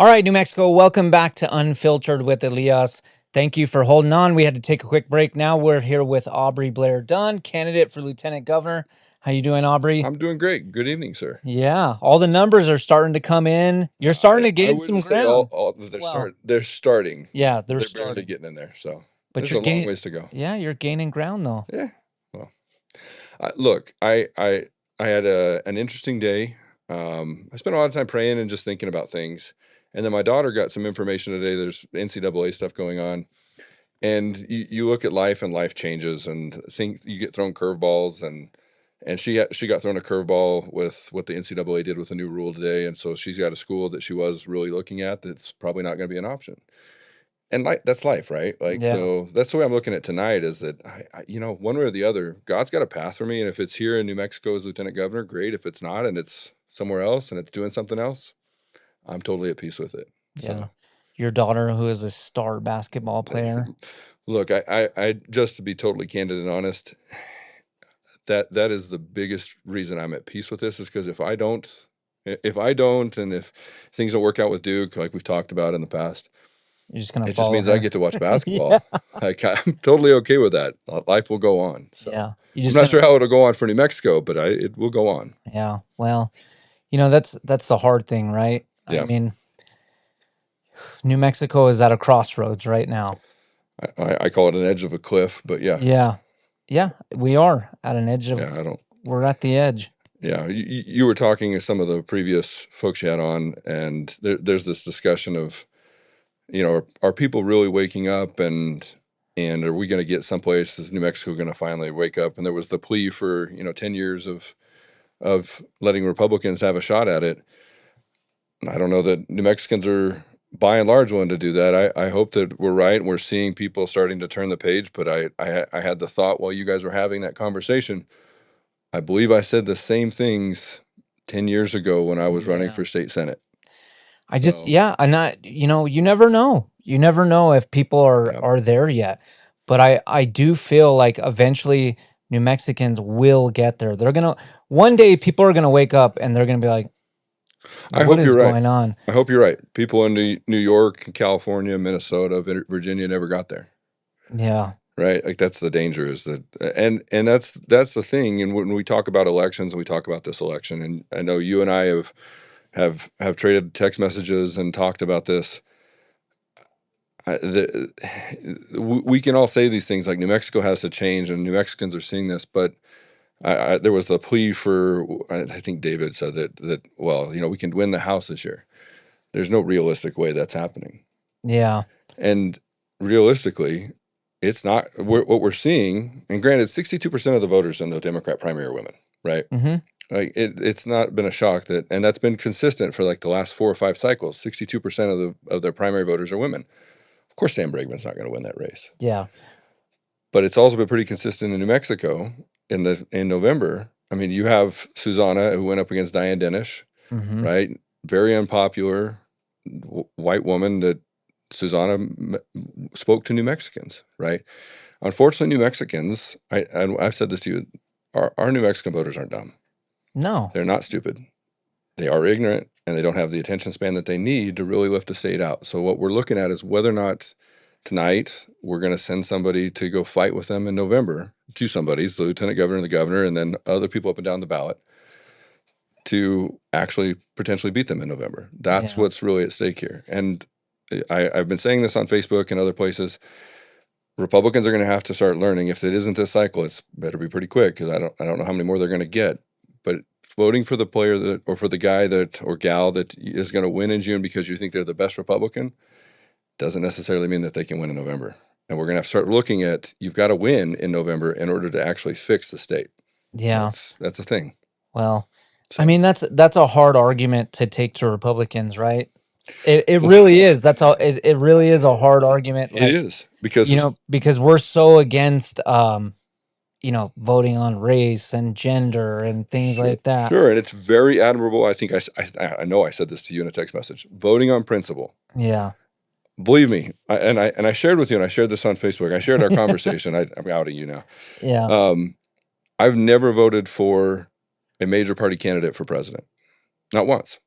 All right, New Mexico, welcome back to Unfiltered with Elias. Thank you for holding on. We had to take a quick break. Now we're here with Aubrey Blair Dunn, candidate for lieutenant governor. How you doing, Aubrey? I'm doing great. Good evening, sir. Yeah, all the numbers are starting to come in. You're starting to I gain some wouldn't say ground. all Well, they're starting. yeah, They're barely starting. getting in there. So But there's you're a long gaining. ways to go. Yeah, you're gaining ground though. Yeah. Well, look, I had an interesting day. I spent a lot of time praying and just thinking about things. And then my daughter got some information today. There's NCAA stuff going on. And you look at life and life changes and think you get thrown curveballs and she got thrown a curveball with what the NCAA did with the new rule today, and so she's got a school that she was really looking at that's probably not going to be an option. And that's life, right? Like, Yeah. so that's the way I'm looking at tonight. Is that one way or the other, God's got a path for me, and if it's here in New Mexico as lieutenant governor, great. If it's not, and it's somewhere else, and it's doing something else, I'm totally at peace with it. Yeah. So. Your daughter, who is a star basketball player. Look, I just to be totally candid and honest, that is the biggest reason I'm at peace with this, is because if I don't, and if things don't work out with Duke, like we've talked about in the past, You're just gonna it just follow means her. I get to watch basketball. Like, I'm totally okay with that. Life will go on. So Yeah. I'm not sure how it'll go on for New Mexico, but it will go on. Yeah. Well, that's the hard thing, right? Yeah. I mean, New Mexico is at a crossroads right now. I call it an edge of a cliff, but yeah. Yeah. Yeah, we are at an edge of. Yeah, we're at the edge. Yeah, you were talking to some of the previous folks you had on, and there's this discussion of, are people really waking up, and are we going to get someplace? Is New Mexico going to finally wake up? And there was the plea for 10 years of letting Republicans have a shot at it. I don't know that New Mexicans are by and large willing to do that. I hope that we're right and we're seeing people starting to turn the page. But I had the thought while you guys were having that conversation, I believe I said the same things 10 years ago when I was running for state senate. I'm not, you never know. You never know if people are there yet. But I do feel like eventually New Mexicans will get there. One day people are going to wake up and they're going to be like, what is going on? I hope you're right. People in New York, California, Minnesota, Virginia never got there. Yeah. Right. Like, that's the danger, is that, and that's the thing. And when we talk about elections and we talk about this election, and I know you and I have traded text messages and talked about this. We can all say these things like New Mexico has to change and New Mexicans are seeing this, but there was a plea for, I think David said that we can win the House this year. There's no realistic way that's happening. Yeah. And realistically, it's not what we're seeing. And granted, 62% of the voters in the Democrat primary are women, right? Mm-hmm. Like, it's not been a shock and that's been consistent for like the last 4 or 5 cycles. 62% of their primary voters are women. Of course, Sam Bregman's not going to win that race. Yeah. But it's also been pretty consistent in New Mexico in November. I mean, you have Susanna, who went up against Diane Dennis, right? Very unpopular white woman that Susanna spoke to New Mexicans, right? Unfortunately, New Mexicans, I've said this to you, our New Mexican voters aren't dumb. No. They're not stupid. They are ignorant, and they don't have the attention span that they need to really lift the state out. So what we're looking at is whether or not tonight we're going to send somebody to go fight with them in November, two somebodies, the lieutenant governor and the governor, and then other people up and down the ballot, to actually potentially beat them in November. That's what's really at stake here. And I've been saying this on Facebook and other places. Republicans are going to have to start learning, if it isn't this cycle, it's better be pretty quick, because I don't know how many more they're going to get. But voting for the player or for the guy or gal that is going to win in June because you think they're the best Republican doesn't necessarily mean that they can win in November. And we're going to have to start looking at, you've got to win in November in order to actually fix the state. Yeah. That's a thing. Well, I mean, that's a hard argument to take to Republicans, right? It really is. It really is a hard argument. It is, because because we're so against voting on race and gender and things like that. Sure, and it's very admirable. I think I know I said this to you in a text message. Voting on principle. Yeah. Believe me, I shared with you, and I shared this on Facebook. I shared our conversation. I'm outing you now. Yeah. I've never voted for a major party candidate for president, not once.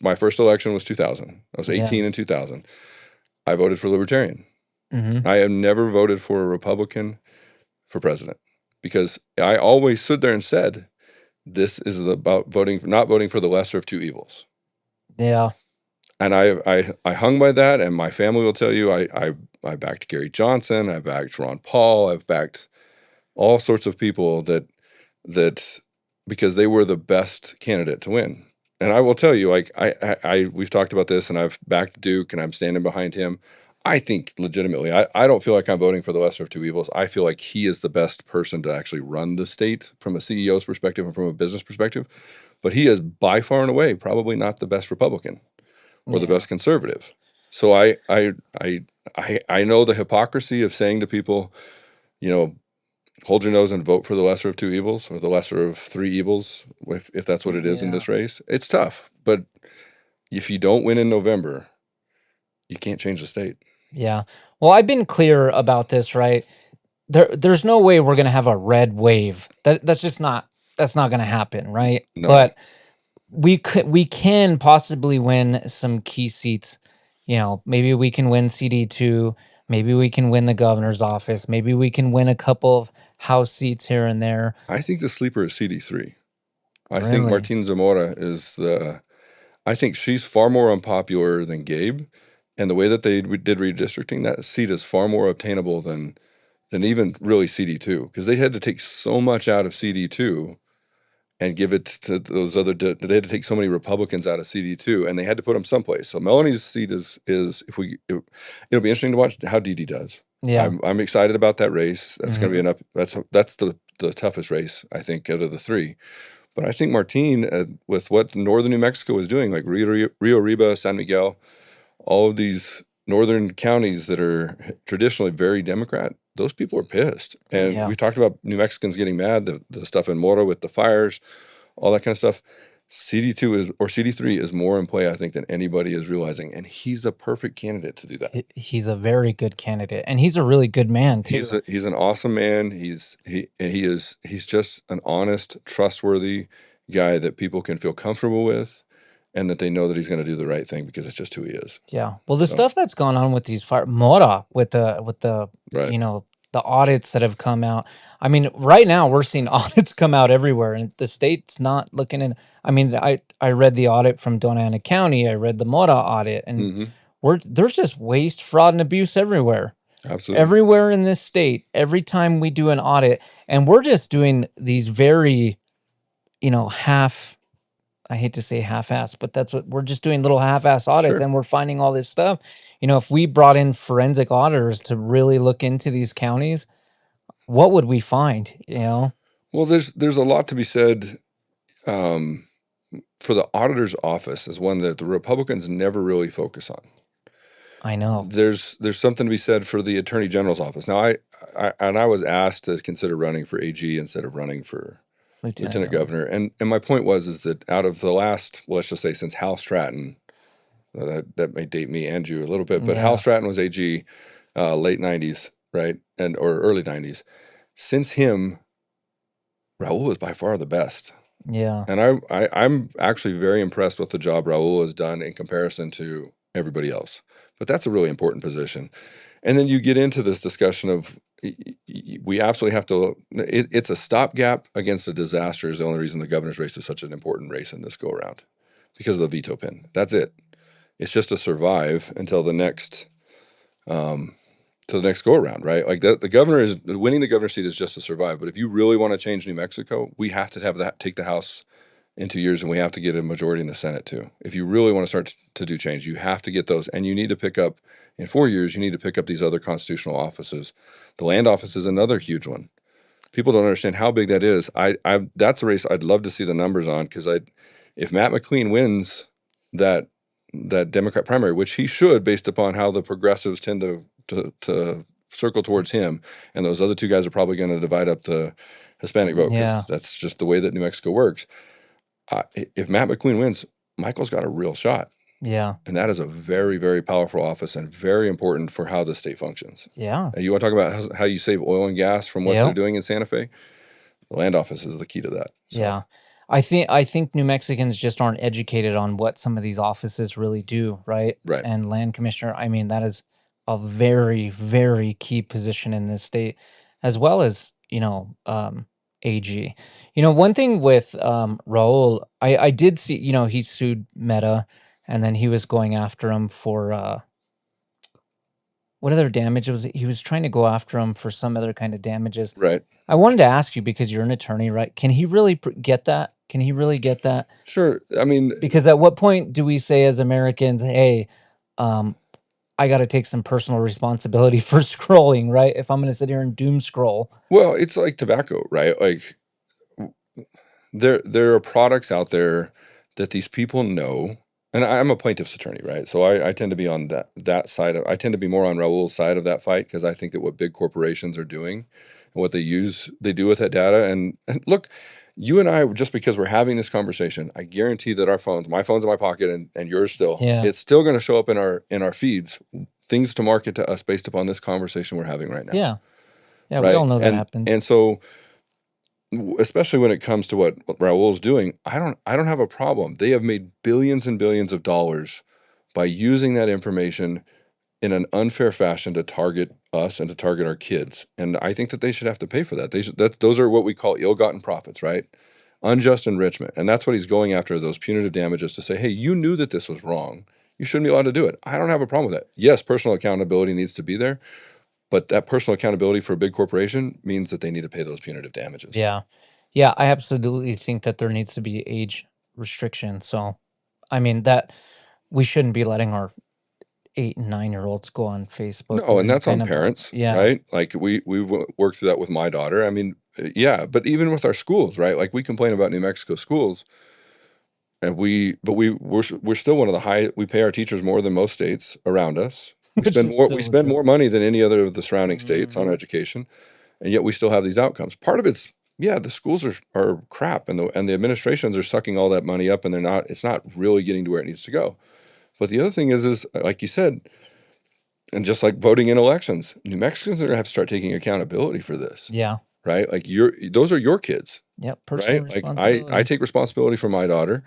My first election was 2000. I was Yeah. 18 in 2000. I voted for Libertarian. Mm-hmm. I have never voted for a Republican for president because I always stood there and said, this is about not voting for the lesser of two evils. Yeah. And I hung by that, and my family will tell you I backed Gary Johnson, I backed Ron Paul, I've backed all sorts of people that because they were the best candidate to win. And I will tell you, like we've talked about this, and I've backed Duke, and I'm standing behind him. I think legitimately, I don't feel like I'm voting for the lesser of two evils. I feel like he is the best person to actually run the state from a CEO's perspective and from a business perspective. But he is by far and away probably not the best Republican or the Yeah. best conservative. So I know the hypocrisy of saying to people, you know, hold your nose and vote for the lesser of two evils or the lesser of three evils, if that's what it is in Yeah. this race. It's tough, but if you don't win in November, you can't change the state. Yeah. Well, I've been clear about this, right? There's no way we're gonna have a red wave. That's not gonna happen, right? No, But we can possibly win some key seats. You know, maybe we can win CD2, maybe we can win the governor's office, maybe we can win a couple of House seats here and there. I think the sleeper is CD3. I think Really? Martine Zamora I think she's far more unpopular than Gabe. And the way that they did redistricting, that seat is far more obtainable than even really CD2, because they had to take so much out of CD2 and give it to those other. They had to take so many Republicans out of CD2, and they had to put them someplace. So Melanie's seat is it'll be interesting to watch how Dee Dee does. Yeah. I'm excited about that race. That's going to be Mhm. that's the toughest race, I think, out of the three. But I think Martine, with what northern New Mexico is doing, like Rio Riba, San Miguel, all of these northern counties that are traditionally very Democrat, those people are pissed. And Yeah. we talked about New Mexicans getting mad, the stuff in Mora with the fires, all that kind of stuff. CD3 is more in play, I think, than anybody is realizing. And he's a perfect candidate to do that. He's a very good candidate, and he's a really good man too. He's an awesome man. He's just an honest, trustworthy guy that people can feel comfortable with, and that they know that he's going to do the right thing because it's just who he is. Yeah. Well, the So- stuff that's gone on with these fire Mora with the Right. you know, the audits that have come out. I mean, right now we're seeing audits come out everywhere, and the state's not looking in. I mean, I read the audit from Doña County. I read the Mora audit, and there's just waste, fraud, and abuse everywhere. Absolutely. Everywhere in this state, every time we do an audit, and we're just doing these very, you know, I hate to say half-ass, but that's what we're just doing, little half-ass audits. Sure. And we're finding all this stuff. You know, if we brought in forensic auditors to really look into these counties, what would we find? You know? Well, there's a lot to be said for the auditor's office, is one that the Republicans never really focus on. I know. There's something to be said for the Attorney General's office. Now, I was asked to consider running for AG instead of running for Lieutenant Governor. And my point is that out of the last, well, let's just say since Hal Stratton, that may date me and you a little bit, but Yeah. Hal Stratton was AG late 90s, right? Or early 90s. Since him, Raul is by far the best. Yeah. And I'm actually very impressed with the job Raul has done in comparison to everybody else. But that's a really important position. And then you get into this discussion of we absolutely have to. It's a stopgap against a disaster. Is the only reason the governor's race is such an important race in this go around, because of the veto pin. That's it. It's just to survive until the next go around, right? Like the governor is winning the governor's seat is just to survive. But if you really want to change New Mexico, we have to have that take the House in 2 years, and we have to get a majority in the Senate too. If you really want to start to do change, you have to get those, and you need to pick up in 4 years. You need to pick up these other constitutional offices. The land office is another huge one. People don't understand how big that is. That's a race I'd love to see the numbers on, because if Matt McQueen wins that Democrat primary, which he should, based upon how the progressives tend to circle towards him, and those other two guys are probably going to divide up the Hispanic vote, because Yeah. that's just the way that New Mexico works. If Matt McQueen wins, Michael's got a real shot. Yeah. And that is a very, very powerful office and very important for how the state functions. Yeah. You want to talk about how you save oil and gas from what Yep. they're doing in Santa Fe? The land office is the key to that. So. Yeah. I think New Mexicans just aren't educated on what some of these offices really do, right? Right. And land commissioner, I mean, that is a very, very key position in this state, as well as, AG. One thing with Raul, I did see, he sued Meta, and then he was going after him for what other damage was it? He was trying to go after him for some other kind of damages. Right. I wanted to ask you, because you're an attorney, right? Can he really get that? Can he really get that? Sure. I mean, Because at what point do we say as Americans, hey, I got to take some personal responsibility for scrolling, right? If I'm going to sit here and doom scroll. well, it's like tobacco, right? Like there are products out there that these people know, and I'm a plaintiff's attorney, right? So I tend to be on that side of, I tend to be more on Raul's side of that fight, because I think that what big corporations are doing and what they do with that data, and look, you and I, just because we're having this conversation, I guarantee that my phone's in my pocket, and yours still, Yeah. it's still going to show up in our feeds, things to market to us based upon this conversation we're having right now. Yeah. Yeah. Right. We all know that happens. And so, especially when it comes to what Raul's doing, I don't have a problem. They have made billions and billions of dollars by using that information in an unfair fashion to target us and to target our kids. And I think that they should have to pay for that. Those are what we call ill-gotten profits, right? Unjust enrichment. And that's what he's going after, those punitive damages, to say, hey, you knew that this was wrong. You shouldn't be allowed to do it. I don't have a problem with that. Yes, personal accountability needs to be there. But that personal accountability for a big corporation means that they need to pay those punitive damages. Yeah. Yeah. I absolutely think that there needs to be age restriction. So, I mean, that we shouldn't be letting our 8 and 9-year-olds go on Facebook. No, and that's on kind of, parents, yeah. right? Like we've worked through that with my daughter. I mean, yeah, but even with our schools, right? Like we complain about New Mexico schools, and we're still one of the we pay our teachers more than most states around us. We Which spend is more still we spend true. more money than any other of the surrounding states on Mhm. education, and yet we still have these outcomes. Part of it's, yeah, the schools are crap, and the administrations are sucking all that money up, and it's not really getting to where it needs to go. But the other thing is like you said, and just like voting in elections, New Mexicans are gonna have to start taking accountability for this, Yeah. right? Like those are your kids, Yep. Personal right? Like responsibility. I take responsibility for my daughter.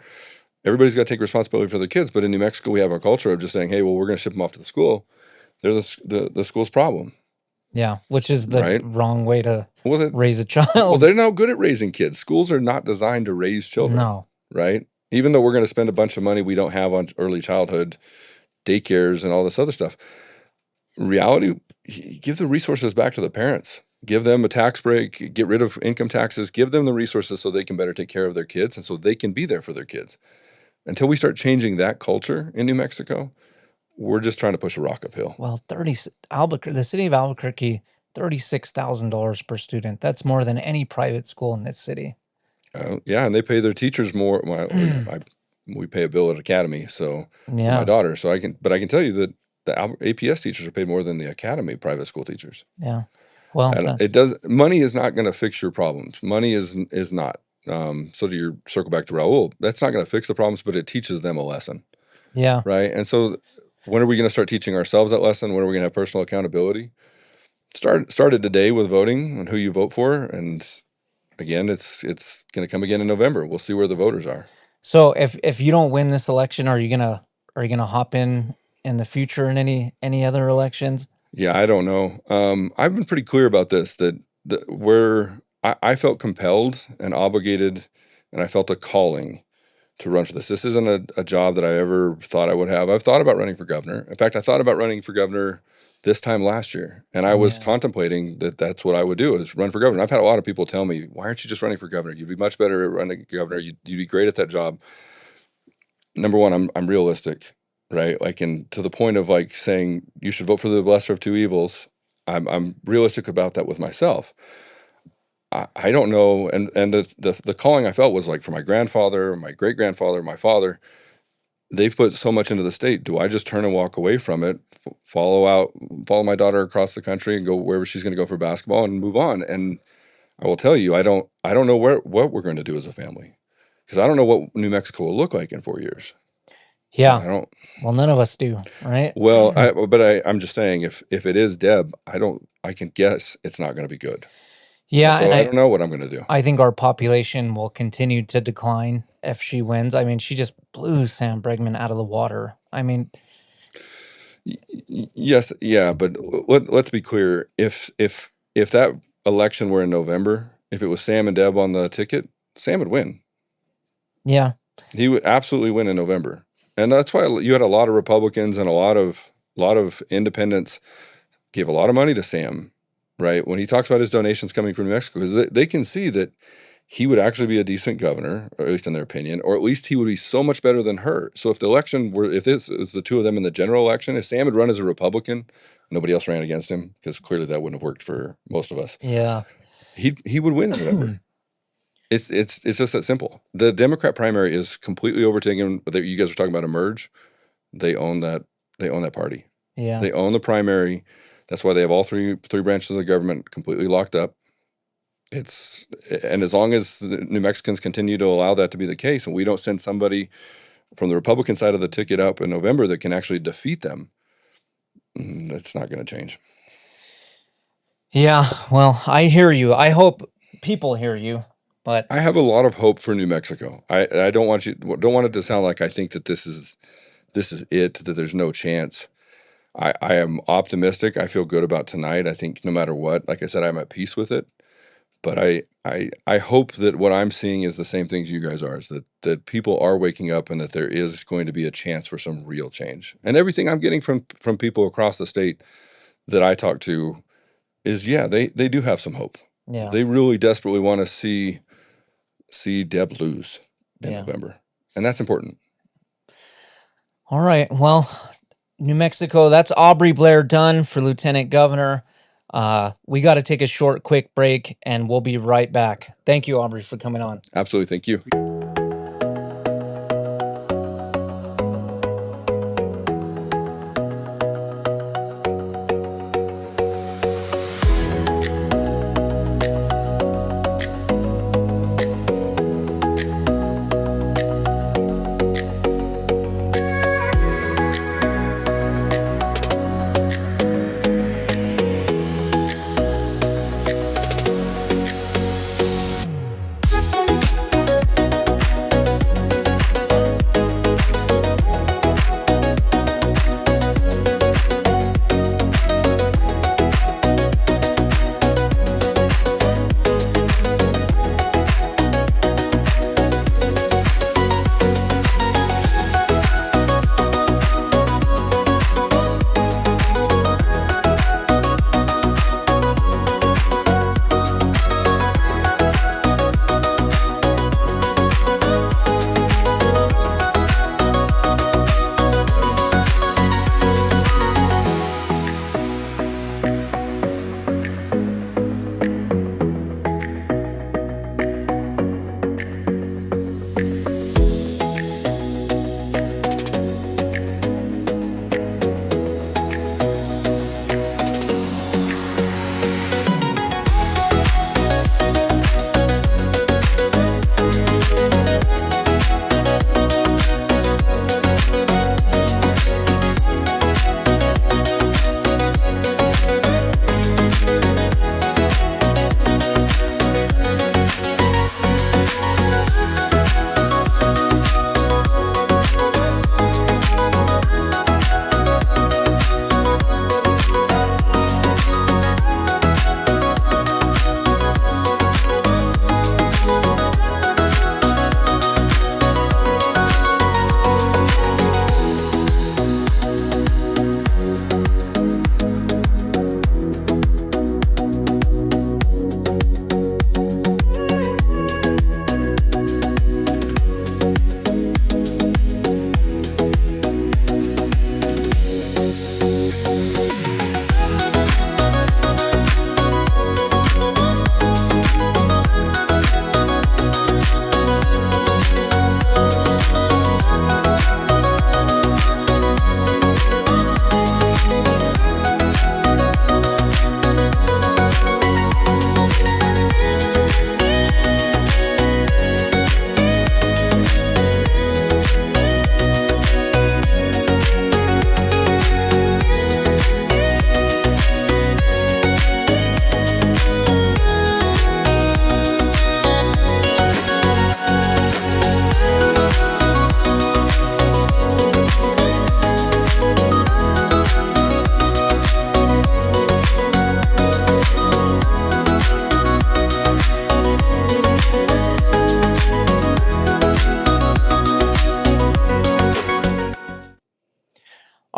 Everybody's got to take responsibility for their kids, but in New Mexico, we have a culture of just saying, "Hey, well, we're going to ship them off to the school." They're the school's problem, Yeah, which is the right? wrong way to Well, raise a child. well, they're not good at raising kids. Schools are not designed to raise children, No. right? Even though we're going to spend a bunch of money we don't have on early childhood daycares and all this other stuff, reality, give the resources back to the parents. Give them a tax break, get rid of income taxes, give them the resources so they can better take care of their kids and so they can be there for their kids. Until we start changing that culture in New Mexico, we're just trying to push a rock uphill. Well, the city of Albuquerque, $36,000 per student. That's more than any private school in this city. Yeah, and they pay their teachers more. Well, we pay a bill at Academy, so for my Yeah. daughter. So I can tell you that the APS teachers are paid more than the Academy private school teachers. Yeah. Well, And money is not going to fix your problems. Money is not. So to your circle back to Raul, that's not going to fix the problems, but it teaches them a lesson, yeah. right? And so when are we going to start teaching ourselves that lesson? When are we going to have personal accountability? Started today with voting and who you vote for, and again, it's going to come again in November. We'll see where the voters are. So if you don't win this election, are you gonna hop in the future in any other elections? Yeah, I don't know. I've been pretty clear about this, that where I felt compelled and obligated, and I felt a calling to run for this. This isn't a job that I ever thought I would have. I've thought about running for governor. In fact, I thought about running for governor this time last year, and I was Yeah. contemplating that's what I would do, is run for governor. I've had a lot of people tell me, "Why aren't you just running for governor? You'd be much better at running governor. You'd be great at that job." Number one, I'm realistic, right? Like, and to the point of like saying you should vote for the lesser of two evils. I'm realistic about that with myself. I don't know, and the calling I felt was like for my grandfather, my great grandfather, my father. They've put so much into the state. Do I just turn and walk away from it, follow my daughter across the country and go wherever she's going to go for basketball and move on? And I will tell you, I don't know what we're going to do as a family, because I don't know what New Mexico will look like in 4 years. Yeah. I don't. Well, none of us do, right? Well, I'm just saying, if it is Deb, I can guess it's not going to be good. Yeah, So and I don't know what I'm going to do. I think our population will continue to decline if she wins. I mean, she just blew Sam Bregman out of the water. I mean, Yes, yeah, but let's be clear. If that election were in November, if it was Sam and Deb on the ticket, Sam would win. yeah, He would absolutely win in November, and that's why you had a lot of Republicans and a lot of independents give a lot of money to Sam, right? When he talks about his donations coming from New Mexico, because they can see that he would actually be a decent governor, or at least in their opinion, or at least he would be so much better than her. So if the election were, if this is the two of them in the general election, if Sam had run as a Republican, nobody else ran against him, because clearly that wouldn't have worked for most of us. yeah, He would win in November. It's just that simple. The Democrat primary is completely overtaken. You guys are talking about a merge. They own that. They own that party. yeah. They own the primary. That's why they have all three branches of the government completely locked up. And as long as the New Mexicans continue to allow that to be the case, and we don't send somebody from the Republican side of the ticket up in November that can actually defeat them, that's not going to change. Yeah, well, I hear you. I hope people hear you, but I have a lot of hope for New Mexico. I don't want it to sound like I think that this is it, that there's no chance. I am optimistic. I feel good about tonight. I think no matter what, like I said, I'm at peace with it. But I hope that what I'm seeing is the same things you guys are, is that people are waking up and that there is going to be a chance for some real change. And everything I'm getting from people across the state that I talk to is, yeah, they do have some hope. yeah, They really desperately want to see Deb lose in yeah. November. And that's important. All right. Well, New Mexico, that's Aubrey Blair done for Lieutenant Governor. We got to take a short, quick break, and we'll be right back. Thank you, Aubrey, for coming on. Absolutely. Thank you.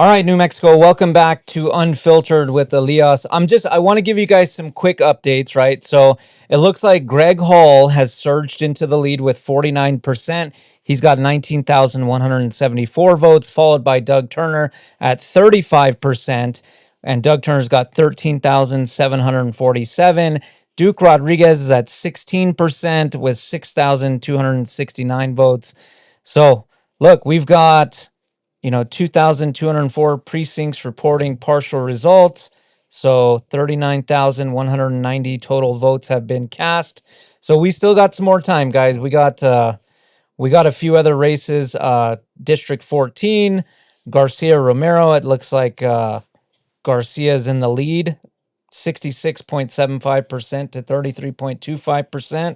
All right, New Mexico, welcome back to Unfiltered with Elias. I want to give you guys some quick updates, right? So it looks like Greg Hall has surged into the lead with 49%. He's got 19,174 votes, followed by Doug Turner at 35%. And Doug Turner's got 13,747. Duke Rodriguez is at 16% with 6,269 votes. So look, we've got 2,204 precincts reporting partial results. So 39,190 total votes have been cast. So we still got some more time, guys. We got a few other races. District 14, Garcia Romero. It looks like Garcia is in the lead, 66.75% to 33.25%.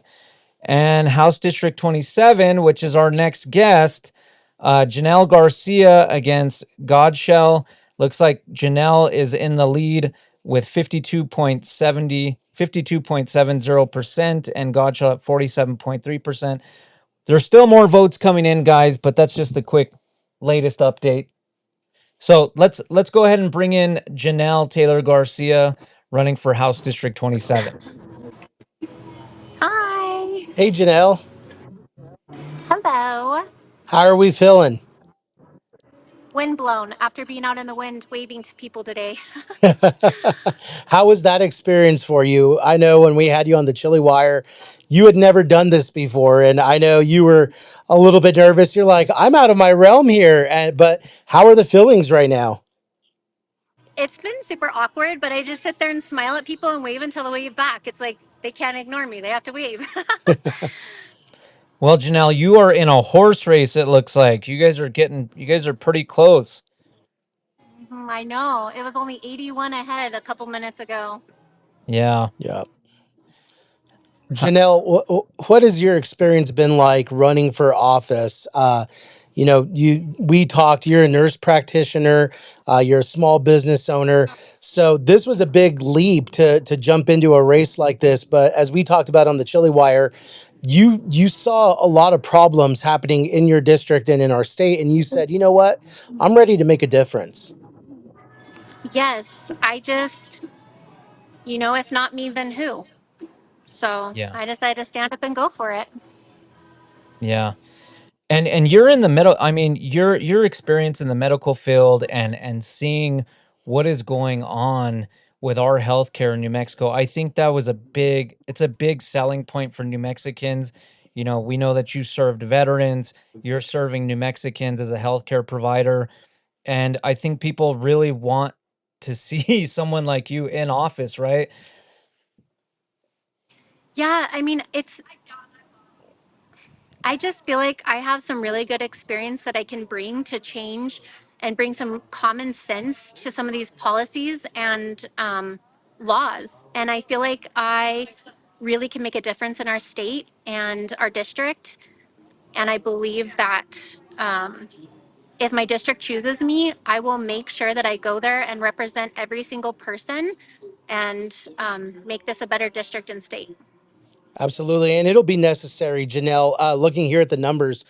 And House District 27, which is our next guest, Janelle Garcia against Godshell. Looks like Janelle is in the lead with 52.70% and Godshell at 47.3%. There's still more votes coming in, guys, but that's just the quick latest update. So let's go ahead and bring in Janelle Taylor Garcia running for House District 27. Hi. Hey, Janelle, Hello. how are we feeling? Wind blown after being out in the wind waving to people today. How was that experience for you? I know when we had you on the Chili Wire, you had never done this before, and I know you were a little bit nervous. You're like, I'm out of my realm here, but how are the feelings right now? It's been super awkward, but I just sit there and smile at people and wave until they wave back. It's like they can't ignore me. They have to wave. Well, Janelle, you are in a horse race, it looks like. You guys are pretty close. I know. It was only 81 ahead a couple minutes ago. Yeah. Yeah. Janelle, what has your experience been like running for office? We talked. You're a nurse practitioner. You're a small business owner. So this was a big leap to jump into a race like this. But as we talked about on the Chili Wire, you saw a lot of problems happening in your district and in our state, and you said, you know what, I'm ready to make a difference. Yes, I just, if not me, then who? So Yeah. I decided to stand up and go for it. Yeah. And you're in the middle. I mean, your experience in the medical field and seeing what is going on with our healthcare in New Mexico, I think that was it's a big selling point for New Mexicans. We know that you served veterans, you're serving New Mexicans as a healthcare provider, and I think people really want to see someone like you in office, right? Yeah, I just feel like I have some really good experience that I can bring to change and bring some common sense to some of these policies and laws. And I feel like I really can make a difference in our state and our district. And I believe that if my district chooses me, I will make sure that I go there and represent every single person and make this a better district and state. Absolutely. And it'll be necessary, Janelle. Looking here at the numbers,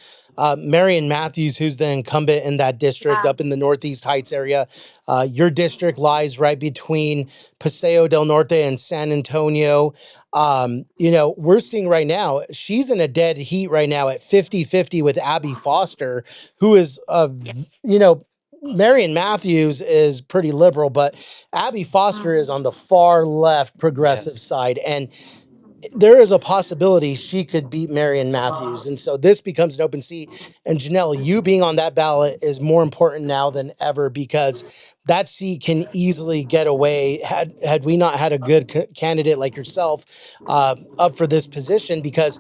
Marion Matthews, who's the incumbent in that district Yeah. up in the Northeast Heights area, your district lies right between Paseo del Norte and San Antonio. We're seeing right now, she's in a dead heat right now at 50-50 with Abby Foster, who is, Yeah. Marion Matthews is pretty liberal, but Abby Foster is on the far left progressive Yes. side. And there is a possibility she could beat Marion Matthews. And so this becomes an open seat. And Janelle, you being on that ballot is more important now than ever because that seat can easily get away had we not had a good candidate like yourself up for this position. Because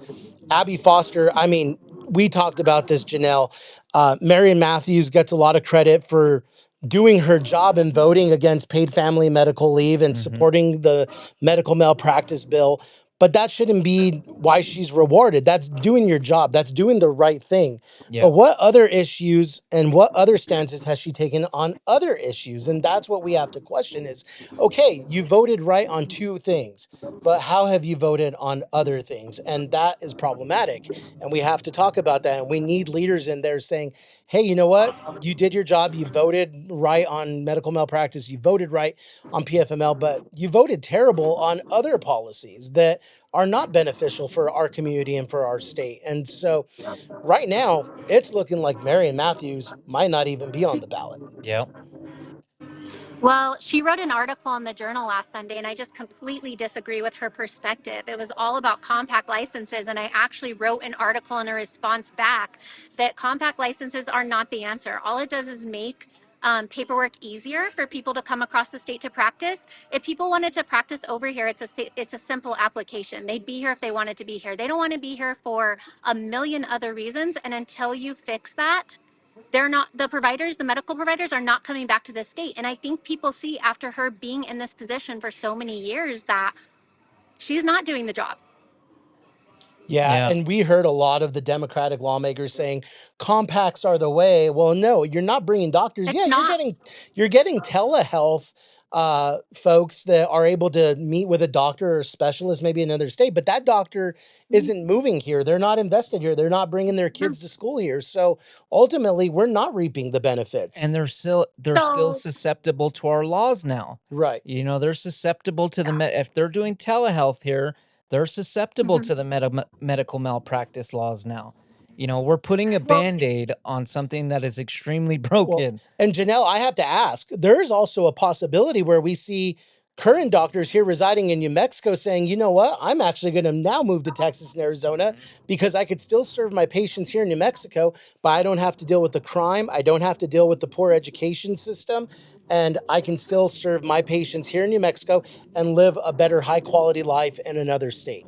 Abby Foster, I mean, we talked about this, Janelle. Marion Matthews gets a lot of credit for doing her job in voting against paid family medical leave and Hmm. supporting the medical malpractice bill. But that shouldn't be why she's rewarded. That's doing your job. That's doing the right thing. But Yeah. what other issues and what other stances has she taken on other issues? And that's what we have to question is, okay, you voted right on two things, but how have you voted on other things? And that is problematic. And we have to talk about that. And we need leaders in there saying, hey, you know what? You did your job. You voted right on medical malpractice. You voted right on PFML, but you voted terrible on other policies that are not beneficial for our community and for our state. And so right now, it's looking like Marion Matthews might not even be on the ballot. Yep. Well, she wrote an article in the Journal last Sunday, and I just completely disagree with her perspective. It was all about compact licenses, and I actually wrote an article in a response back that compact licenses are not the answer. All it does is make paperwork easier for people to come across the state to practice. If people wanted to practice over here, it's a simple application. They'd be here if they wanted to be here. They don't want to be here for a million other reasons, and until you fix that, they're not, the providers, the medical providers are not coming back to the state. And I think people see after her being in this position for so many years that she's not doing the job. Yeah, Yeah. and we heard a lot of the Democratic lawmakers saying compacts are the way. Well, no, you're not bringing doctors. It's Yeah, not. you're getting telehealth folks that are able to meet with a doctor or specialist maybe in another state, but that doctor isn't moving here. They're not invested here. They're not bringing their kids to school here. So ultimately, we're not reaping the benefits. And they're still So, susceptible to our laws now. Right. You know, they're susceptible to if they're doing telehealth here, they're susceptible mhm. to the medical malpractice laws now. You know, we're putting a Well, band-aid on something that is extremely Well, broken. and Janelle, I have to ask, there's also a possibility where we see current doctors here residing in New Mexico saying, you know what, I'm actually going to now move to Texas and Arizona because I could still serve my patients here in New Mexico, but I don't have to deal with the crime. I don't have to deal with the poor education system. And I can still serve my patients here in New Mexico and live a better, high quality life in another state.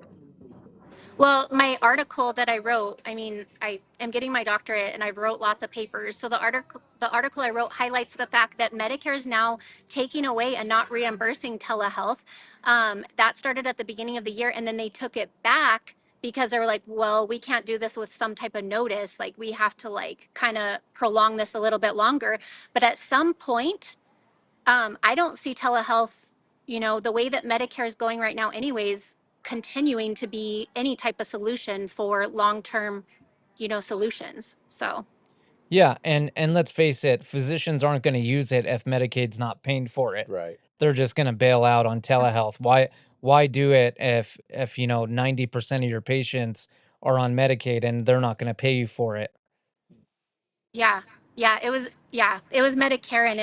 Well, my article that I wrote, I mean, I am getting my doctorate and I wrote lots of papers. So the article I wrote highlights the fact that Medicare is now taking away and not reimbursing telehealth. That started at the beginning of the year, and then they took it back because they were like, well, we can't do this with some type of notice. Like, we have to like kind of prolong this a little bit longer. But at some point, I don't see telehealth, the way that Medicare is going right now, anyways, continuing to be any type of solution for long term, solutions. So, Yeah, and let's face it, physicians aren't going to use it if Medicaid's not paying for it. Right. They're just going to bail out on telehealth. Why do it if 90% of your patients are on Medicaid and they're not going to pay you for it? yeah, it was Medicare, and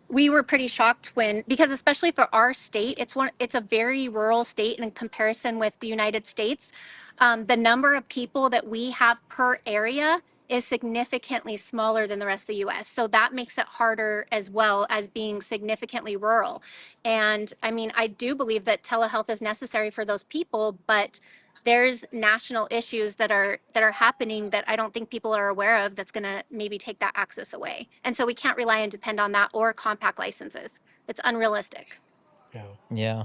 we were pretty shocked because especially for our state, it's a very rural state in comparison with the United States. The number of people that we have per area is significantly smaller than the rest of the US. So that makes it harder, as well as being significantly rural. And I mean, I do believe that telehealth is necessary for those people, but there's national issues that are happening that I don't think people are aware of, that's going to maybe take that access away. And so we can't rely and depend on that or compact licenses. It's unrealistic. Yeah. Yeah.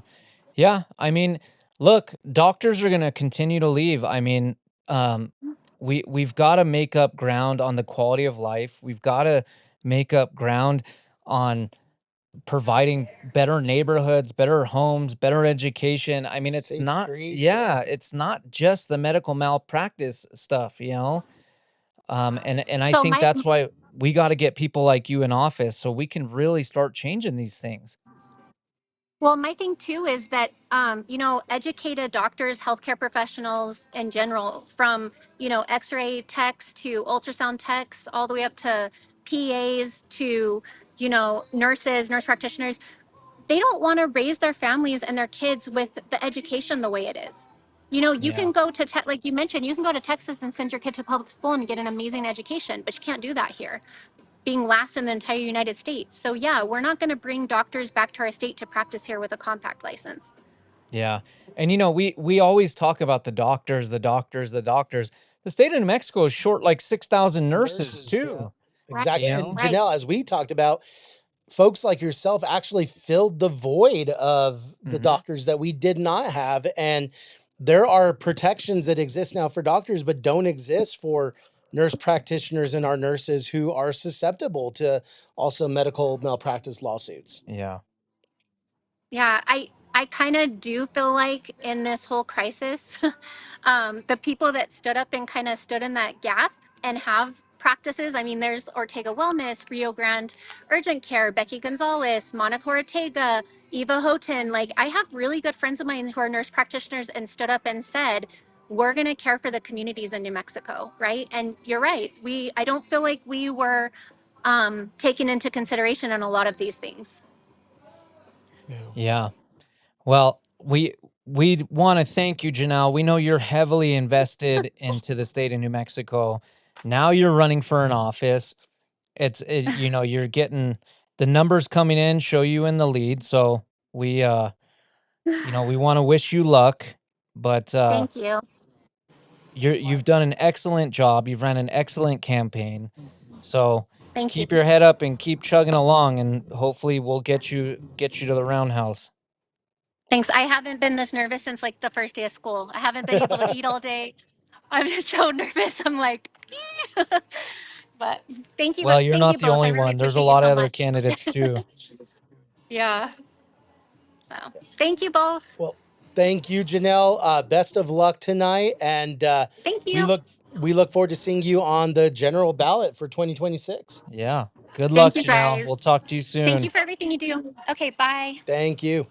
Yeah, I mean, look, doctors are going to continue to leave. I mean, um we've got to make up ground on the quality of life. We've got to make up ground on providing better neighborhoods, better homes, better education. I mean, it's Safe not, streets. yeah, it's not just the medical malpractice stuff, you know? And I So think my that's why we got to get people like you in office so we can really start changing these things. Well, my thing too is that, educated doctors, healthcare professionals in general, from, x-ray techs to ultrasound techs, all the way up to PAs to, nurses, nurse practitioners, they don't want to raise their families and their kids with the education the way it is. You Yeah. can go to like you mentioned, you can go to Texas and send your kid to public school and get an amazing education, but you can't do that here, being last in the entire United States. So yeah, we're not going to bring doctors back to our state to practice here with a compact license. Yeah. And we always talk about the doctors, the doctors, the doctors. The state of New Mexico is short like 6,000 nurses Nurses. Yeah. too, Right. Exactly. you And know? Right. Janelle, as we talked about, folks like yourself actually filled the void of the Mhm. doctors that we did not have. And there are protections that exist now for doctors, but don't exist for nurse practitioners and our nurses who are susceptible to also medical malpractice lawsuits. Yeah. Yeah, I kind of do feel like in this whole crisis, the people that stood up and kind of stood in that gap and have practices. I mean, there's Ortega Wellness, Rio Grande Urgent Care, Becky Gonzalez, Monica Ortega, Eva Houghton. Like, I have really good friends of mine who are nurse practitioners and stood up and said, we're going to care for the communities in New Mexico, right? And you're right. I don't feel like we were taken into consideration in a lot of these things. Yeah. Well, we want to thank you, Janelle. We know you're heavily invested into the state of New Mexico. Now you're running for an office. You're getting the numbers coming in show you in the lead. So we we want to wish you luck, but Thank you. you've done an excellent job. You've ran an excellent campaign. So Thank you. keep your head up and keep chugging along, and hopefully we'll get you to the roundhouse. Thanks. I haven't been this nervous since like the first day of school. I haven't been able to eat all day. I'm just so nervous. I'm like, but Well, you're thank not you the both. I only really one. There's a appreciate you lot of so other much. candidates too. Yeah. So thank you both. Well, thank you, Janelle. Best of luck tonight, and Thank we you. look forward to seeing you on the general ballot for 2026. Yeah. Good luck, Thank you Janelle. We'll guys. talk to you Thank soon. you for everything you do. Okay, bye. Thank you.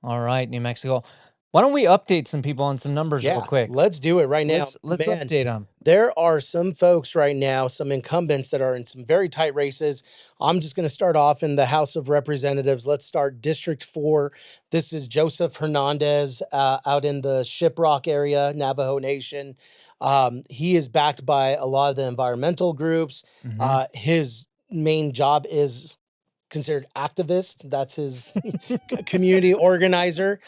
All right, New Mexico. Why don't we update some people on some numbers real Yeah, quick? let's do it right now. Let's Man, update them. there are some folks right now, some incumbents that are in some very tight races. I'm just going to start off in the House of Representatives. Let's start District 4. This is Joseph Hernandez out in the Shiprock area, Navajo Nation. He is backed by a lot of the environmental groups. His main job is considered activist. That's his community organizer.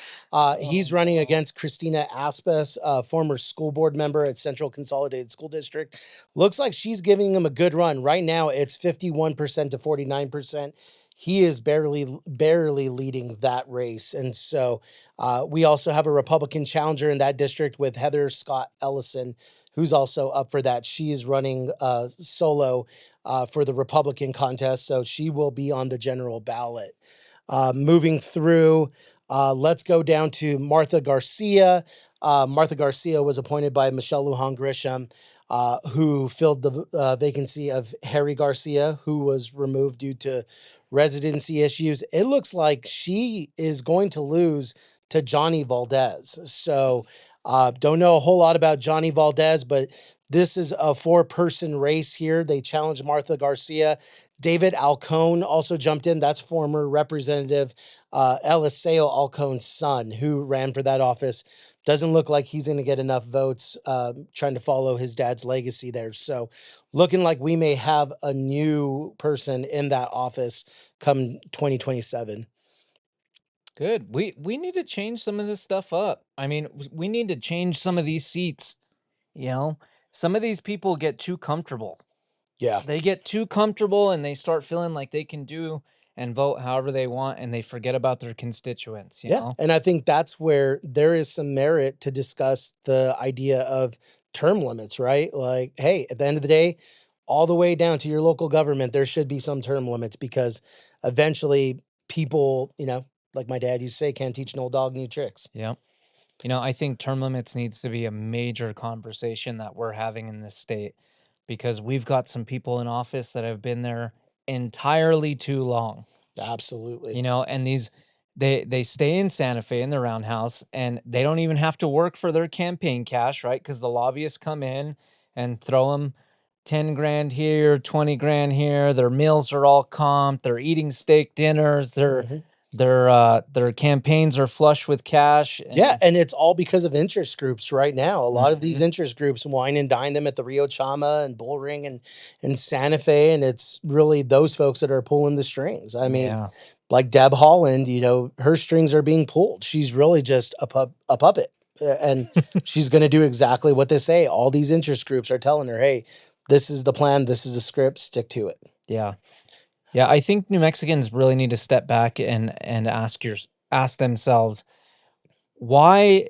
He's running against Christina Aspas, a former school board member at Central Consolidated School District. Looks like she's giving him a good run. Right now, it's 51% to 49%. He is barely leading that race. And so we also have a Republican challenger in that district with Heather Scott Ellison, who's also up for that. She is running solo for the Republican contest, so she will be on the general ballot. Moving through, let's go down to Martha Garcia. Martha Garcia was appointed by Michelle Lujan Grisham, who filled the vacancy of Harry Garcia, who was removed due to residency issues. It looks like she is going to lose to Johnny Valdez. So, don't know a whole lot about Johnny Valdez, but this is a 4-person race here. They challenged Martha Garcia. David Alcone also jumped in. That's former Representative Eliseo Alcone's son, who ran for that office. Doesn't look like he's going to get enough votes trying to follow his dad's legacy there. So looking like we may have a new person in that office come 2027. Good. We need to change some of this stuff up. I mean, we need to change some of these seats. Some of these people get too comfortable. Yeah. They get too comfortable and they start feeling like they can do and vote however they want, and they forget about their constituents, you Yeah. know? And I think that's where there is some merit to discuss the idea of term limits, right? Like, hey, at the end of the day, all the way down to your local government, there should be some term limits because eventually people, like my dad used to say, can't teach an old dog new tricks. Yeah. I think term limits needs to be a major conversation that we're having in this state, because we've got some people in office that have been there entirely too long. Absolutely. And they stay in Santa Fe in the roundhouse, and they don't even have to work for their campaign cash, right? Because the lobbyists come in and throw them 10 grand here, 20 grand here. Their meals are all comped. They're eating steak dinners. Their campaigns are flush with cash. Yeah, and it's all because of interest groups right now. A lot of these Mhm. interest groups wine and dine them at the Rio Chama and Bullring and Santa Fe, and it's really those folks that are pulling the strings. I mean, Yeah. like Deb Holland, her strings are being pulled. She's really just a puppet, and she's going to do exactly what they say. All these interest groups are telling her, "Hey, this is the plan. This is the script. Stick to it." Yeah. Yeah, I think New Mexicans really need to step back and ask themselves, why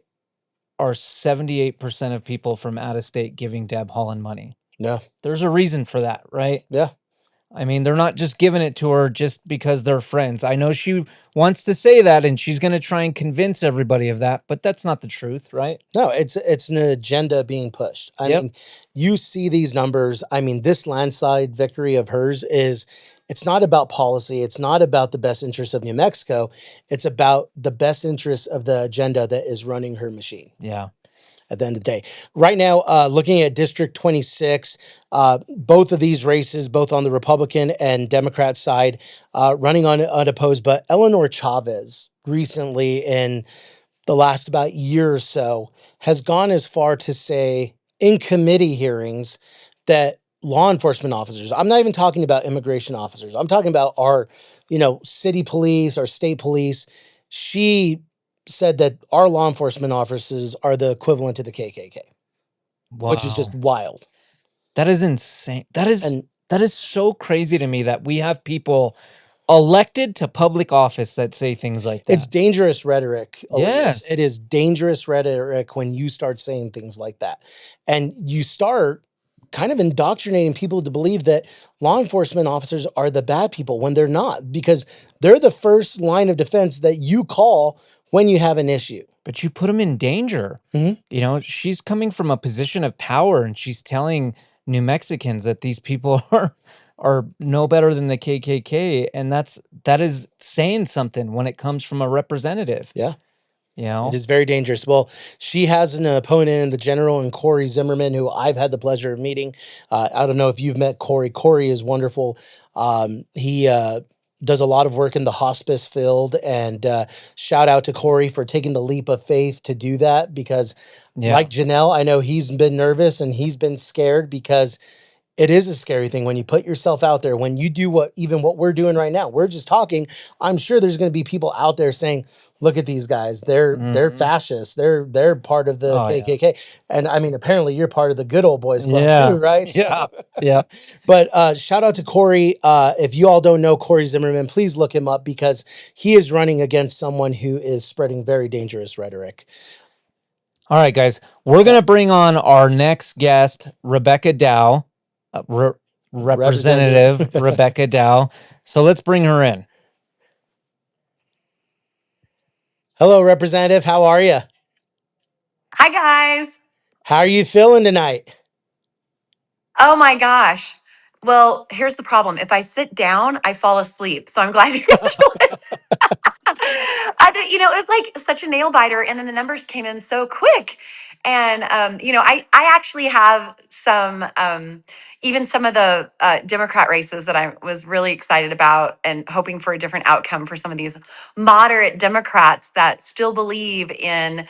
are 78% of people from out of state giving Deb Holland money? No. There's a reason for that, right? Yeah. I mean, they're not just giving it to her just because they're friends. I know she wants to say that and she's going to try and convince everybody of that, but that's not the truth, right? No, it's an agenda being pushed. I Yep. mean, you see these numbers. I mean, this landslide victory of hers is it's not about policy. It's not about the best interest of New Mexico. It's about the best interest of the agenda that is running her machine Yeah. at the end of the day. Right now, looking at District 26, both of these races, both on the Republican and Democrat side, running on unopposed, but Eleanor Chavez recently in the last about year or so has gone as far to say in committee hearings that law enforcement officers, I'm not even talking about immigration officers, I'm talking about our, city police, our state police. She said that our law enforcement officers are the equivalent to the KKK, which is just Wow. wild. That is insane. That is And that is so crazy to me that we have people elected to public office that say things like it's that. dangerous rhetoric, Elias. Yes. It is dangerous rhetoric when you start saying things like that. And you start kind of indoctrinating people to believe that law enforcement officers are the bad people when they're not, because they're the first line of defense that you call when you have an issue. But you put them in danger. Mhm. She's coming from a position of power and she's telling New Mexicans that these people are no better than the KKK, and that is saying something when it comes from a representative. Yeah. You It know? is very dangerous. Well, she has an opponent in the general and Corey Zimmerman, who I've had the pleasure of meeting. I don't know if you've met Corey. Corey is wonderful. He does a lot of work in the hospice field, and shout out to Corey for taking the leap of faith to do that. Because, Yeah. like Janelle, I know he's been nervous and he's been scared because it is a scary thing when you put yourself out there, when you do what we're doing right now. We're just talking. I'm sure there's going to be people out there saying, look at these guys. They're Mhm. fascists. They're part of the Oh, yeah. KKK. And I mean, apparently you're part of the good old boys club too, Yeah. right? Yeah. Yeah. But shout out to Corey. If you all don't know Corey Zimmerman, please look him up because he is running against someone who is spreading very dangerous rhetoric. All right, guys. We're going to bring on our next guest, Rebecca Dow, Representative Rebecca Dow. So let's bring her in. Hello, Representative. How are you? Hi, guys. How are you feeling tonight? Oh my gosh. Well, here's the problem. If I sit down, I fall asleep. So I'm glad you're like, it was like such a nail biter, and then the numbers came in so quick. And I actually have some, even some of the Democrat races that I was really excited about and hoping for a different outcome for some of these moderate Democrats that still believe in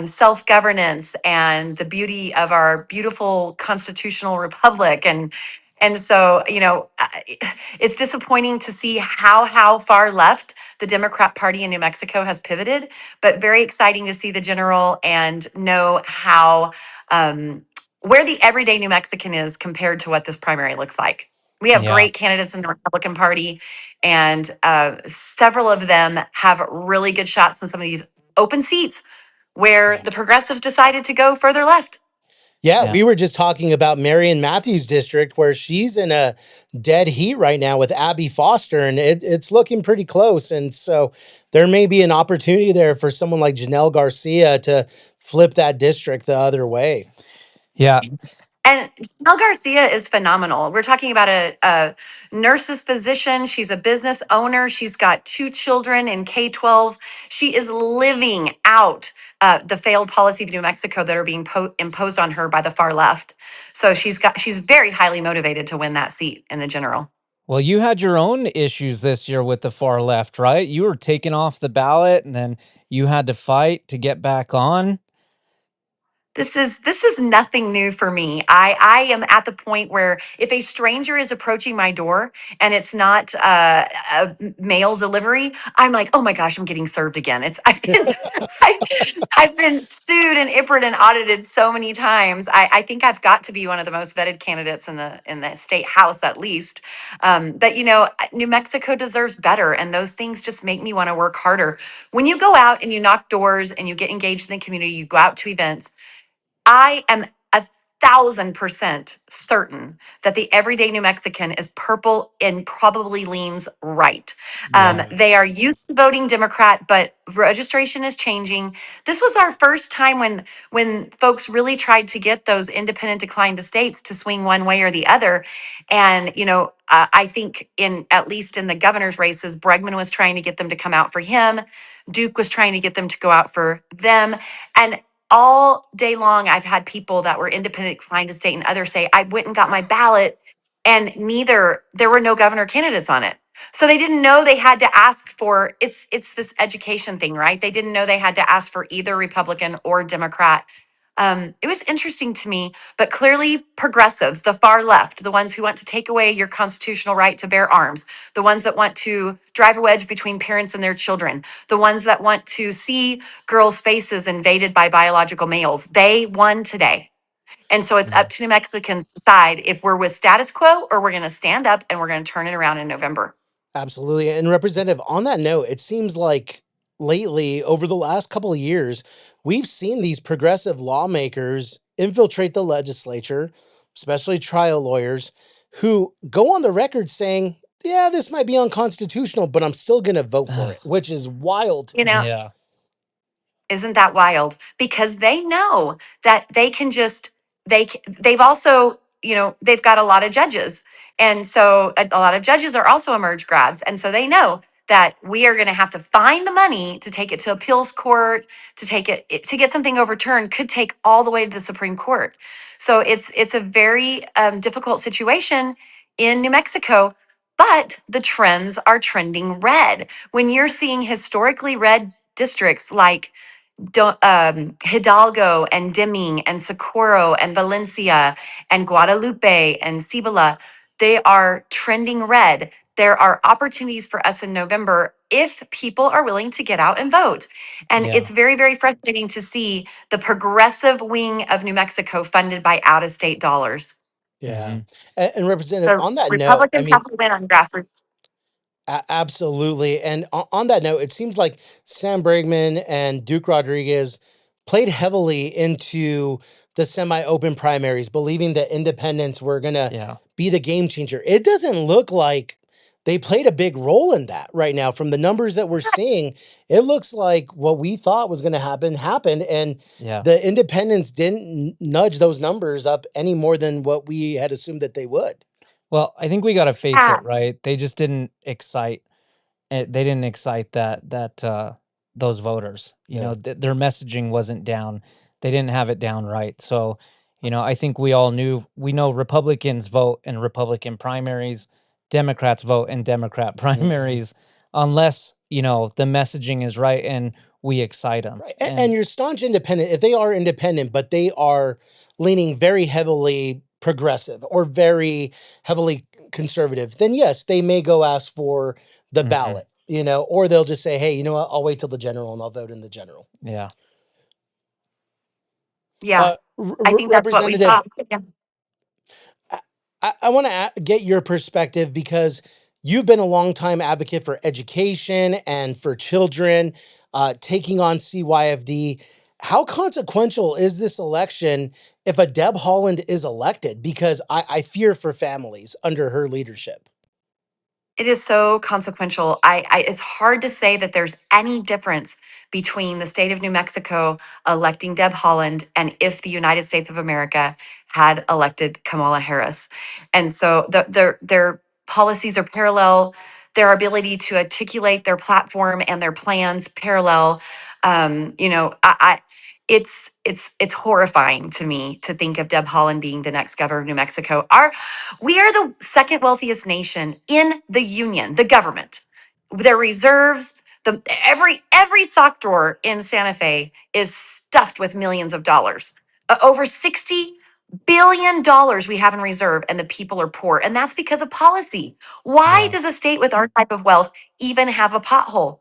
self governance and the beauty of our beautiful constitutional republic. And so, it's disappointing to see how far left the Democrat Party in New Mexico has pivoted, but very exciting to see the general and know how where the everyday New Mexican is compared to what this primary looks like. We have Yeah. great candidates in the Republican Party, and several of them have really good shots in some of these open seats where Yeah. the progressives decided to go further left. Yeah, Yeah. we were just talking about Marion Matthews' district where she's in a dead heat right now with Abby Foster, and it's looking pretty close. And so there may be an opportunity there for someone like Janelle Garcia to flip that district the other way. Yeah. And Mel Garcia is phenomenal. We're talking about a nurse's physician. She's a business owner. She's got 2 children in K-12. She is living out the failed policy of New Mexico that are being imposed on her by the far left. So she's very highly motivated to win that seat in the general. Well, you had your own issues this year with the far left, right? You were taken off the ballot and then you had to fight to get back on. This is nothing new for me. I am at the point where if a stranger is approaching my door and it's not a mail delivery, I'm like, oh my gosh, I'm getting served again. I've been sued and IPRED and audited so many times. I think I've got to be one of the most vetted candidates in the state house at least. But New Mexico deserves better, and those things just make me want to work harder. When you go out and you knock doors and you get engaged in the community, you go out to events. I am 1000% certain that the everyday New Mexican is purple and probably leans right. Yeah. They are used to voting Democrat, but registration is changing. This was our first time when folks really tried to get those independent declined estates to swing one way or the other. And I think in at least in the governor's races, Bregman was trying to get them to come out for him. Duke was trying to get them to go out for them. And all day long, I've had people that were independent, declined to state, and others say, I went and got my ballot, and there were no governor candidates on it. So they didn't know they had to ask for it's this education thing, right? They didn't know they had to ask for either Republican or Democrat. It was interesting to me, but clearly progressives, the far left, the ones who want to take away your constitutional right to bear arms, the ones that want to drive a wedge between parents and their children, the ones that want to see girls' faces invaded by biological males, they won today. And so it's Yeah. up to New Mexicans to decide if we're with status quo or we're going to stand up and we're going to turn it around in November. Absolutely. And Representative, on that note, it seems like lately, over the last couple of years, we've seen these progressive lawmakers infiltrate the legislature, especially trial lawyers, who go on the record saying, yeah, this might be unconstitutional, but I'm still going to vote for Ugh, it, which is wild to You me. know, yeah. isn't that wild? Because they know that they can just they've also, they've got a lot of judges. And so a lot of judges are also emerge grads. And so they know that we are going to have to find the money to take it to appeals court, to take to get something overturned could take all the way to the Supreme Court. So it's a very difficult situation in New Mexico, but the trends are trending red. When you're seeing historically red districts like Hidalgo and Deming and Socorro and Valencia and Guadalupe and Cibola, they are trending red. There are opportunities for us in November if people are willing to get out and vote. And Yeah. it's very, very frustrating to see the progressive wing of New Mexico funded by out of state dollars. Yeah. Hmm. And Representative, The on that note, I Republicans have mean, to win on grassroots. Absolutely. And on that note, it seems like Sam Bragman and Duke Rodriguez played heavily into the semi-open primaries, believing that independents were going to Yeah. be the game changer. It doesn't look like they played a big role in that right now. From the numbers that we're seeing, it looks like what we thought was going to happen happened, and Yeah. the independents didn't nudge those numbers up any more than what we had assumed that they would. Well, I think we got to face Yeah, it, right? They just didn't excite they didn't excite those voters. Yeah. Their messaging wasn't down. They didn't have it down right. So, I think we know Republicans vote in Republican primaries, Democrats vote in Democrat Mhm. primaries, unless, the messaging is right and we excite them. Right. And And your staunch independent, if they are independent, but they are leaning very heavily progressive or very heavily conservative, then yes, they may go ask for the mhm, ballot, or they'll just say, hey, you know what, I'll wait till the general and I'll vote in the general. yeah. yeah. I think that's what we Representative, saw. Yeah. I want to get your perspective because you've been a long time advocate for education and for children, taking on CYFD. How consequential is this election if a Deb Holland is elected? Because I fear for families under her leadership. It is so consequential. It's hard to say that there's any difference between the state of New Mexico electing Deb Holland and if the United States of America had elected Kamala Harris. And so their policies are parallel. Their ability to articulate their platform and their plans parallel. It's horrifying to me to think of Deb Holland being the next governor of New Mexico. We are the second wealthiest nation in the union, the government. Their reserves, every sock drawer in Santa Fe is stuffed with millions of dollars. Over $60 billion we have in reserve, and the people are poor. And that's because of policy. Why Yeah. does a state with our type of wealth even have a pothole?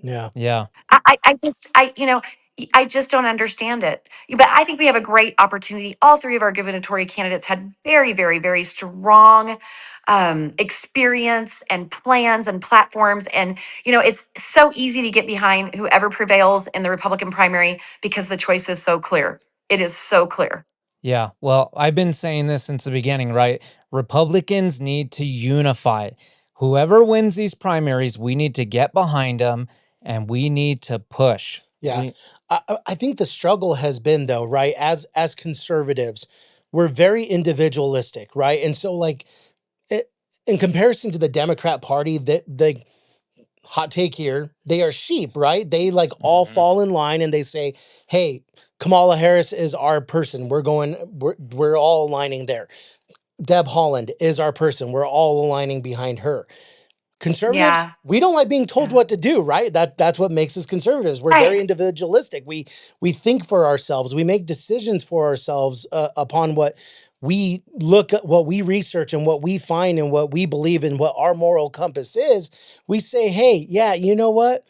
Yeah. Yeah. I just don't understand it. But I think we have a great opportunity. All three of our gubernatorial candidates had very, very, very strong experience and plans and platforms. And, it's so easy to get behind whoever prevails in the Republican primary because the choice is so clear. It is so clear. Yeah. Well, I've been saying this since the beginning, right? Republicans need to unify. Whoever wins these primaries, we need to get behind them and we need to push. Yeah. We I think the struggle has been though, right? As conservatives, we're very individualistic, right? And so like it, in comparison to the Democrat Party, that the hot take here, they are sheep, right? They like all Mhm. fall in line and they say, "Hey, Kamala Harris is our person. We're all aligning there. Deb Holland is our person. We're all aligning behind her." Conservatives, Yeah. we don't like being told Yeah. what to do, right? That's what makes us conservatives. We're Right. very individualistic. We think for ourselves. We make decisions for ourselves upon what we look at, what we research, and what we find, and what we believe, and what our moral compass is. We say, "Hey, yeah, you know what?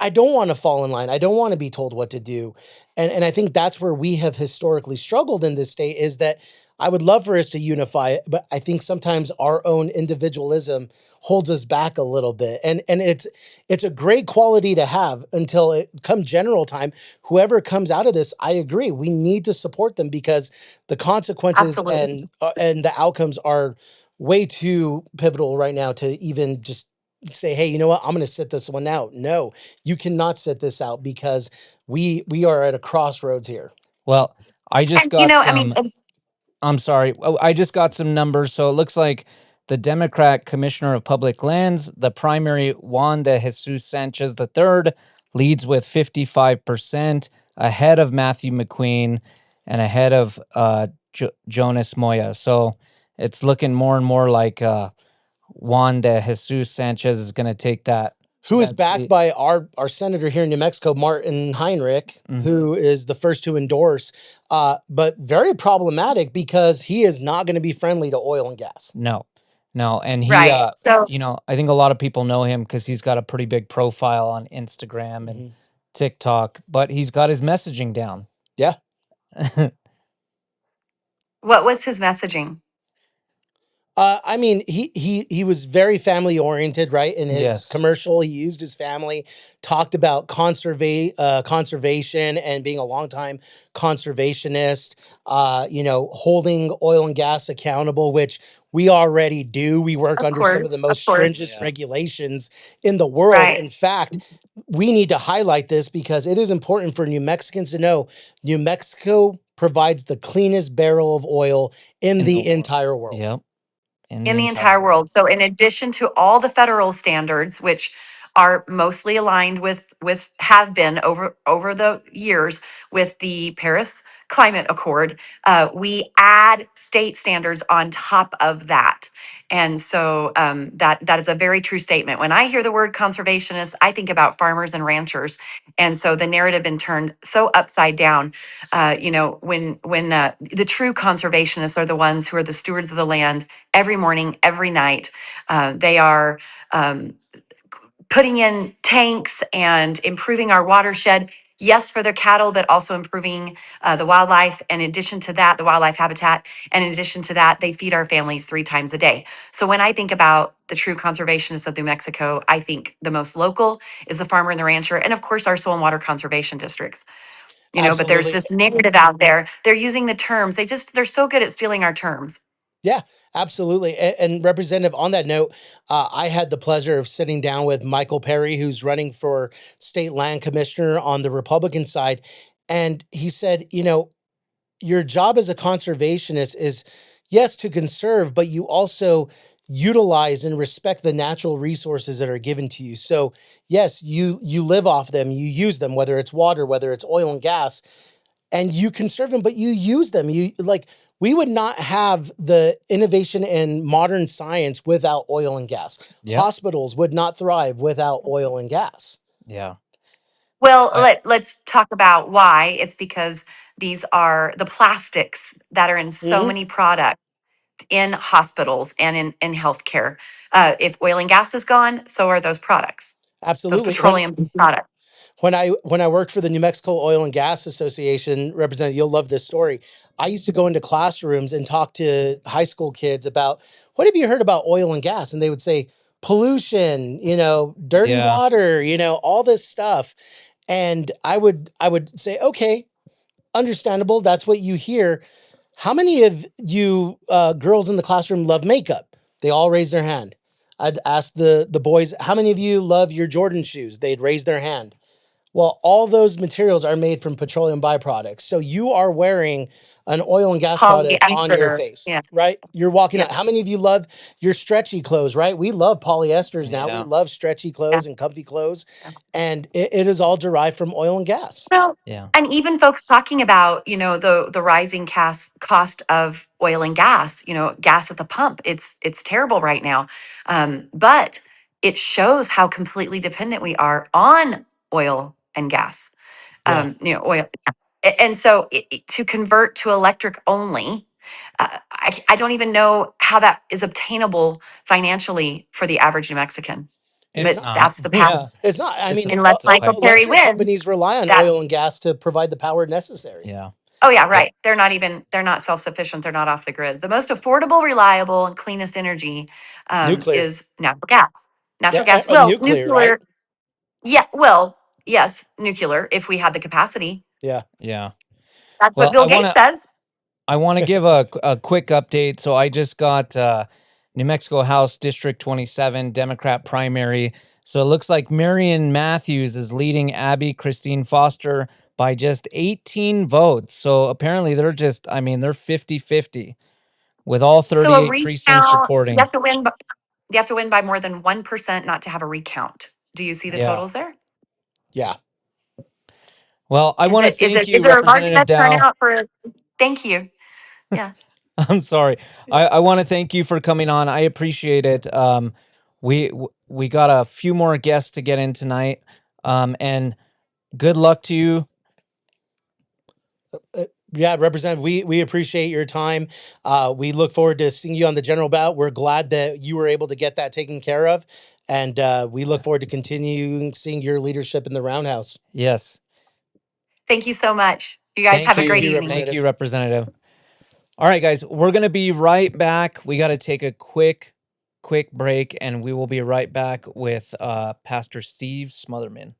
I don't want to fall in line. I don't want to be told what to do." And I think that's where we have historically struggled in this state, is that I would love for us to unify, but I think sometimes our own individualism holds us back a little bit. And it's a great quality to have until it come general time. Whoever comes out of this, I agree. We need to support them because the consequences Absolutely. and the outcomes are way too pivotal right now to even just say, "Hey, you know what? I'm going to sit this one out." No, you cannot sit this out because we are at a crossroads here. well, I just And you got know, I mean, some I'm sorry. Oh, I just got some numbers. So it looks like the Democrat Commissioner of Public Lands, the primary Juan de Jesus Sanchez III, leads with 55%, ahead of Matthew McQueen and ahead of Jonas Moya. So it's looking more and more like Juan de Jesus Sanchez is going to take Who is that backed seat. by our senator here in New Mexico, Martin Heinrich, Mhm. who is the first to endorse, but very problematic because he is not going to be friendly to oil and gas. No, no, and he, right. So I think a lot of people know him because he's got a pretty big profile on Instagram and Mhm. TikTok, but he's got his messaging down. Yeah. what was his messaging? I mean, he was very family oriented, right? In his Yes. commercial, he used his family, talked about conservation and being a longtime conservationist. Holding oil and gas accountable, which we already do. We work Of under some of the course, most of course. stringent Yeah. regulations in the world. Right. In fact, we need to highlight this because it is important for New Mexicans to know New Mexico provides the cleanest barrel of oil in In the the world. entire world. Yep. In the In the entire entire world. world. So in addition to all the federal standards, which are mostly aligned with have been over the years with the Paris Climate Accord, we add state standards on top of that. And so that is a very true statement. When I hear the word conservationist, I think about farmers and ranchers. And so the narrative been turned so upside down. When the true conservationists are the ones who are the stewards of the land every morning, every night. They are putting in tanks and improving our watershed. Yes, for their cattle, but also improving the wildlife. And in addition to that, the wildlife habitat. And in addition to that, they feed our families 3 times a day. So when I think about the true conservationists of New Mexico, I think the most local is the farmer and the rancher, and of course, our soil and water conservation districts. But there's Absolutely. this narrative out there. They're using the terms. They're so good at stealing our terms. Yeah, absolutely. And Representative, on that note, I had the pleasure of sitting down with Michael Perry, who's running for state land commissioner on the Republican side. And he said, your job as a conservationist is, yes, to conserve, but you also utilize and respect the natural resources that are given to you. So yes, you live off them, you use them, whether it's water, whether it's oil and gas, and you conserve them, but you use them. You like we would not have the innovation in modern science without oil and gas. Yep. Hospitals would not thrive without oil and gas. Yeah. Well, I let's talk about why. It's because these are the plastics that are in so Hmm. many products in hospitals and in healthcare. If oil and gas is gone, so are those products, those Absolutely. petroleum products. When I worked for the New Mexico Oil and Gas Association, Representative, you'll love this story. I used to go into classrooms and talk to high school kids about what have you heard about oil and gas, and they would say pollution, dirty yeah. water, all this stuff. And I would say, okay, understandable. That's what you hear. How many of you girls in the classroom love makeup? They all raised their hand. I'd ask the boys, how many of you love your Jordan shoes? They'd raise their hand. Well, all those materials are made from petroleum byproducts. So you are wearing an oil and gas product on your Polyester. face, Yeah. right? You're walking out. How Yes. many of you love your stretchy clothes, right? We love polyesters now. We Yeah. love stretchy Yeah. clothes and comfy clothes. Yeah. And it is all derived from oil and gas. Well, Yeah. and even folks talking about, the rising cost of oil and gas, gas at the pump. It's terrible right now. But it shows how completely dependent we are on oil and gas. Yeah. Oil. And so to convert to electric only, I don't even know how that is obtainable financially for the average New Mexican. It's It's But not. not. that's the path. Yeah. It's not. I It's mean, Unless it's Michael quite Perry electric wins, companies rely on that's oil and gas to provide the power necessary. yeah. oh yeah, It, right. They're not self-sufficient. They're not off the grid. The most affordable, reliable, and cleanest energy Nuclear. is natural gas. Natural Yeah. gas. Well, Nuclear, right? nuclear. Yeah. Well, yes, nuclear. If we had the capacity, Yeah. yeah. that's what Well, Bill Gates says. I want to give a quick update. So I just got New Mexico House District 27 Democrat primary. So it looks like Marion Matthews is leading Abby Christine Foster by just 18 votes. So apparently they're 50-50 with all So a 38 precincts recount, you reporting. have to win. You have to win by more than 1% not to have a recount. Do you see the Yeah. totals there? Yeah. Well, I want to thank Is you, there a large Representative enough Dow. turnout for? Thank you. Yeah. I'm sorry. I want to thank you for coming on. I appreciate it. We got a few more guests to get in tonight. And good luck to you. Yeah, Representative, we appreciate your time. We look forward to seeing you on the general ballot. We're glad that you were able to get that taken care of. And we look forward to continuing seeing your leadership in the roundhouse. Yes. Thank you so much. You guys Thank have a Thank great you. you, evening. Thank you, Representative. Representative. All right, guys, we're going to be right back. We got to take a quick break, and we will be right back with Pastor Steve Smotherman.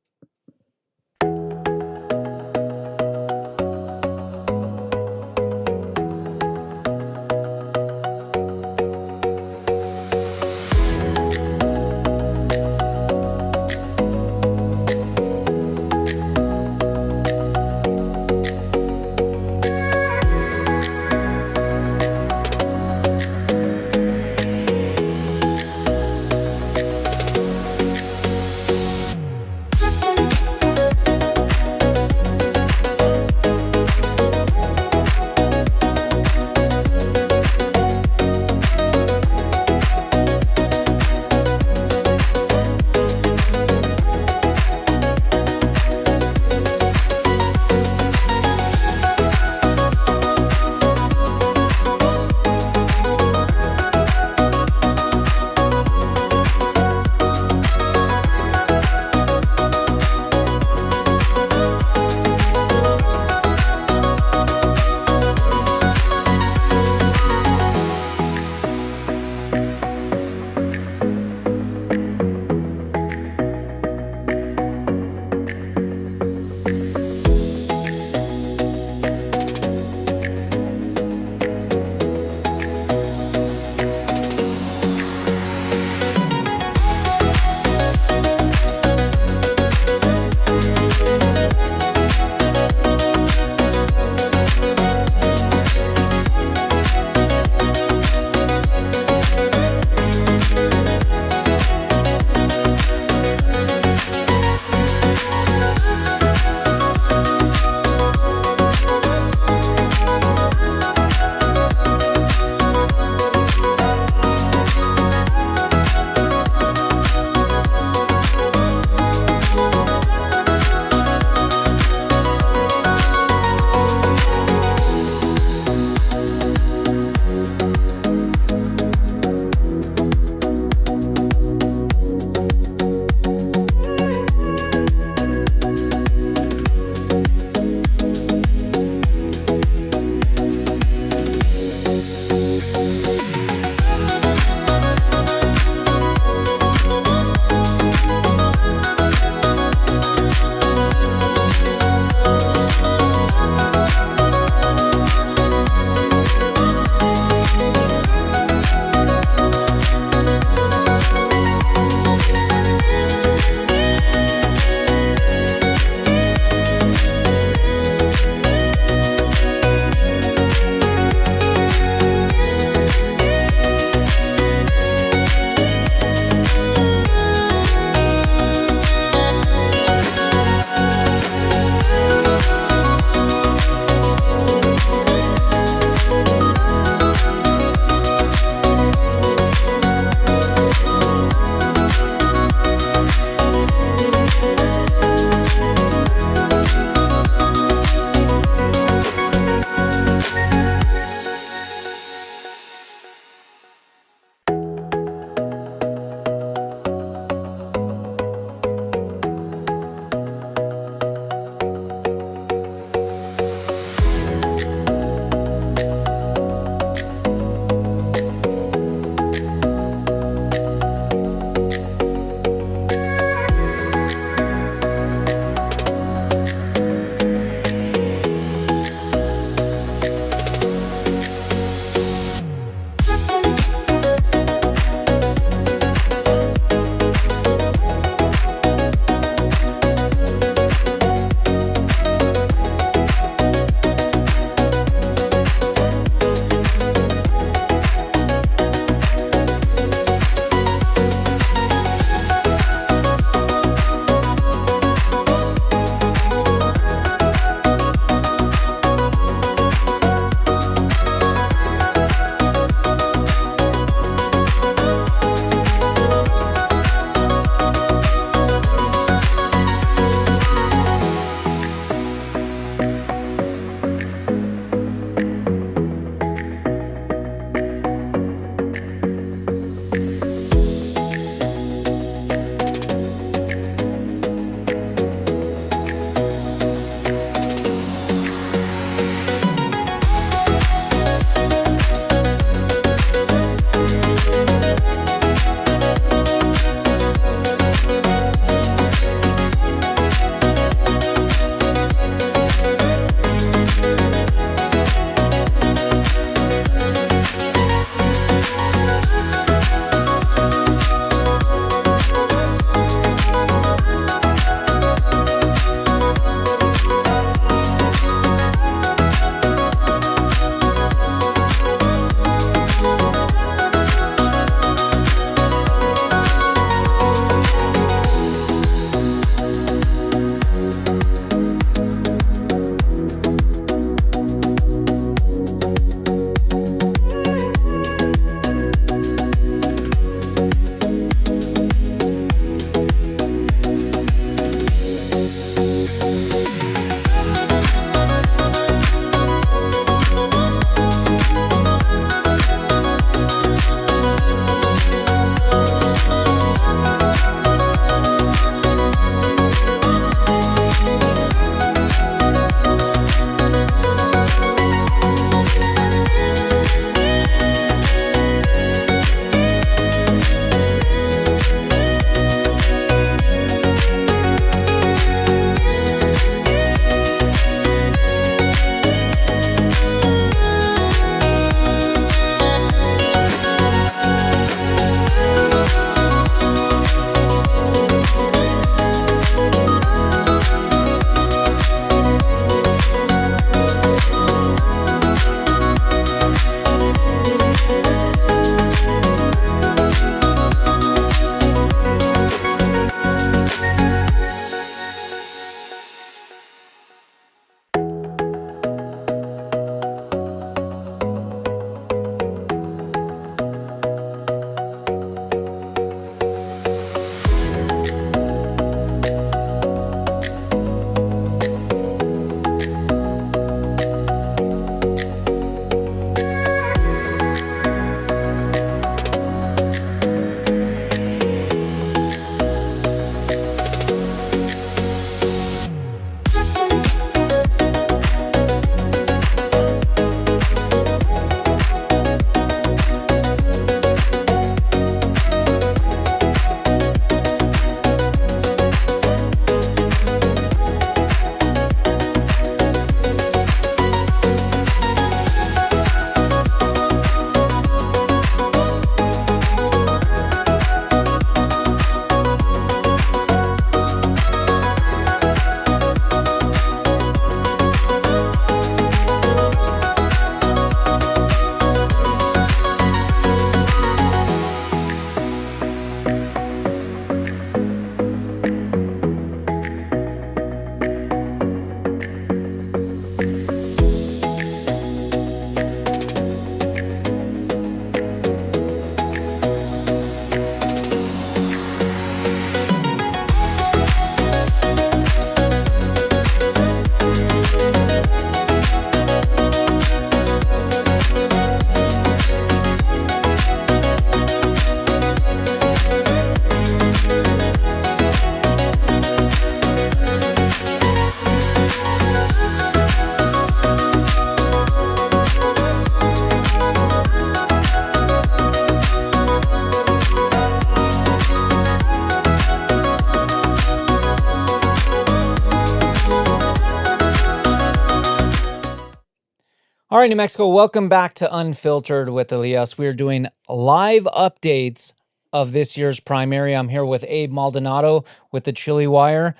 right, New Mexico, welcome back to Unfiltered with Elias. We are doing live updates of this year's primary. I'm here with Abe Maldonado with the Chili Wire.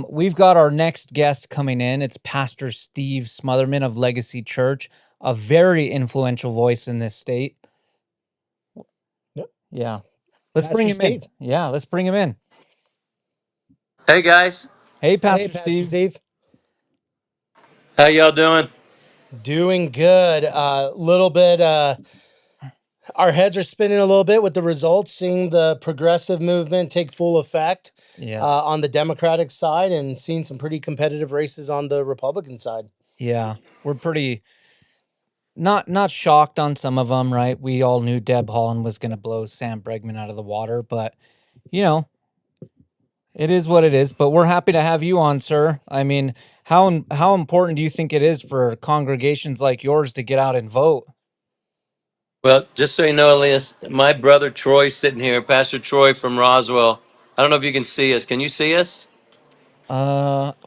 We've got our next guest coming in. It's Pastor Steve Smotherman of Legacy Church, a very influential voice in this state. Yep. Yeah. Let's Pastor bring him Steve. in. Yeah, let's bring him in. Hey guys, Hey, Hey, Pastor Pastor Steve. Steve. how y'all doing? Doing good. Little bit. Our heads are spinning a little bit with the results, seeing the progressive movement take full effect Yeah. on the Democratic side, and seeing some pretty competitive races on the Republican side. Yeah. We're pretty not shocked on some of them, right? We all knew Deb Haaland was going to blow Sam Bregman out of the water, but you know, it is what it is. But we're happy to have you on, sir. I mean, how important do you think it is for congregations like yours to get out and vote? Well, just so you know, Elias, my brother Troy's sitting here, Pastor Troy from Roswell. I don't know if you can see us. Can you see us?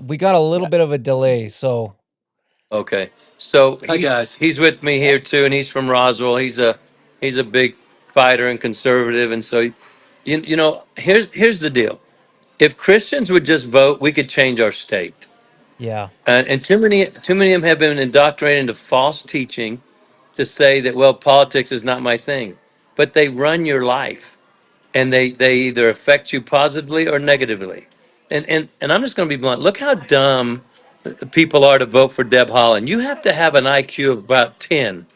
We got a little Yeah. bit of a delay, so Okay. So he's with me here too, and he's from Roswell. He's a big fighter and conservative, and so you know here's the deal. If Christians would just vote, we could change our state. yeah, And too many of them have been indoctrinated into false teaching to say that, well, politics is not my thing, but they run your life, and they either affect you positively or negatively. And I'm just going to be blunt. Look how dumb people are to vote for Deb Haaland. You have to have an IQ of about 10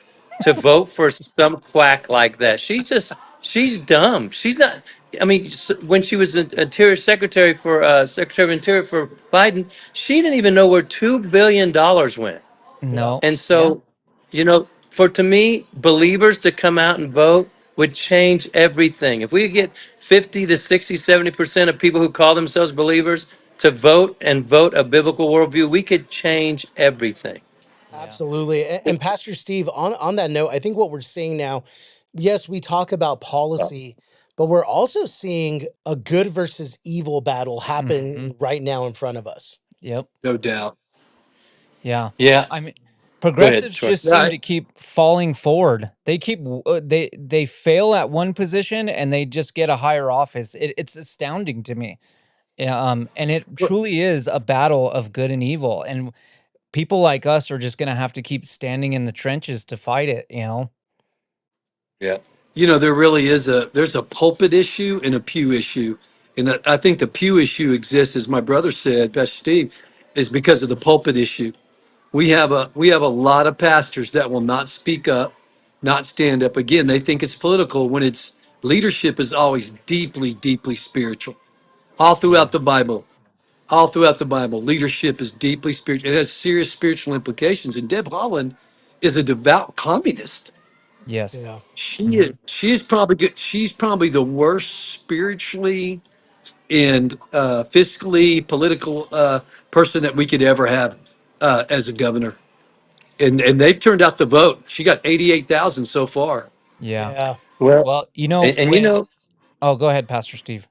to vote for some quack like that. She's dumb. She's not. I mean, when she was an Interior Secretary for Secretary of Interior for Biden, she didn't even know where $2 billion went. Yeah. no, And yeah, so, to me, believers to come out and vote would change everything. If we could get 50 to 60, 70% of people who call themselves believers to vote and vote a biblical worldview, we could change everything. yeah, Absolutely. And Pastor Steve, on that note, I think what we're seeing now, yes, we talk about policy, but we're also seeing a good versus evil battle hmm happen right now in front of us. yep, No doubt. yeah. Yeah. I mean, Go ahead, progressives Troy. just seem to keep falling forward. They keep they fail at one position and they just get a higher office. It's astounding to me. Yeah, and it truly is a battle of good and evil, and people like us are just gonna have to keep standing in the trenches to fight it. You know? Yeah. You know, there's a pulpit issue and a pew issue. And I think the pew issue exists, as my brother said, Pastor Steve, is because of the pulpit issue. We have a lot of pastors that will not speak up, not stand up. Again, they think it's political when it's leadership is always deeply, deeply spiritual. All Yeah. throughout the Bible. All throughout the Bible, leadership is deeply spiritual. It has serious spiritual implications. And Deb Haaland is a devout communist. Yes. Yeah. She is probably good. She's probably the worst spiritually and fiscally political person that we could ever have as a governor. And they've turned out the vote. She got 88,000 so far. Yeah. Yeah. Well, Well, and when oh, go ahead, Pastor Steve.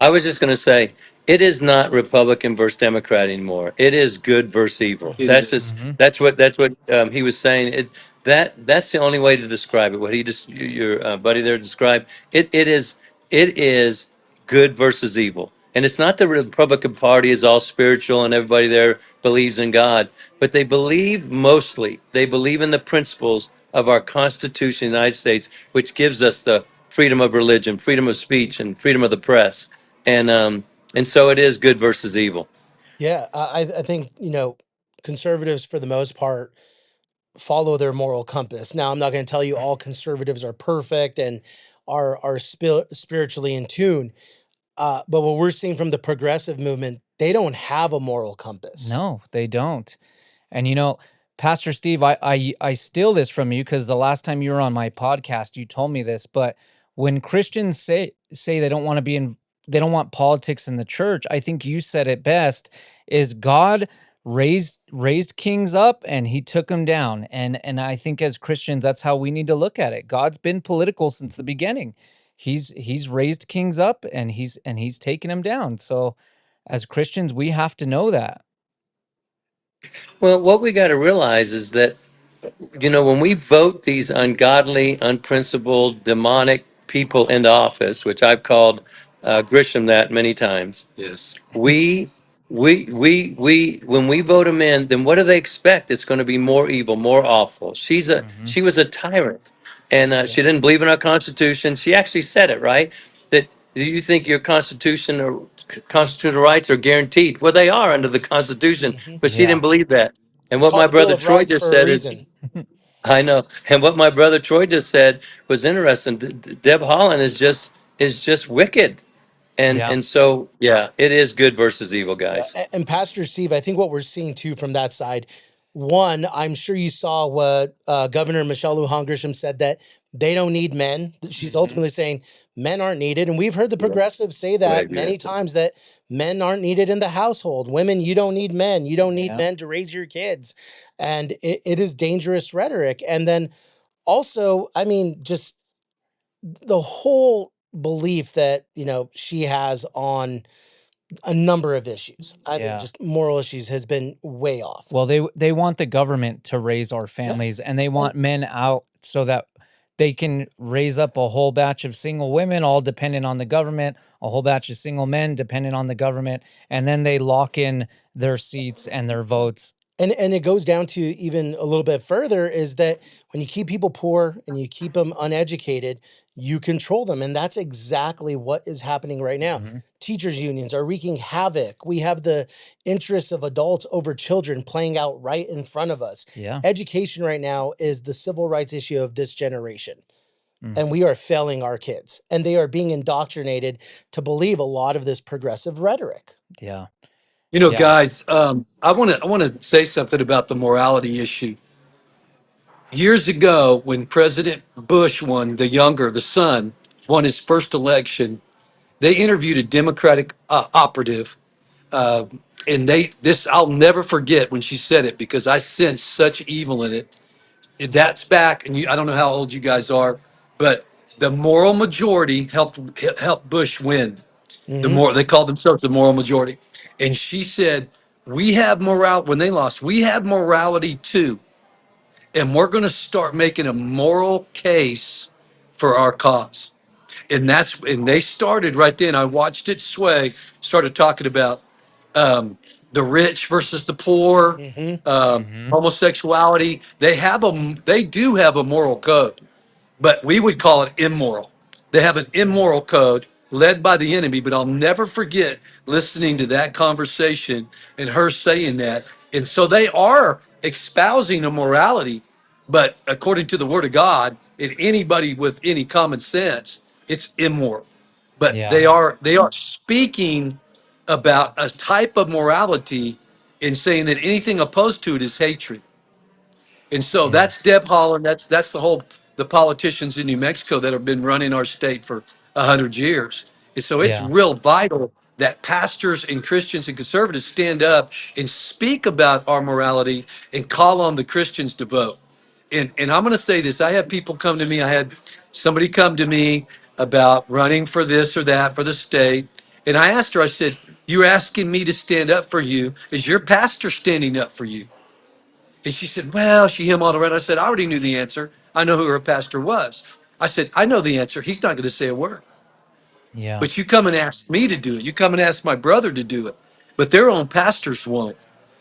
I was just going to say, it is not Republican versus Democrat anymore. It is good versus evil. It That's is. just Hmm. that's what he was saying. That's the only way to describe it. What he just your buddy there described it. It is good versus evil, and it's not the Republican Party is all spiritual and everybody there believes in God, but they believe mostly they believe in the principles of our Constitution of the United States, which gives us the freedom of religion, freedom of speech, and freedom of the press and so it is good versus evil. Yeah. I think, conservatives for the most part follow their moral compass. Now, I'm not going to tell you all conservatives are perfect and are spiritually in tune. But what we're seeing from the progressive movement, they don't have a moral compass. No, they don't. And Pastor Steve, I steal this from you because the last time you were on my podcast, you told me this. But when Christians say they don't want to they don't want politics in the church, I think you said it best: is God raised kings up and He took them down, and I think as Christians, that's how we need to look at it. God's been political since the beginning. He's raised kings up and he's taken them down. So as Christians, we have to know that. Well, what we got to realize is that you know, when we vote these ungodly, unprincipled, demonic people into office, which I've called Grisham that many times, Yes. when we vote them in, then what do they expect? It's going to be more evil, more awful. Hmm. She was a tyrant, and Yeah. she didn't believe in our Constitution. She actually said it, right? That do you think your Constitution or constitutional rights are guaranteed? Well, they are under the Constitution, Hmm. but she Yeah. didn't believe that. And It's what called my the Bill brother of Troy Rights just for a said is, reason. I know. And what my brother Troy just said was interesting. Deb Holland is just wicked. Yeah. And so yeah, it is good versus evil, Yeah, guys. and Pastor Steve, I think what we're seeing too from that side, one, I'm sure you saw what Governor Michelle Lujan Grisham said, that they don't need men. That she's Hmm. ultimately saying men aren't needed, and we've heard the Yeah, progressives say right, that yeah. many times, that men aren't needed in the household. Women, you don't need men. You don't need Yeah. men to raise your kids, and it is dangerous rhetoric. And then also, I mean, just the whole belief that she has on a number of issues. I mean, Yeah. just moral issues has been way off. Well, they want the government to raise our Yeah. families, and they And want men out so that they can raise up a whole batch of single women, all dependent on the government, a whole batch of single men dependent on the government, and then they lock in their seats and their votes. and it goes down to even a little bit further, is that when you keep people poor and you keep them uneducated, you control them. And that's exactly what is happening right now. Hmm. Teachers unions are wreaking havoc. We have the interests of adults over children playing out right in front of us. Yeah. Education right now is the civil rights issue of this generation. Mm. And we are failing our kids, and they are being indoctrinated to believe a lot of this progressive rhetoric. Yeah. You know, Yeah. guys, I want to say something about the morality issue. Years ago, when President Bush won, the younger, the son, won his first election, they interviewed a Democratic operative, and I'll never forget when she said it, because I sensed such evil in it. That's back, and I don't know how old you guys are, but the moral majority helped Bush win. Hmm. They called themselves the moral majority, and she said, "We have moral when they lost. We have morality too, and we're going to start making a moral case for our cause." And they started right then. I watched it sway. Started talking about the rich versus the poor, Hmm. Hmm. homosexuality. They do have a moral code, but we would call it immoral. They have an immoral code led by the enemy, but I'll never forget listening to that conversation and her saying that. And so they are espousing a morality, but according to the word of God, and anybody with any common sense, it's immoral. But Yeah. they are speaking about a type of morality and saying that anything opposed to it is hatred. And so Yeah. that's Deb Haaland. That's the politicians in New Mexico that have been running our state for 100 years. And so it's Yeah. real vital that pastors and Christians and conservatives stand up and speak about our morality and call on the Christians to vote. And I'm going to say this. I had people come to me. I had somebody come to me about running for this or that for the state. And I asked her, I said, "You're asking me to stand up for you. Is your pastor standing up for you?" And she said, "Well," she him all around. I said, "I already knew the answer. I know who her pastor was." I said, "I know the answer. He's not going to say a word. Yeah. But you come and ask me to do it. You come and ask my brother to do it. But their own pastors won't."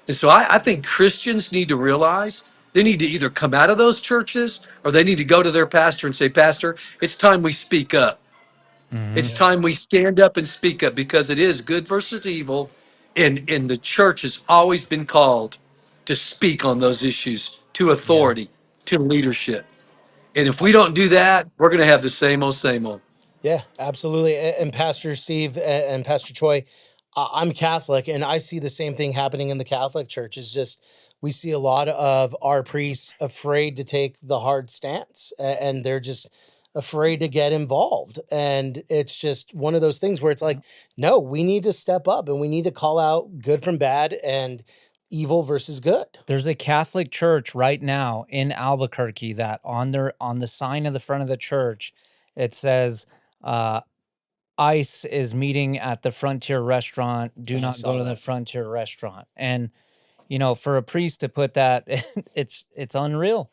And so I think Christians need to realize they need to either come out of those churches or they need to go to their pastor and say, "Pastor, it's time we speak up. Hmm. It's Yeah. time we stand up and speak up, because it is good versus evil. And the church has always been called to speak on those issues to Yeah. authority, to leadership. And if we don't do that, we're going to have the same old, same old." Yeah, absolutely. And Pastor Steve and Pastor Troy, I'm Catholic, and I see the same thing happening in the Catholic Church. Is just we see a lot of our priests afraid to take the hard stance, and they're just afraid to get involved. And it's just one of those things where it's Yeah. like, no, we need to step up and we need to call out good from bad and evil versus good. There's a Catholic church right now in Albuquerque that on the sign of the front of the church, it says, uh, ICE is meeting at the Frontier restaurant. Do I not go saw to the that. Frontier restaurant. And you know, for a priest to put that, it's unreal.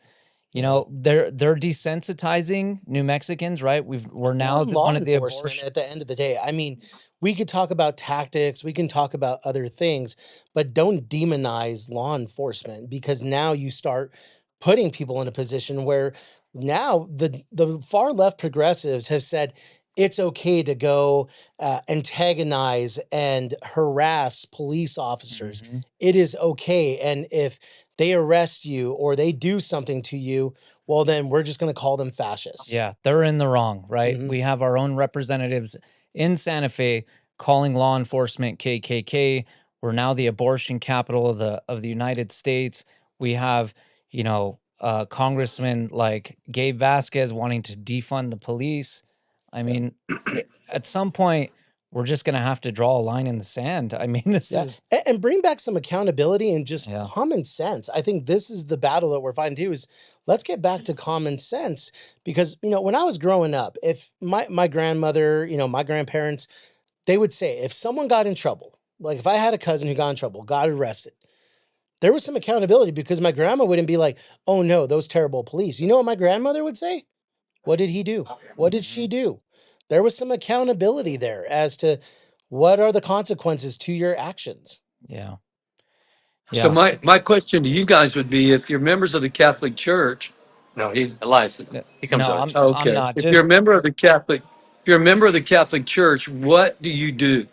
You Yeah. know, they're desensitizing New Mexicans, right? We're now Well, law one of the enforcement abortion. at the end of the day. I mean, we could talk about tactics, we can talk about other things, but don't demonize law enforcement because now you start putting people in a position where now the far left progressives have said it's okay to go antagonize and harass police officers. Mhm. It is okay, and if they arrest you or they do something to you, well, then we're just going to call them fascists. Yeah, they're in the wrong, right? Mhm. We have our own representatives in Santa Fe calling law enforcement KKK. We're now the abortion capital of the United States. We have, you know, congressmen like Gabe Vasquez wanting to defund the police. I Yeah. mean, at some point, we're just going to have to draw a line in the sand. I mean, this Yeah, is, and bring back some accountability and just yeah, common sense. I think this is the battle that we're fighting too. Is let's get back to common sense because when I was growing up, if my grandmother, my grandparents, they would say if someone got in trouble, like if I had a cousin who got in trouble, got arrested, there was some accountability because my grandma wouldn't be like, "Oh no, those terrible police." You know what my grandmother would say? What did he do? What did she mhm, do? There was some accountability there as to what are the consequences to your actions. yeah, So yeah. my question to you guys would be, if you're members of the Catholic Church, No, he Elias. He comes No, over. I'm okay, not if you're a just, member of the Catholic, if you're a member of the Catholic Church, what do you do?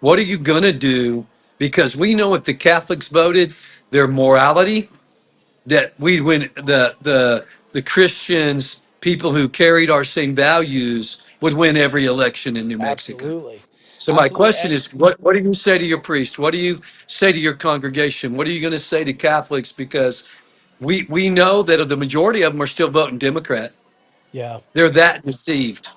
What are you gonna do? Because we know if the Catholics voted their morality, that we'd win the Christians, people who carried our same values, would win every election in New Mexico. Absolutely. So my Absolutely. question is, what do you say to your priest? What do you say to your congregation? What are you going to say to Catholics? Because we know that the majority of them are still voting Democrat. Yeah. They're that deceived.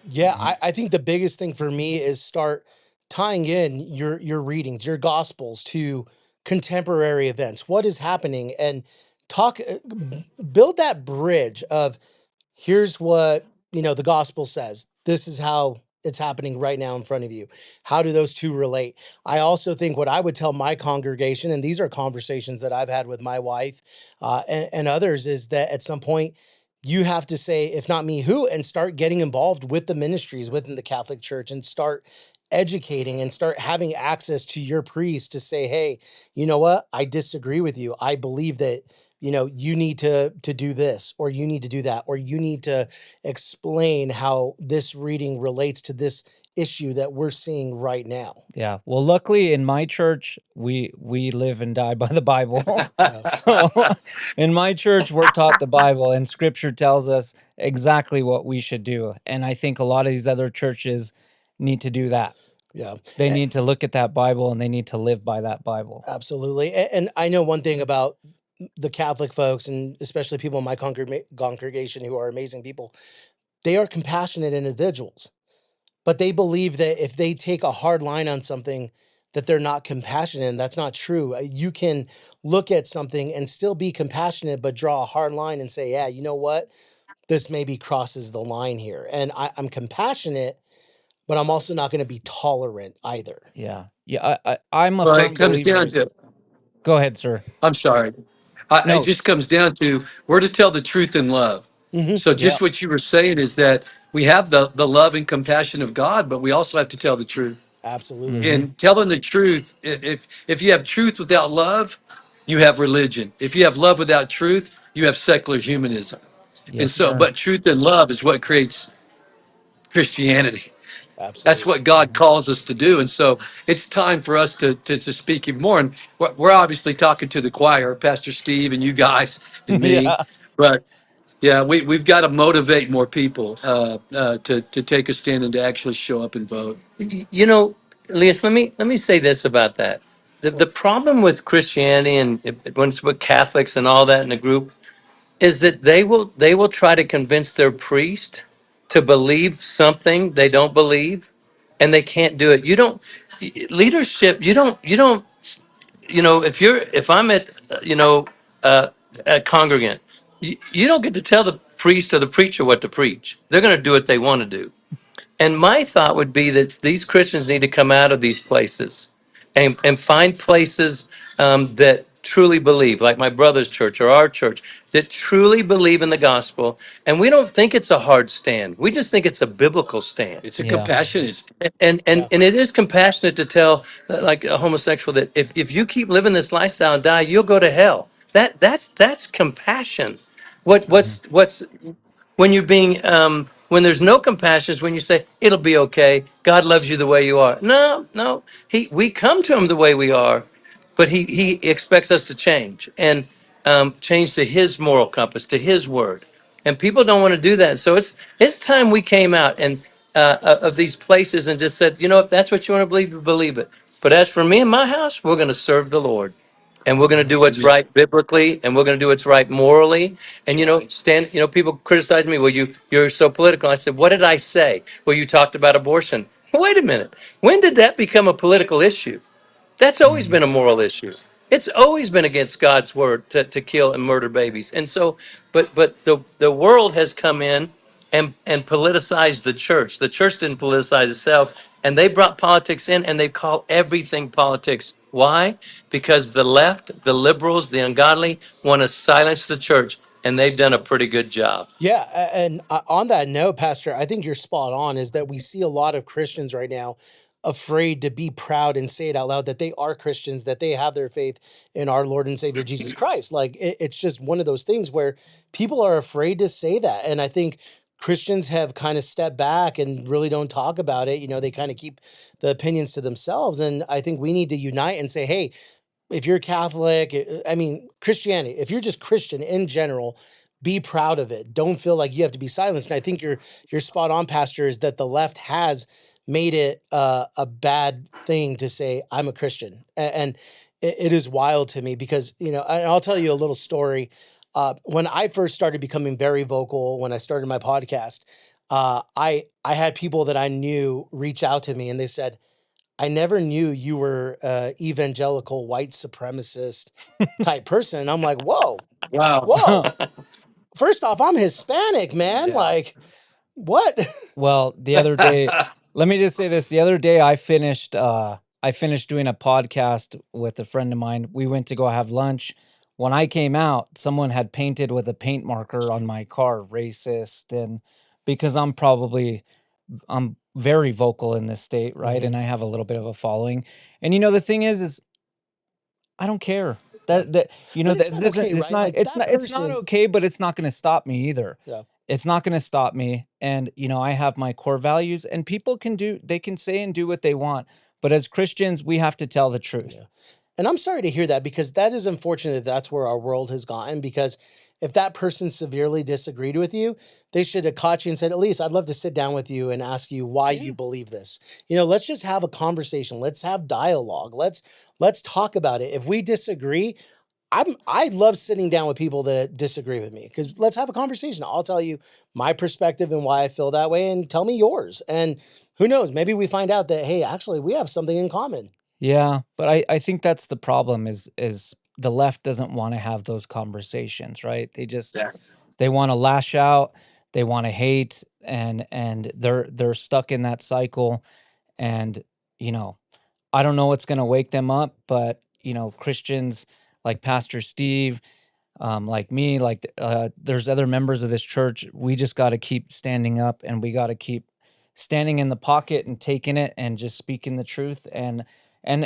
Yeah. I think the biggest thing for me is start tying in your readings, your gospels to contemporary events. What is happening? And talk build that bridge of here's what the gospel says, this is how it's happening right now in front of you. How do those two relate? I also think what I would tell my congregation, and these are conversations that I've had with my wife and others, is that at some point you have to say, if not me, who, and start getting involved with the ministries within the Catholic Church and start educating and start having access to your priest to say, hey, you know what, I disagree with you, I believe that you need to do this, or you need to do that, or you need to explain how this reading relates to this issue that we're seeing right now. yeah. Well, luckily in my church, we live and die by the Bible. Yeah. So in my church, we're taught the Bible, and Scripture tells us exactly what we should do. And I think a lot of these other churches need to do that. Yeah. They need to look at that Bible and they need to live by that Bible. Absolutely. And I know one thing about the Catholic folks, and especially people in my congregation who are amazing people, they are compassionate individuals, but they believe that if they take a hard line on something, that they're not compassionate. And that's not true. You can look at something and still be compassionate, but draw a hard line and say, yeah, you know what? This maybe crosses the line here. And I'm compassionate, but I'm also not going to be tolerant either. Yeah. Yeah. I'm a Well, it firm comes believer. down to, Go ahead, sir. I'm sorry, it No. just comes down to we're to tell the truth in love. So Yeah. just what you were saying is that we have the love and compassion of God, but we also have to tell the truth. Absolutely. Hmm. In telling the truth, if you have truth without love, you have religion. If you have love without truth, you have secular humanism. And Yes, so, sir. but truth and love is what creates Christianity. That's Absolutely. what God Mhm. calls us to do. And so it's time for us to speak even more. And we're obviously talking to the choir, Pastor Steve and you guys and me. Yeah. But yeah, we've got to motivate more people to take a stand and to actually show up and vote. You know, Elias, let me say this about that. The problem with Christianity and when it's with Catholics and all that in a group is that they will try to convince their priest to believe something they don't believe, and they can't do it. You don't leadership. You don't. If I'm at a congregant, you don't get to tell the priest or the preacher what to preach. They're going to do what they want to do. And my thought would be that these Christians need to come out of these places and find places that truly believe, like my brother's church or our church, that truly believe in the gospel. And we don't think it's a hard stand. We just think it's a biblical stand. It's a Yeah. compassionate. Yeah. And it is compassionate to tell like a homosexual that if you keep living this lifestyle and die, you'll go to hell. That's compassion. Mhm. What's when you're being when there's no compassion is when you say it'll be okay. God loves you the way you are. No, no. We come to him the way we are, but he expects us to change and change to his moral compass, to his word. And people don't want to do that. So it's time we came out and of these places and just said, you know, if that's what you want to believe, believe it. But as for me and my house, we're going to serve the Lord and we're going to Yeah. do what's Amen. right biblically and we're going to do what's right morally. And That's you know, right. people criticize me, well, you're so political. I said, what did I say? Well, you talked about abortion. Wait a minute, when did that become a political issue? That's always Mhm. been a moral issue. It's always been against God's word to kill and murder babies. And so, but the world has come in and politicized the church. The church didn't politicize itself, and they brought politics in, and they call everything politics. Why? Because the left, the liberals, the ungodly want to silence the church, and they've done a pretty good job. Yeah, and on that note, Pastor, I think you're spot on. Is that we see a lot of Christians right now afraid to be proud and say it out loud that they are Christians, that they have their faith in our Lord and Savior Jesus Christ. Like it's just one of those things where people are afraid to say that, and I think Christians have kind of stepped back and really don't talk about it. You know, they kind of keep the opinions to themselves, and I think we need to unite and say, hey, if you're Catholic, I mean, Christianity, if you're just Christian in general, be proud of it. Don't feel like you have to be silenced. And I think you're spot on, Pastor, is that the left has made it a bad thing to say I'm a Christian, and it is wild to me because and I'll tell you a little story. When I first started becoming very vocal, when I started my podcast, I had people that I knew reach out to me and they said, I never knew you were a evangelical white supremacist type person. And I'm like, whoa, Wow. whoa. First off, I'm Hispanic, man. Yeah. Like, what? Well, the other day, let me just say this. The other day I finished doing a podcast with a friend of mine. We went to go have lunch. When I came out, someone had painted with a paint marker on my car racist, and because I'm very vocal in this state, right? Hmm. And I have a little bit of a following. And the thing is I don't care. Yeah. But it's That not doesn't okay, it's right? not Like that it's not person. okay, but it's not gonna stop me either. Yeah. It's not gonna stop me. And I have my core values and people they can say and do what they want. But as Christians, we have to tell the truth. Yeah. And I'm sorry to hear that because that is unfortunate that that's where our world has gotten. Because if that person severely disagreed with you, they should have caught you and said, at least I'd love to sit down with you and ask you why Yeah. you believe this. Let's just have a conversation. Let's have dialogue. Let's talk about it. If we disagree, I love sitting down with people that disagree with me because let's have a conversation. I'll tell you my perspective and why I feel that way, and tell me yours. And who knows, maybe we find out that hey, actually, we have something in common. Yeah, but I think that's the problem is the left doesn't want to have those conversations, right? They want to lash out, they want to hate, and they're stuck in that cycle. And you know I don't know what's going to wake them up, but Christians like Pastor Steve, like me, like there's other members of this church. We just got to keep standing up, and we got to keep standing in the pocket and taking it and just speaking the truth. And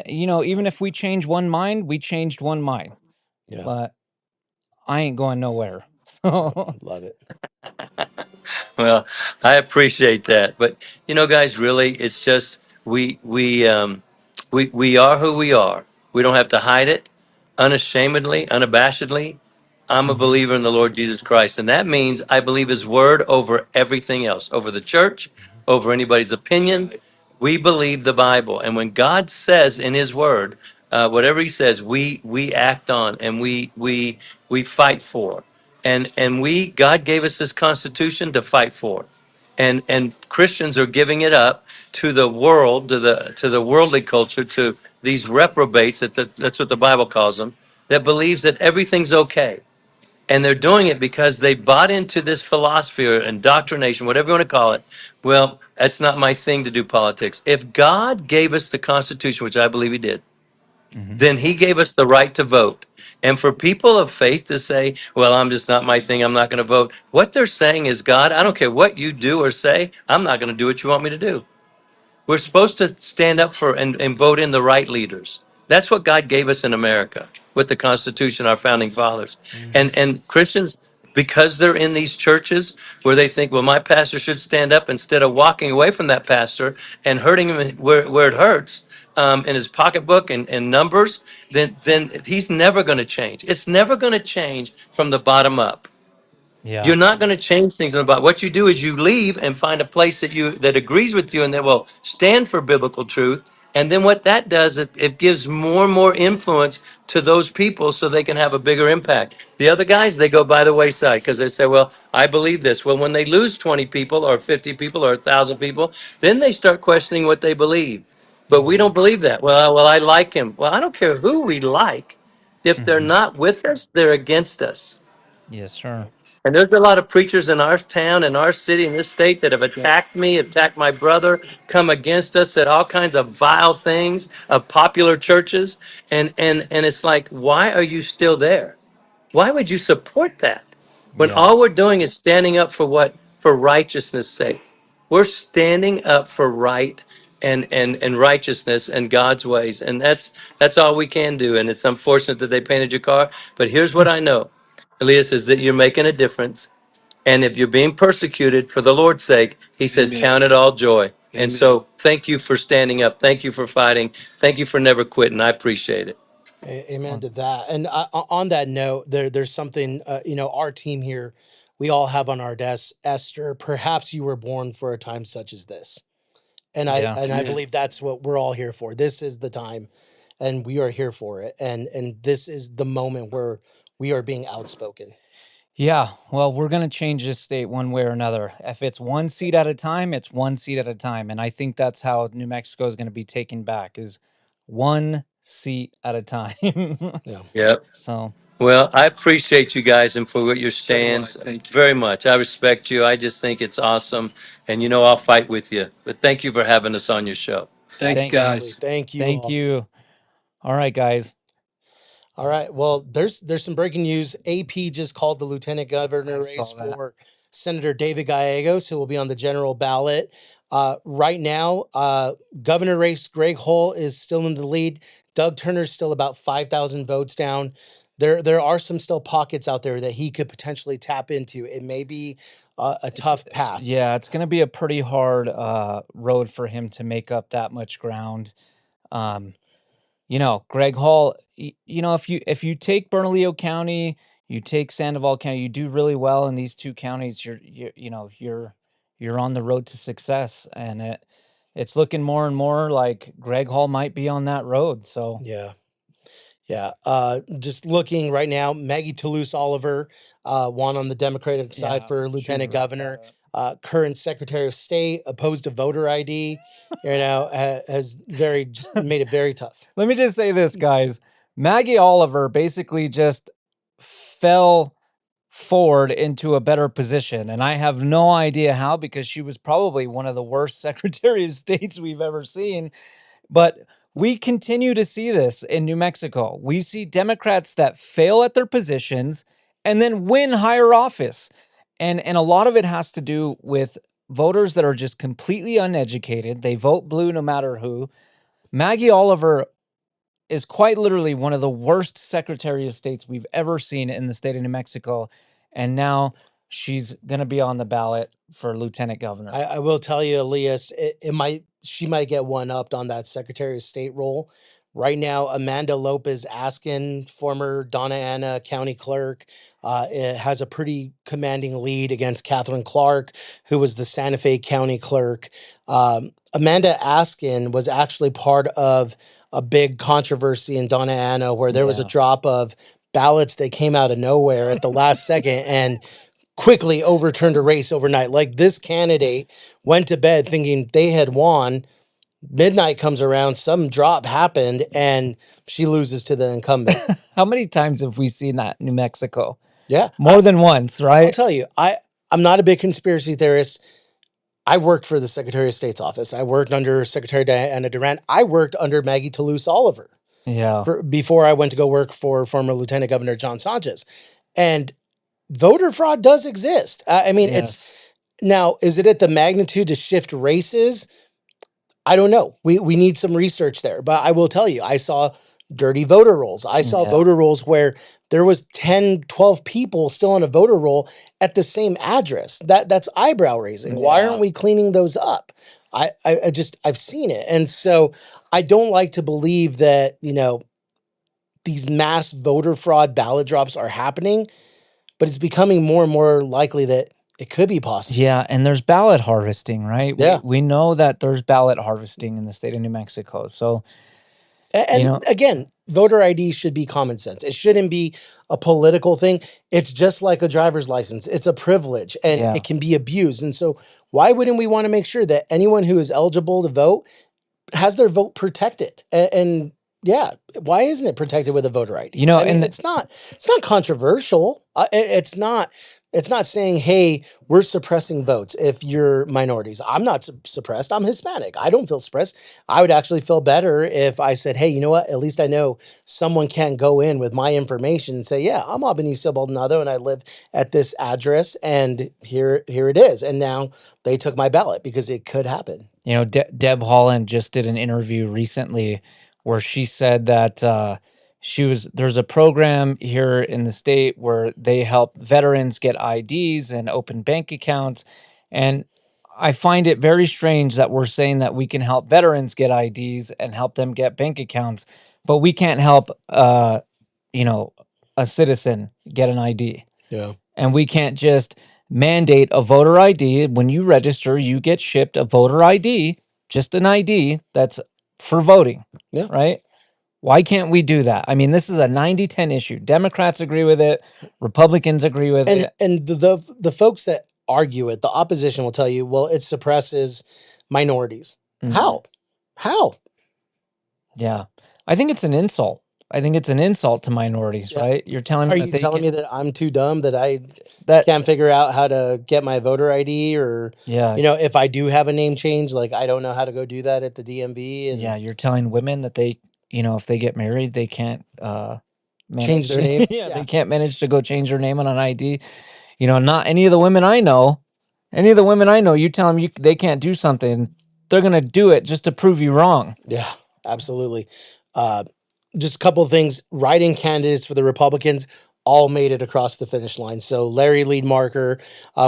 even if we change one mind, we changed one mind. Yeah, But I ain't going nowhere. yeah, So love it. Well, I appreciate that, but guys, really, it's just we are who we are. We don't have to hide it, unashamedly, unabashedly. I'm a mhm, believer in the Lord Jesus Christ, and that means I believe His word over everything else, over the church, Mhm. over anybody's That's opinion. right. We believe the Bible, and when God says in His word, whatever He says, we act on and we fight for. And God gave us this Constitution to fight for, and Christians are giving it up to the world, to the worldly culture, to these reprobates that's what the Bible calls them, that believes that everything's okay. And they're doing it because they bought into this philosophy or indoctrination, whatever you want to call it. Well, that's not my thing to do politics. If God gave us the Constitution, which I believe He did, then he gave us the right to vote. And for people of faith to say, well, I'm just not my thing, I'm not going to vote, what they're saying is, God, I don't care what you do or say, I'm not going to do what you want me to do. We're supposed to stand up for and vote in the right leaders. That's what God gave us in America with the Constitution, our founding fathers. Hmm. And Christians, because they're in these churches where they think, well, my pastor should stand up instead of walking away from that pastor and hurting him where it hurts in his pocketbook and numbers, then he's never going to change. It's never going to change from the bottom up. Yeah. You're not going to change things about what you do is you leave and find a place that agrees with you and that will stand for biblical truth. And then what that does, it gives more and more influence to those people so they can have a bigger impact. The other guys, they go by the wayside because they say, well, I believe this. Well, when they lose 20 people or 50 people or 1,000 people, then they start questioning what they believe. But we Hmm. don't believe that. Well, I like him. Well, I don't care who we like. If they're Hmm. not with us, they're against us. Yes, sir. And there's a lot of preachers in our town, in our city, in this state that have attacked me, attacked my brother, come against us, said all kinds of vile things of popular churches. And it's like, why are you still there? Why would you support that? When Yeah. all we're doing is standing up for what? For righteousness' sake. We're standing up for right and righteousness and God's ways. And that's all we can do. And it's unfortunate that they painted your car. But here's what I know. Elias, is that you're making a difference. And if you're being persecuted for the Lord's sake, he says, Amen. count it all joy. And Amen. so thank you for standing up. Thank you for fighting. Thank you for never quitting. I appreciate it. Amen to that. And on that note, there's something, our team here, we all have on our desk, Esther, perhaps you were born for a time such as this. And I Yeah. and I Amen. believe that's what we're all here for. This is the time, and we are here for it. And this is the moment where we are being outspoken. Yeah, well, we're going to change this state one way or another. If it's one seat at a time, it's one seat at a time. And I think that's how New Mexico is going to be taken back is one seat at a time. Yeah. Yep. So, Well, I appreciate you guys and for what your So do I. stands Thank you. very much. I respect you. I just think it's awesome. And I'll fight with you. But thank you for having us on your show. Thanks, thank Absolutely. guys. Thank you thank all. you. All right, guys. All right. Well, there's some breaking news. AP just called the lieutenant governor I race saw that. for Senator David Gallegos, who will be on the general ballot. Right now, governor race, Greg Hull is still in the lead. Doug Turner's still about 5,000 votes down. There are some still pockets out there that he could potentially tap into. It may be a It's tough path. yeah, it's going to be a pretty hard road for him to make up that much ground. Um, Greg Hall, if you take Bernalillo County, you take Sandoval County, you do really well in these two counties, you're on the road to success, and it's looking more and more like Greg Hall might be on that road. So, Yeah. Yeah. Just looking right now, Maggie Toulouse Oliver won on the Democratic side yeah, for she lieutenant wrapped that governor. up. Current Secretary of State opposed to voter ID, has very just made it very tough. Let me just say this, guys. Maggie Oliver basically just fell forward into a better position. And I have no idea how, because she was probably one of the worst Secretary of States we've ever seen. But we continue to see this in New Mexico. We see Democrats that fail at their positions and then win higher office. And a lot of it has to do with voters that are just completely uneducated. They vote blue no matter who. Maggie Oliver is quite literally one of the worst Secretary of States we've ever seen in the state of New Mexico. And now she's going to be on the ballot for lieutenant governor. I will tell you, Elias, she might get one upped on that Secretary of State role. Right now, Amanda Lopez Askin, former Donna Ana County Clerk, has a pretty commanding lead against Catherine Clark, who was the Santa Fe County Clerk. Amanda Askin was actually part of a big controversy in Donna Ana where there was a Yeah. drop of ballots that came out of nowhere at the last second and quickly overturned a race overnight. Like this candidate went to bed thinking they had won. Midnight comes around, some drop happened, and she loses to the incumbent. How many times have we seen that in New Mexico? Yeah, More than once, I'll right? tell you, I'm not a big conspiracy theorist. I worked for the Secretary of State's office. I worked under Secretary Diana Durant. I worked under Maggie Toulouse Oliver. Yeah. before I went to go work for former Lieutenant Governor John Sanchez. And voter fraud does exist. I mean, it's Yes. now, is it at the magnitude to shift races? I don't know. We need some research there. But I will tell you, I saw dirty voter rolls. I saw Yeah. voter rolls where there was 10, 12 people still on a voter roll at the same address. That's eyebrow raising. Why Yeah. aren't we cleaning those up? I've seen it. And so I don't like to believe that, these mass voter fraud ballot drops are happening, but it's becoming more and more likely that it could be possible. Yeah, and there's ballot harvesting, right? Yeah. We know that there's ballot harvesting in the state of New Mexico. So, you And know, again, voter ID should be common sense. It shouldn't be a political thing. It's just like a driver's license. It's a privilege and yeah. it can be abused. And so why wouldn't we want to make sure that anyone who is eligible to vote has their vote protected? And yeah, why isn't it protected with a voter ID? I mean, And it's not controversial. It's not saying, hey, we're suppressing votes if you're minorities. I'm not suppressed. I'm Hispanic. I don't feel suppressed. I would actually feel better if I said, hey, you know what? At least I know someone can go in with my information and say, yeah, I'm Albanese Baldonado and I live at this address and here it is. And now they took my ballot because it could happen. Deb Holland just did an interview recently where she said that there's a program here in the state where they help veterans get IDs and open bank accounts. And I find it very strange that we're saying that we can help veterans get IDs and help them get bank accounts, but we can't help, a citizen get an ID. Yeah. And we can't just mandate a voter ID. When you register, you get shipped a voter ID, just an ID that's for voting, Yeah. right? Why can't we do that? I mean, this is a 90-10 issue. Democrats agree with it, Republicans agree with And it. the folks that argue it, the opposition will tell you, well, it suppresses minorities. Mhm. How? Yeah. I think it's an insult. I think it's an insult to minorities, Yeah. right? You're telling Are me that you they telling can me that I'm too dumb that I that can't figure out how to get my voter ID, or yeah, if I do have a name change, like I don't know how to go do that at the DMV and yeah, you're telling women that they, if they get married, they can't change manage their name? yeah, Yeah. they can't manage to go change their name on an ID. Not any of the women I know. Any of the women I know, you tell them they can't do something, they're gonna do it just to prove you wrong. Yeah, absolutely. Uh, just a couple of things. Writing candidates for the Republicans all made it across the finish line. So Larry Lead Marker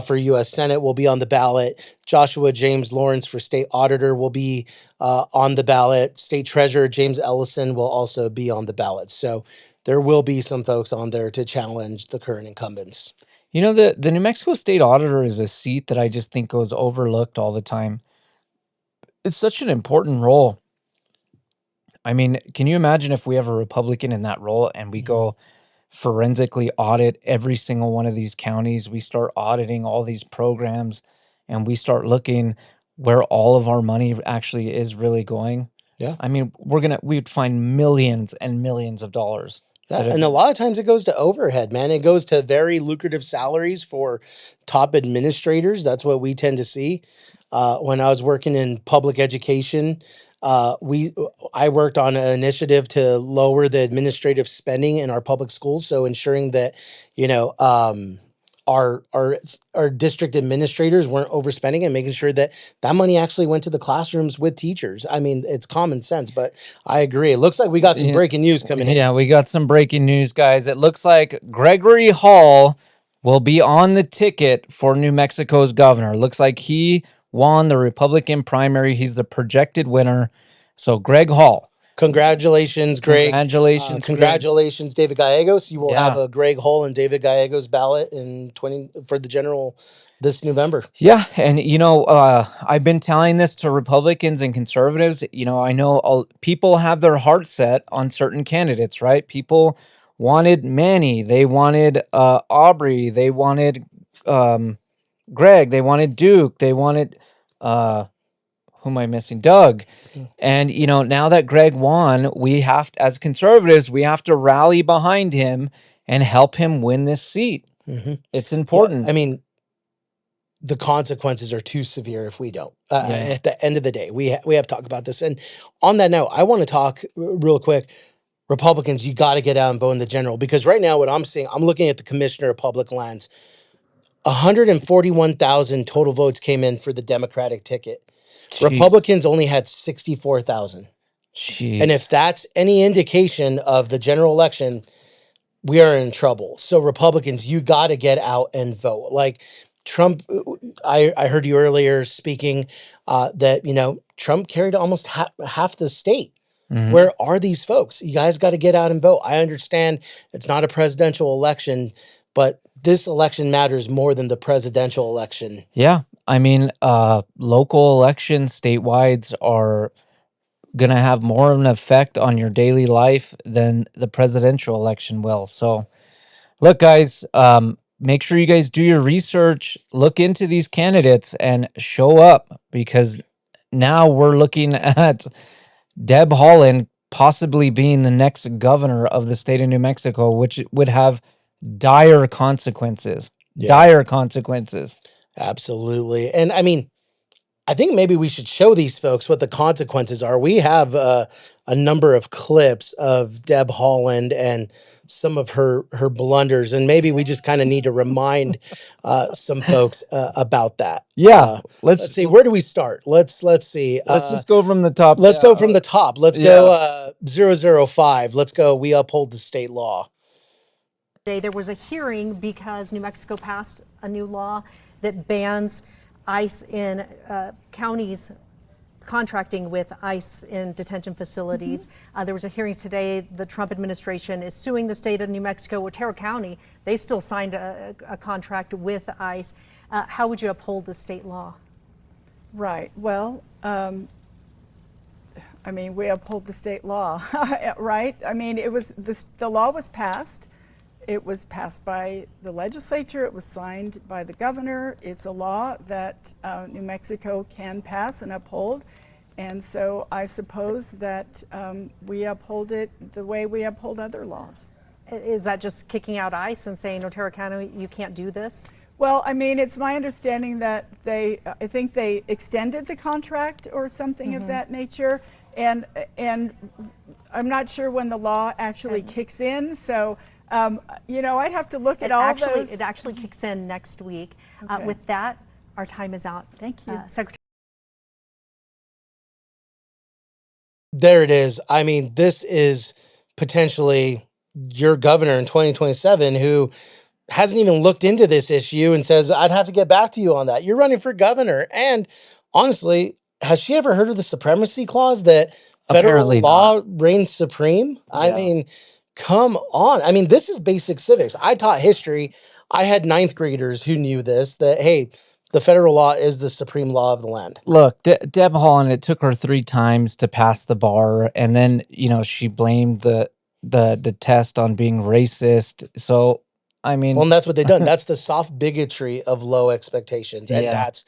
for U.S. Senate will be on the ballot. Joshua James Lawrence for state auditor will be on the ballot. State treasurer James Ellison will also be on the ballot. So there will be some folks on there to challenge the current incumbents. The New Mexico state auditor is a seat that I just think goes overlooked all the time. It's such an important role. I mean, can you imagine if we have a Republican in that role and we go forensically audit every single one of these counties? We start auditing all these programs and we start looking where all of our money actually is really going. Yeah. I mean, we'd find millions and millions of dollars. Yeah, and a lot of times it goes to overhead, man. It goes to very lucrative salaries for top administrators. That's what we tend to see. When I was working in public education, I worked on an initiative to lower the administrative spending in our public schools, so ensuring that you know our district administrators weren't overspending and making sure that that money actually went to the classrooms with teachers. I mean, it's common sense, but I agree. It looks like we got some Yeah, breaking news coming in. yeah, we got some breaking news, guys. It looks like Gregory Hall will be on the ticket for New Mexico's governor. Looks like he won the Republican primary. He's the projected winner. So, Greg Hall, Congratulations, Greg. congratulations, Greg. Congratulations, David Gallegos. You will have Yeah. a Greg Hull and David Gallegos ballot in 20 for the general this November. Yeah, and I've been telling this to Republicans and conservatives. I know people have their heart set on certain candidates, right? People wanted Manny, they wanted Aubrey, they wanted Greg, they wanted Duke, they wanted who am I missing? Doug. And now that Greg won, we have as conservatives, we have to rally behind him and help him win this seat. It's Well, important. I mean, the consequences are too severe if we don't. Yeah. At the end of the day, we have to talk about this. And on that note, I want to talk real quick. Republicans, you got to get out and vote in the general, because right now what I'm seeing, I'm looking at the commissioner of public lands. 141,000 total votes came in for the Democratic ticket. Jeez. Republicans only had 64,000. And if Jeez. that's any indication of the general election, we are in trouble. So Republicans, you got to get out and vote. Like Trump, I heard you earlier speaking that, Trump carried almost half the state. Mhm. Where are these folks? You guys got to get out and vote. I understand it's not a presidential election, but this election matters more than the presidential election. Yeah. I mean, local elections statewide are going to have more of an effect on your daily life than the presidential election will. So, look, guys, make sure you guys do your research, look into these candidates, and show up, because now we're looking at Deb Haaland possibly being the next governor of the state of New Mexico, which would have dire consequences. Yeah. Dire consequences. Absolutely. And I mean, I think maybe we should show these folks what the consequences are. We have a number of clips of Deb Haaland and some of her blunders, and maybe we just kind of need to remind some folks about that. Yeah, Let's see. Where do we start? Let's see. let's just go from the top. Let's go from the top. Let's yeah. go 005. Let's go. We uphold the state law. There was a hearing because New Mexico passed a new law that bans ICE in counties contracting with ICE in detention facilities. There was a hearing today. The Trump administration is suing the state of New Mexico. Otero County, they still signed a contract with ICE. How would you uphold the state law? Right. Well, I mean, we uphold the state law, right? I mean, the law was passed. It was passed by the legislature. It was signed by the governor. It's a law that New Mexico can pass and uphold. And so I suppose that we uphold it the way we uphold other laws. Is that just kicking out ICE and saying, Otero County, you can't do this? Well, I mean, it's my understanding that I think they extended the contract or something of that nature. And I'm not sure when the law actually kicks in. So, I'd have to look at all those. It actually kicks in next week. Okay. With that, our time is out. Thank you. Secretary. There it is. I mean, this is potentially your governor in 2027 who hasn't even looked into this issue and says, I'd have to get back to you on that. You're running for governor. And honestly, has she ever heard of the supremacy clause that federal Apparently law reigns supreme? I Yeah. mean, come on. I mean, this is basic civics. I taught history. I had ninth graders who knew this, that, hey, the federal law is the supreme law of the land. Look, Deb Haaland, it took her 3 times to pass the bar, and then she blamed the test on being racist. So I mean, Well, and that's what they've done. That's the soft bigotry of low expectations. And Yeah. that's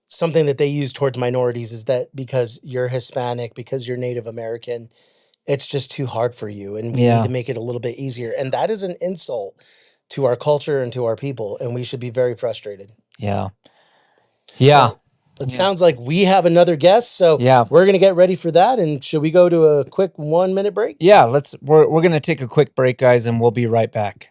something that they use towards minorities, is that because you're Hispanic, because you're Native American, it's just too hard for you. And we need Yeah. to make it a little bit easier. And that is an insult to our culture and to our people. And we should be very frustrated. yeah, yeah, Well, it sounds like we have another guest. So Yeah. we're going to get ready for that. And should we go to a quick 1-minute break? yeah. We're gonna take a quick break, guys, and we'll be right back.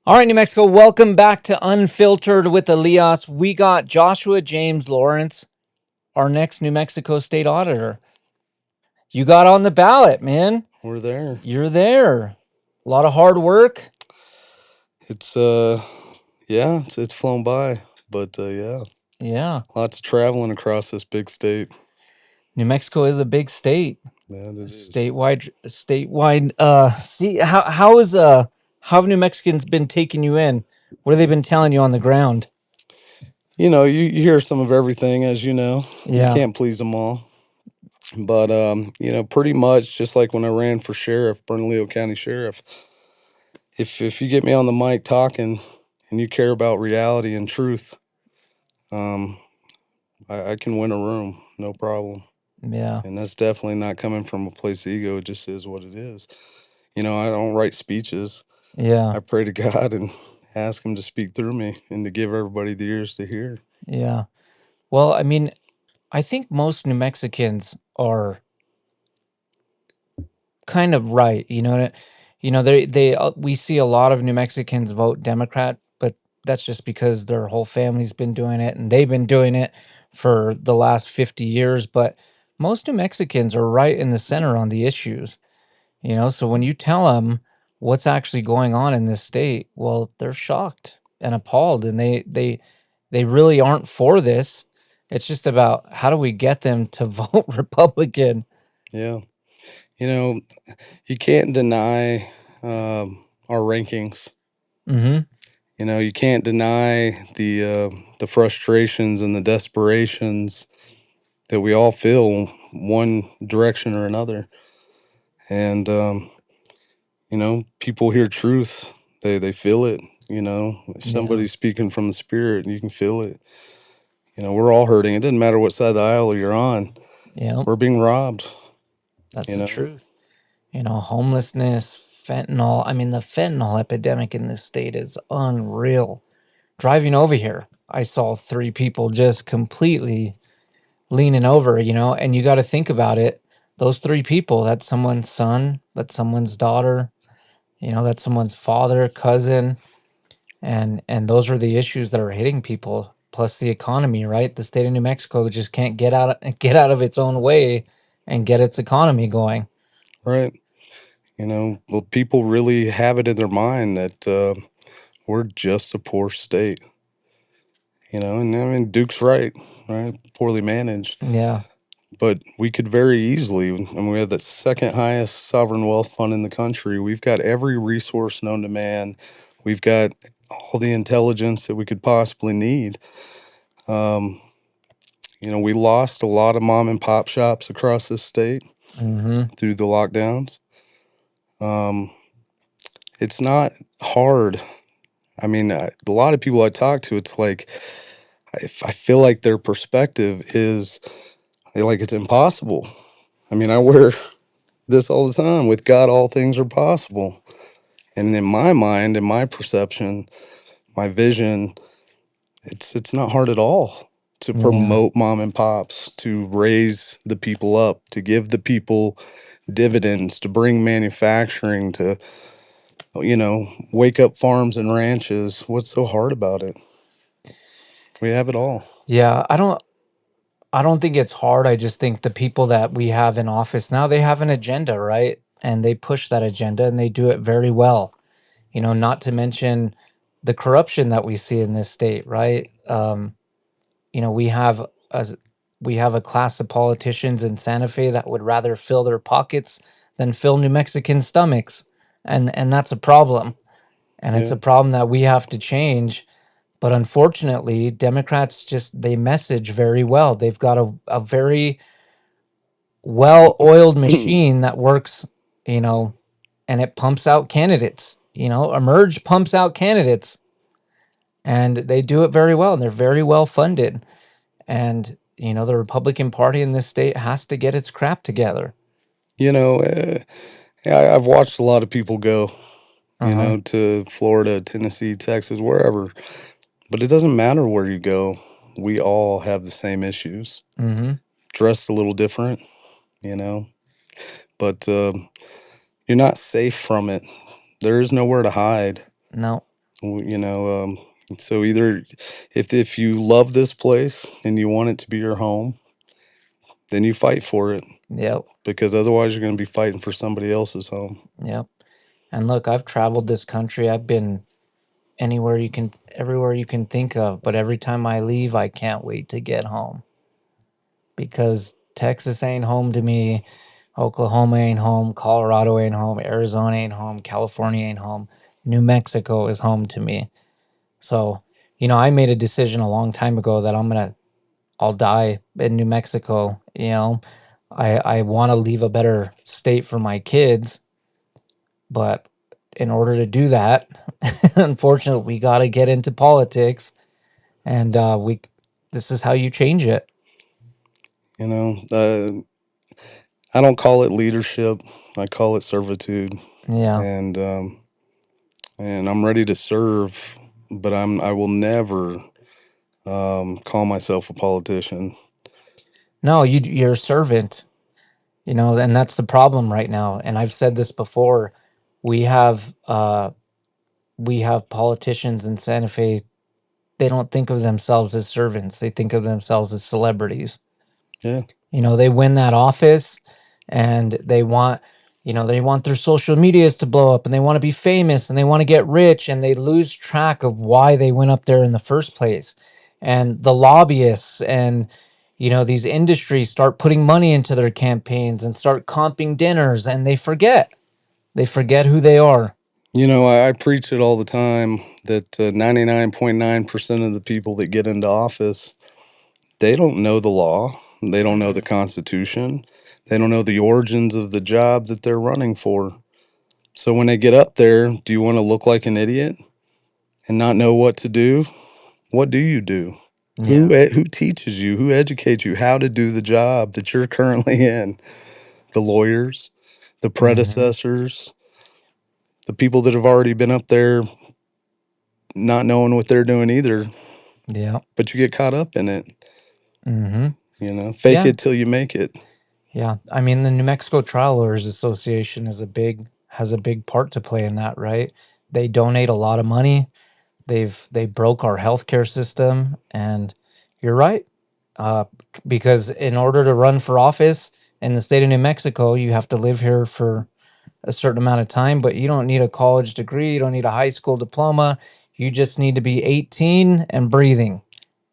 All right, New Mexico, welcome back to Unfiltered with Elias. We got Joshua James Lawrence, our next New Mexico state auditor. You got on the ballot, man. We're there. You're there. A lot of hard work. It's yeah, it's flown by, but yeah, Yeah. lots of traveling across this big state. New Mexico is a big state. Yeah, it is. Statewide. See how have New Mexicans been taking you in? What have they been telling you on the ground? You know, you hear some of everything, as you know. You Yeah. can't please them all. But you know, pretty much just like when I ran for sheriff, Bernalillo County Sheriff, if you get me on the mic talking and you care about reality and truth, um, I can win a room, no problem. Yeah. And that's definitely not coming from a place of ego. It just is what it is. You know, I don't write speeches. Yeah. I pray to God and ask him to speak through me and to give everybody the ears to hear. Yeah. Well, I mean, I think most New Mexicans are kind of right. We see a lot of New Mexicans vote Democrat, but that's just because their whole family's been doing it and they've been doing it for the last 50 years. But most New Mexicans are right in the center on the issues. So when you tell them what's actually going on in this state, well, they're shocked and appalled, and they really aren't for this. It's just about how do we get them to vote Republican. Yeah. You know, you can't deny our rankings. Mm-hmm. You know, you can't deny the frustrations and the desperations that we all feel one direction or another. And you know, people hear truth. They feel it. You know, if Yeah. somebody's speaking from the spirit, you can feel it. You know, we're all hurting. It doesn't matter what side of the aisle you're on. Yeah. We're being robbed. That's You the know, truth. Homelessness, fentanyl. I mean, the fentanyl epidemic in this state is unreal. Driving over here, I saw 3 people just completely leaning over, and you got to think about it. Those 3 people, that's someone's son, that's someone's daughter, that's someone's father, cousin, and those are the issues that are hitting people. Plus the economy, right? The state of New Mexico just can't get out of its own way and get its economy going. right? You know, well, people really have it in their mind that we're just a poor state. You know, and I mean, Duke's right? Poorly managed. Yeah. But we could very easily, and we have the second highest sovereign wealth fund in the country. We've got every resource known to man. We've got all the intelligence that we could possibly need. Um, you know, we lost a lot of mom and pop shops across this state Mm-hmm. through the lockdowns. Um, it's not hard. I mean, a lot of people I talk to, it's like I feel like their perspective is like it's impossible. I mean, I wear this all the time. With God, all things are possible. And in my mind, in my perception, my vision, it's not hard at all to Yeah. promote mom and pops, to raise the people up, to give the people dividends, to bring manufacturing, to wake up farms and ranches. What's so hard about it? We have it all. Yeah. I don't think it's hard. I just think the people that we have in office now, they have an agenda, right? And they push that agenda and they do it very well. Not to mention the corruption that we see in this state, right? You know, we have a we have a class of politicians in Santa Fe that would rather fill their pockets than fill New Mexican stomachs. And that's a problem. And it's Yeah. a problem that we have to change. But unfortunately, Democrats they message very well. They've got a very well-oiled machine that works, you know, and it pumps out candidates. Emerge pumps out candidates, and they do it very well, and they're very well funded. And the Republican Party in this state has to get its crap together. You know, yeah, I've watched a lot of people go, Uh-huh. to Florida, Tennessee, Texas, wherever. But it doesn't matter where you go. We all have the same issues. Mm-hmm. Dressed a little different, you know, but you're not safe from it. There is nowhere to hide. No. You know, so either if you love this place and you want it to be your home, then you fight for it, Yep. because otherwise you're going to be fighting for somebody else's home. Yep. And look, I've traveled this country. I've been everywhere you can think of. But every time I leave, I can't wait to get home, because Texas ain't home to me. Oklahoma ain't home. Colorado ain't home. Arizona ain't home. California ain't home. New Mexico is home to me. So, I made a decision a long time ago that I'll die in New Mexico. I want to leave a better state for my kids, but in order to do that, unfortunately, we got to get into politics, and this is how you change it. You know, I don't call it leadership. I call it servitude. Yeah. And I'm ready to serve, but I will never call myself a politician. No, you're a servant, and that's the problem right now. And I've said this before. We have we have politicians in Santa Fe. They don't think of themselves as servants. They think of themselves as celebrities. Yeah. They win that office, and they want their social medias to blow up, and they want to be famous, and they want to get rich, and they lose track of why they went up there in the first place. And the lobbyists and these industries start putting money into their campaigns and start comping dinners, and they forget who they are. You know, I preach it all the time that 99.9% of the people that get into office, they don't know the law. They don't know the Constitution. They don't know the origins of the job that they're running for. So when they get up there, do you want to look like an idiot and not know what to do? What do you do? Yeah. Who teaches you? Who educates you how to do the job that you're currently in? The lawyers, the Hmm. predecessors, the people that have already been up there not knowing what they're doing either, Yeah. but you get caught up in it. Hmm. Fake Yeah. it till you make it. Yeah. I mean, the New Mexico Trial Lawyers Association has a big part to play in that, right? They donate a lot of money. They broke our healthcare system, and you're right. Because in order to run for office in the state of New Mexico, you have to live here for a certain amount of time, but you don't need a college degree. You don't need a high school diploma. You just need to be 18 and breathing.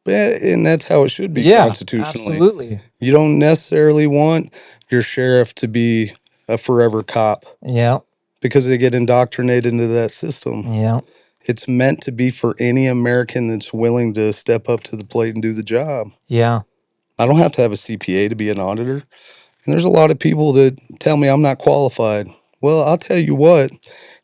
And that's how it should be Yeah, constitutionally. absolutely. You don't necessarily want your sheriff to be a forever cop Yeah, because they get indoctrinated into that system. yeah, It's meant to be for any American that's willing to step up to the plate and do the job. yeah. I don't have to have a CPA to be an auditor. And there's a lot of people that tell me I'm not qualified. Well, I'll tell you what,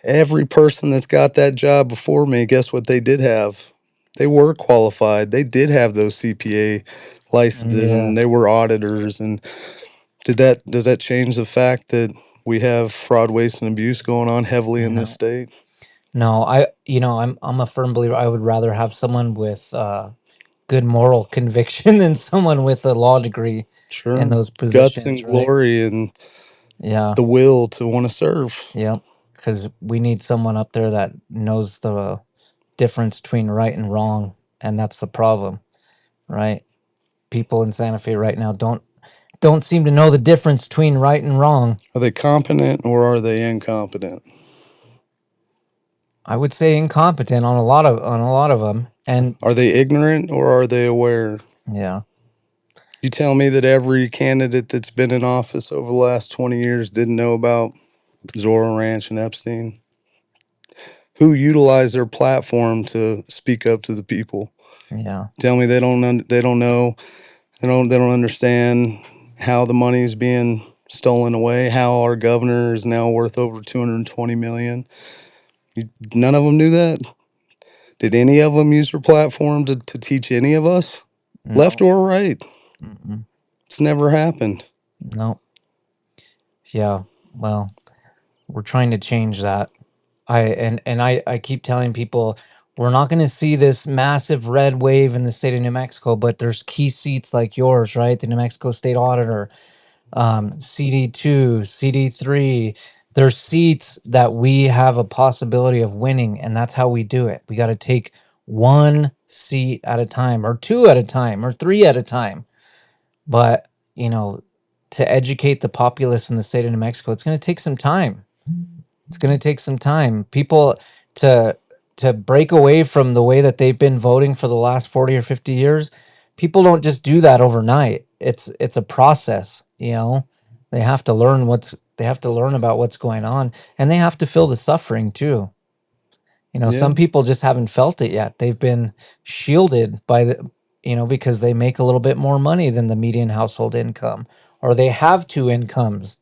every person that's got that job before me, guess what they did have? They were qualified. They did have those CPA licenses Yeah. and they were auditors. And does that change the fact that we have fraud, waste, and abuse going on heavily in this No, state? no. I'm a firm believer. I would rather have someone with good moral conviction than someone with a law degree in Sure. those Guts positions, and right? glory and Yeah, the will to want to serve. yeah. Because we need someone up there that knows the difference between right and wrong, and that's the problem, right? People in Santa Fe right now don't seem to know the difference between right and wrong. Are they competent or are they incompetent? I would say incompetent on a lot of them, and Are they ignorant or are they aware? yeah, You tell me that every candidate that's been in office over the last 20 years didn't know about Zorro Ranch and Epstein? Who utilized their platform to speak up to the people? yeah, Tell me they don't know, they don't understand how the money is being stolen away, how our governor is now worth over 220 million. None of them knew that. Did any of them use their platform to teach any of us, left no, or right? mm-mm, It's never happened. no, yeah. Well, we're trying to change that. I keep telling people we're not going to see this massive red wave in the state of New Mexico, but there's key seats like yours, right? The New Mexico State Auditor, CD2, CD3, there's seats that we have a possibility of winning, and that's how we do it. We got to take one seat at a time, or two at a time, or three at a time. But, you know, to educate the populace in the state of New Mexico, it's going to take some time. It's going to take some time. People to break away from the way that they've been voting for the last 40 or 50 years. People don't just do that overnight. It's a process, you know. They have to learn about what's going on, and they have to feel the suffering too. You know, Yeah. some people just haven't felt it yet. They've been shielded by because they make a little bit more money than the median household income, or they have two incomes.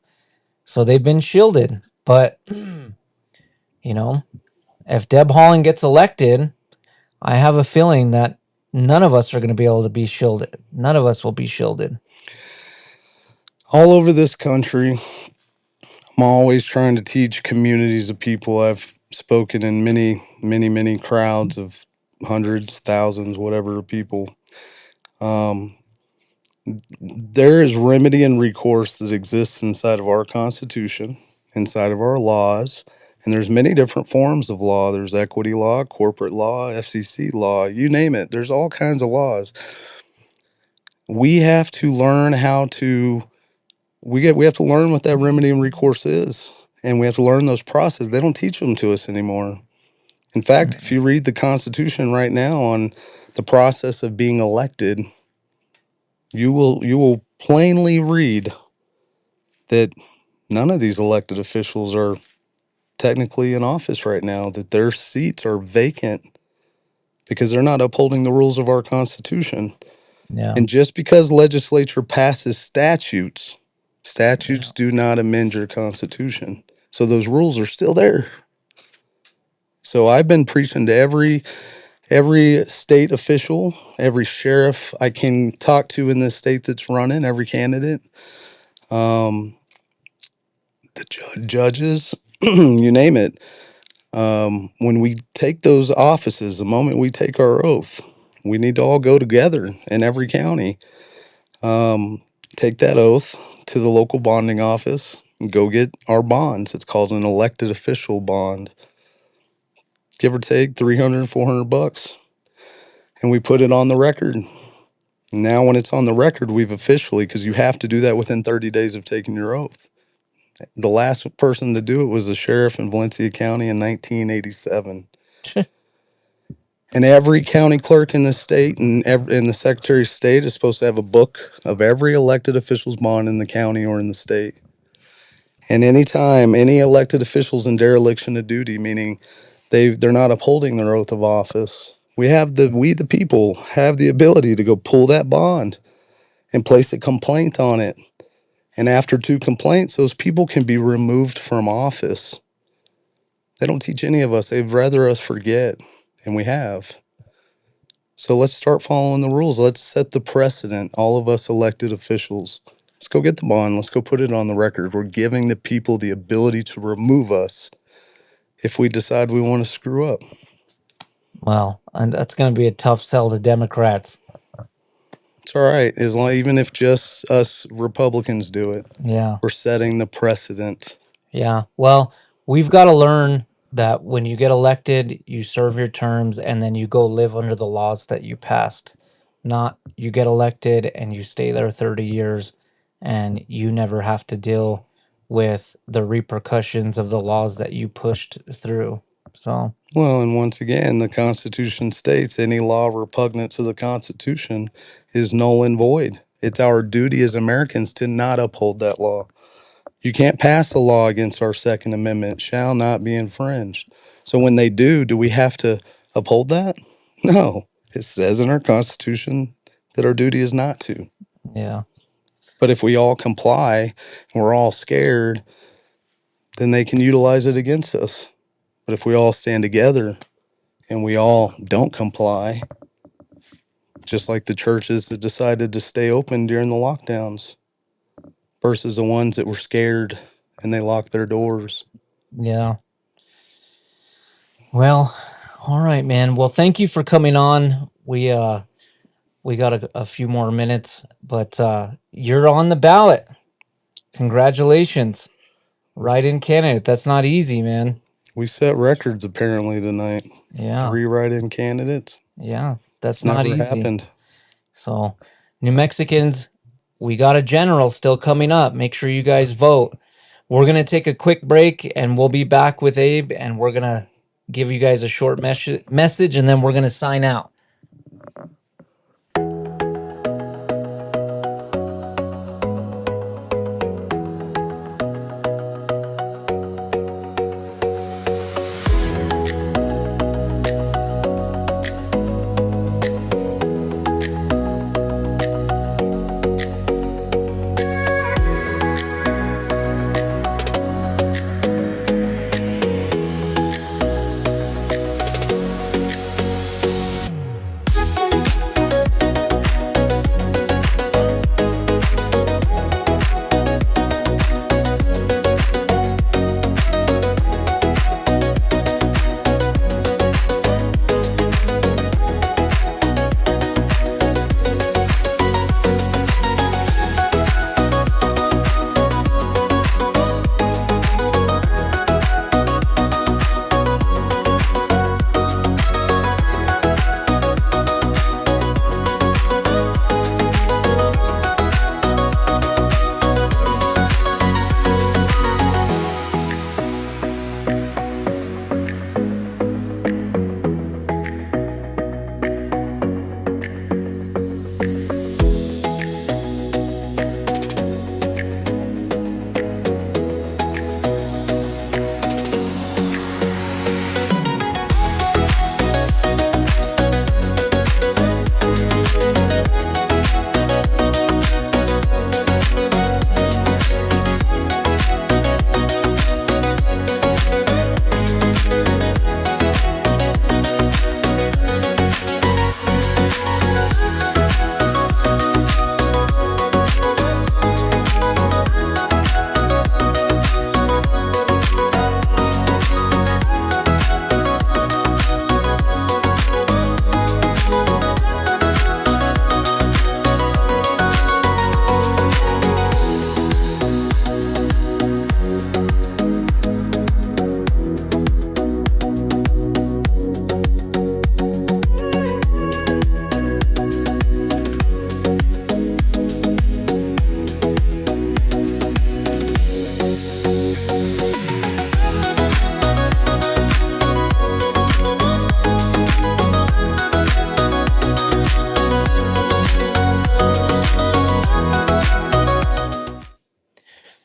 So they've been shielded. But, you know, if Deb Haaland gets elected, I have a feeling that none of us are going to be able to be shielded. None of us will be shielded. All over this country, I'm always trying to teach communities of people. I've spoken in many crowds of hundreds, thousands, whatever people. Um, there is remedy and recourse that exists inside of our Constitution, inside of our laws, and there's many different forms of law. There's equity law, corporate law, FCC law, you name it. There's all kinds of laws. We have to learn how to we have to learn what that remedy and recourse is, and we have to learn those processes. They don't teach them to us anymore. In fact, if you read the Constitution right now on the process of being elected, you will plainly read that none of these elected officials are technically in office right now, that their seats are vacant because they're not upholding the rules of our Constitution. Yeah. And just because legislature passes statutes, Yeah. do not amend your Constitution. So those rules are still there. So I've been preaching to every state official, every sheriff I can talk to in this state that's running, every candidate, um, the judges, you name it. When we take those offices, the moment we take our oath, we need to all go together in every county. Take that oath to the local bonding office and go get our bonds. It's called an elected official bond. Give or take 300, 400 bucks. And we put it on the record. Now, when it's on the record, we've officially, because you have to do that within 30 days of taking your oath. The last person to do it was the sheriff in Valencia County in 1987. And every county clerk in the state and the Secretary of State is supposed to have a book of every elected official's bond in the county or in the state. And anytime any elected officials in dereliction of duty, meaning they're not upholding their oath of office, we the people have the ability to go pull that bond and place a complaint on it. And after 2 complaints, those people can be removed from office. They don't teach any of us. They'd rather us forget, and we have. So let's start following the rules. Let's set the precedent, all of us elected officials. Let's go get the bond. Let's go put it on the record. We're giving the people the ability to remove us if we decide we want to screw up. Well, and that's going to be a tough sell to Democrats. It's all right, as long even if just us Republicans do it. Yeah. We're setting the precedent. Yeah. Well, we've got to learn that when you get elected, you serve your terms and then you go live under the laws that you passed. Not you get elected and you stay there 30 years and you never have to deal with the repercussions of the laws that you pushed through. So, Well, and once again, the Constitution states any law repugnant to the Constitution is null and void. It's our duty as Americans to not uphold that law. You can't pass a law against our Second Amendment, it shall not be infringed. So when they do we have to uphold that? No. It says in our Constitution that our duty is not to. yeah. But if we all comply and we're all scared, then they can utilize it against us. But if we all stand together and we all don't comply, just like the churches that decided to stay open during the lockdowns versus the ones that were scared and they locked their doors. Yeah. Well, all right, man. Well, thank you for coming on. We got a few more minutes, but you're on the ballot. Congratulations. Write-in candidate. That's not easy, man. We set records apparently tonight. Yeah. 3 write-in candidates. Yeah. That's It's not never easy. happened. So, New Mexicans, we got a general still coming up. Make sure you guys vote. We're going to take a quick break and we'll be back with Abe and we're going to give you guys a short message and then we're going to sign out.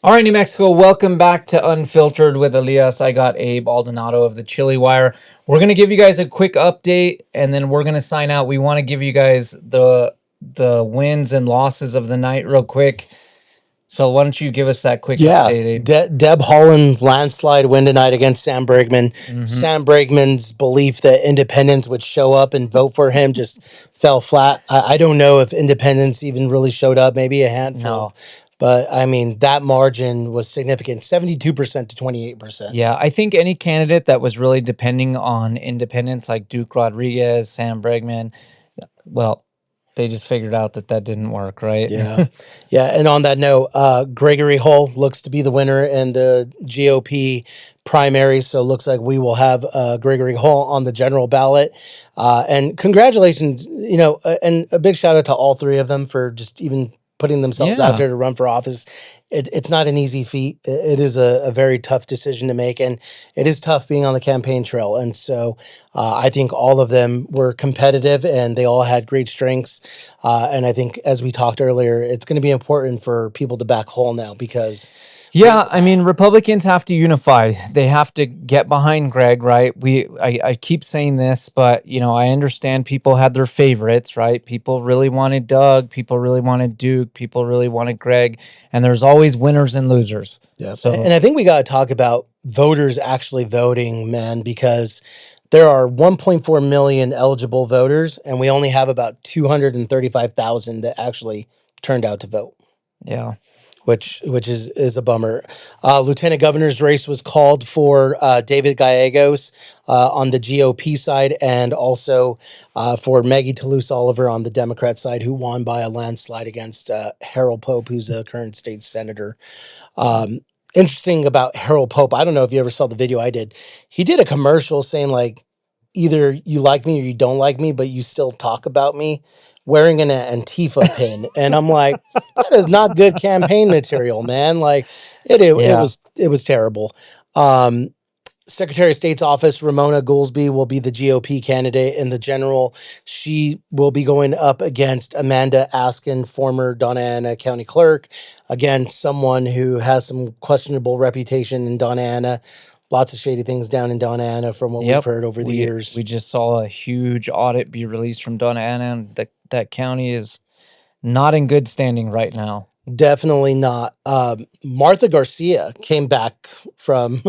All right, New Mexico, welcome back to Unfiltered with Elias. I got Abe Aldonado of the Chili Wire. We're going to give you guys a quick update, and then we're going to sign out. We want to give you guys the wins and losses of the night real quick. So why don't you give us that quick update, Abe? Deb Holland landslide win tonight against Sam Brigman. Sam Brigman's belief that independents would show up and vote for him just fell flat. I don't know if independents even really showed up, maybe a handful. No. But I mean, that margin was significant, 72% to 28%. Yeah, I think any candidate that was really depending on independents like Duke Rodriguez, Sam Bregman, well, they just figured out that that didn't work, right? Yeah. Yeah. And on that note, Gregory Hull looks to be the winner in the GOP primary. So it looks like we will have Gregory Hull on the general ballot. And congratulations, and a big shout out to all three of them for just even putting themselves Yeah. out there to run for office. It's not an easy feat. It is a very tough decision to make, and it is tough being on the campaign trail. And so I think all of them were competitive, and they all had great strengths. And I think, as we talked earlier, it's going to be important for people to back Hull now because. Yeah, I mean, Republicans have to unify. They have to get behind Greg, right? I keep saying this, but I understand people had their favorites, right? People really wanted Doug, people really wanted Duke, people really wanted Greg, and there's always winners and losers. Yeah. So, And I think we got to talk about voters actually voting, man, because there are 1.4 million eligible voters, and we only have about 235,000 that actually turned out to vote. yeah. Which is a bummer. Lieutenant governor's race was called for David Gallegos on the GOP side, and also for Maggie Toulouse Oliver on the Democrat side, who won by a landslide against Harold Pope, who's a current state senator. interesting about Harold Pope. I don't know if you ever saw the video I did. He did a commercial saying like, either you like me or you don't like me, but you still talk about me, wearing an Antifa pin. And I'm like, that is not good campaign material, man. Like Yeah. it was terrible. Secretary of State's office, Ramona Goolsbee, will be the GOP candidate in the general. She will be going up against Amanda Askin, former Donna Ana County Clerk. Again, someone who has some questionable reputation in Donna Ana. Lots of shady things down in Donna Ana from what we've Yep. heard over the years. We just saw a huge audit be released from Donna Ana, and that county is not in good standing right now. Definitely not. Martha Garcia came back from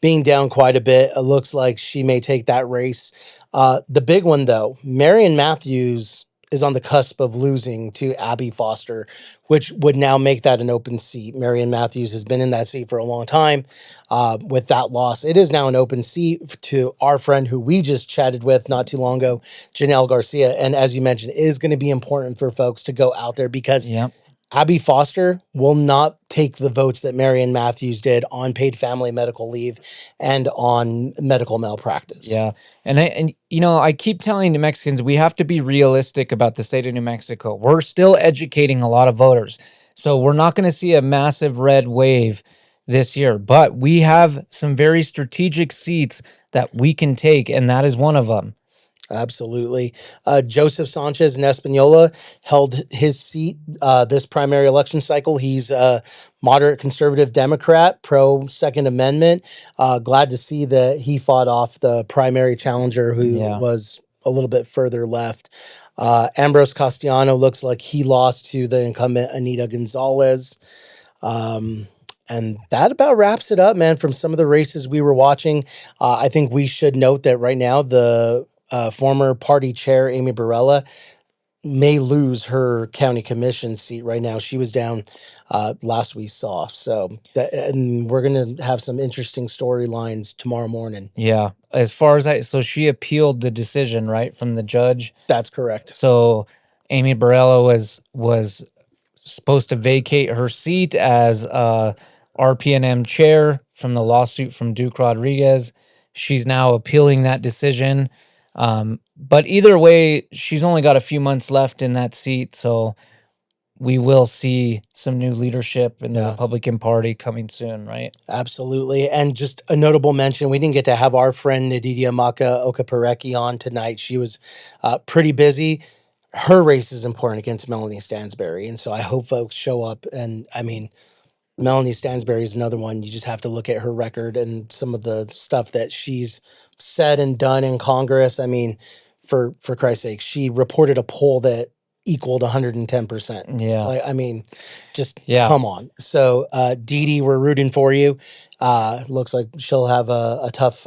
being down quite a bit. It looks like she may take that race. The big one, though, Marion Matthews is on the cusp of losing to Abby Foster, which would now make that an open seat. Marion Matthews has been in that seat for a long time. With that loss, it is now an open seat to our friend who we just chatted with not too long ago, Janelle Garcia. And as you mentioned, it is going to be important for folks to go out there because Yep. Abby Foster will not take the votes that Marion Matthews did on paid family medical leave and on medical malpractice. Yeah. And you know, I keep telling New Mexicans we have to be realistic about the state of New Mexico. We're still educating a lot of voters. So we're not going to see a massive red wave this year, but we have some very strategic seats that we can take, and that is one of them. Absolutely. Joseph Sanchez in Espanola held his seat this primary election cycle. He's a moderate conservative Democrat, pro Second Amendment. Glad to see that he fought off the primary challenger who Yeah. was a little bit further left. Ambrose Castellano looks like he lost to the incumbent Anita Gonzalez. And that about wraps it up, man, from some of the races we were watching. I think we should note that right now, the former party chair, Amy Barella, may lose her county commission seat right now. She was down last we saw. So, and we're going to have some interesting storylines tomorrow morning. Yeah. As far as so she appealed the decision, right, from the judge. That's correct. So Amy Barella was supposed to vacate her seat as RPNM chair from the lawsuit from Duke Rodriguez. She's now appealing that decision. But either way, she's only got a few months left in that seat. So we will see some new leadership in the Republican Party coming soon, right? Absolutely. And just a notable mention, we didn't get to have our friend Nadidia Maka Okaparecki on tonight. She was pretty busy. Her race is important against Melanie Stansberry. And so I hope folks show up. And I mean, Melanie Stansberry is another one. You just have to look at her record and some of the stuff that she's said and done in Congress. I mean, for Christ's sake, she reported a poll that equaled 110%. Yeah. Like, I mean, just come on. So, Dee Dee, we're rooting for you. Looks like she'll have a tough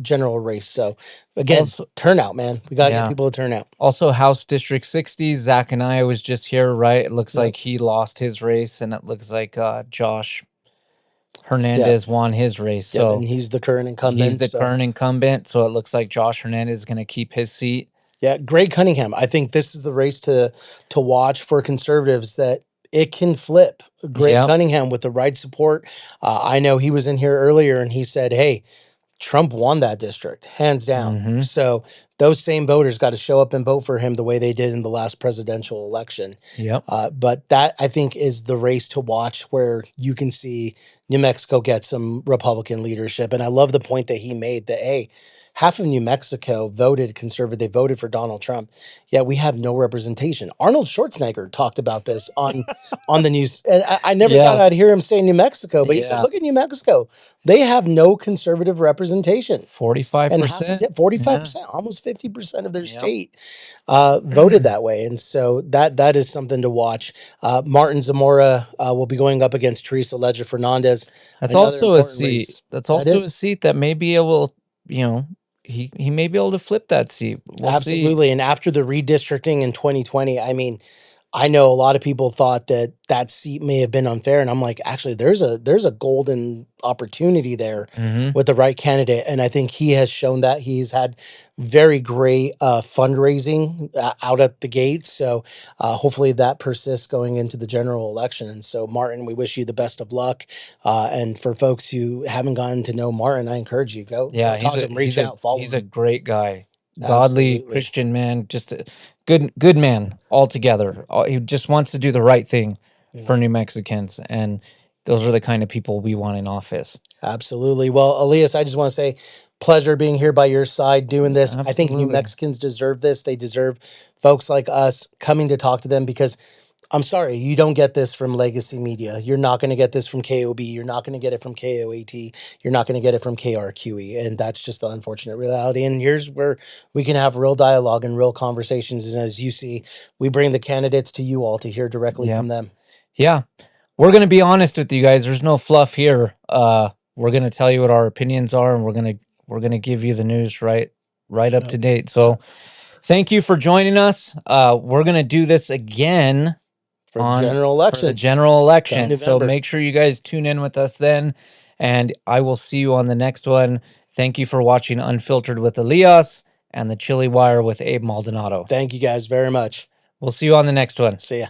general race. So, again, turnout, man. We got to get people to turn out. Also, House District 60, Zach and I was just here, right? It looks like he lost his race, and it looks like Josh Hernandez won his race. So and he's the current incumbent. He's the current incumbent, so it looks like Josh Hernandez is going to keep his seat. Yeah, Greg Cunningham. I think this is the race to watch for conservatives, that it can flip. Greg Cunningham with the right support. I know he was in here earlier and he said, hey, Trump won that district, hands down. So those same voters got to show up and vote for him the way they did in the last presidential election. Yep. But that, I think, is the race to watch, where you can see New Mexico get some Republican leadership. And I love the point that he made that, hey, half of New Mexico voted conservative. They voted for Donald Trump. Yeah, we have no representation. Arnold Schwarzenegger talked about this on the news. And I never thought I'd hear him say New Mexico, but he said, look at New Mexico. They have no conservative representation. 45%. 45%, almost 50% of their state voted that way. And so that is something to watch. Martin Zamora will be going up against Teresa Leger Fernandez. That's also a seat. Race. That's also a seat that may be able, you know, he may be able to flip that seat. We'll Absolutely. see. And after the redistricting in 2020, I mean, I know a lot of people thought that that seat may have been unfair, and I'm like, actually, there's a golden opportunity there Hmm. with the right candidate, and I think he has shown that he's had very great fundraising out at the gate. So hopefully that persists going into the general election. And so, Martin, we wish you the best of luck. And for folks who haven't gotten to know Martin, I encourage you go Yeah, talk to him, reach out, follow he's a him. great guy, godly Absolutely, Christian man, just a good man altogether. He just wants to do the right thing yeah. for New Mexicans, and those are the kind of people we want in office. Absolutely. Well, Elias, I just want to say, pleasure being here by your side doing this. I think New Absolutely. Mexicans deserve this. They deserve folks like us coming to talk to them because I'm sorry, you don't get this from legacy media. You're not going to get this from KOB. You're not going to get it from KOAT. You're not going to get it from KRQE. And that's just the unfortunate reality. And here's where we can have real dialogue and real conversations. And as you see, we bring the candidates to you all to hear directly Yeah. from them. Yeah. We're going to be honest with you guys. There's no fluff here. We're going to tell you what our opinions are, and we're going to give you the news right up Yep. to date. So, thank you for joining us. We're going to do this again For the general for the election general come election. So November. make sure you guys tune in with us then, and I will see you on the next one. Thank you for watching Unfiltered with Elias and the Chili Wire with Abe Maldonado. Thank you guys very much. We'll see you on the next one. See ya.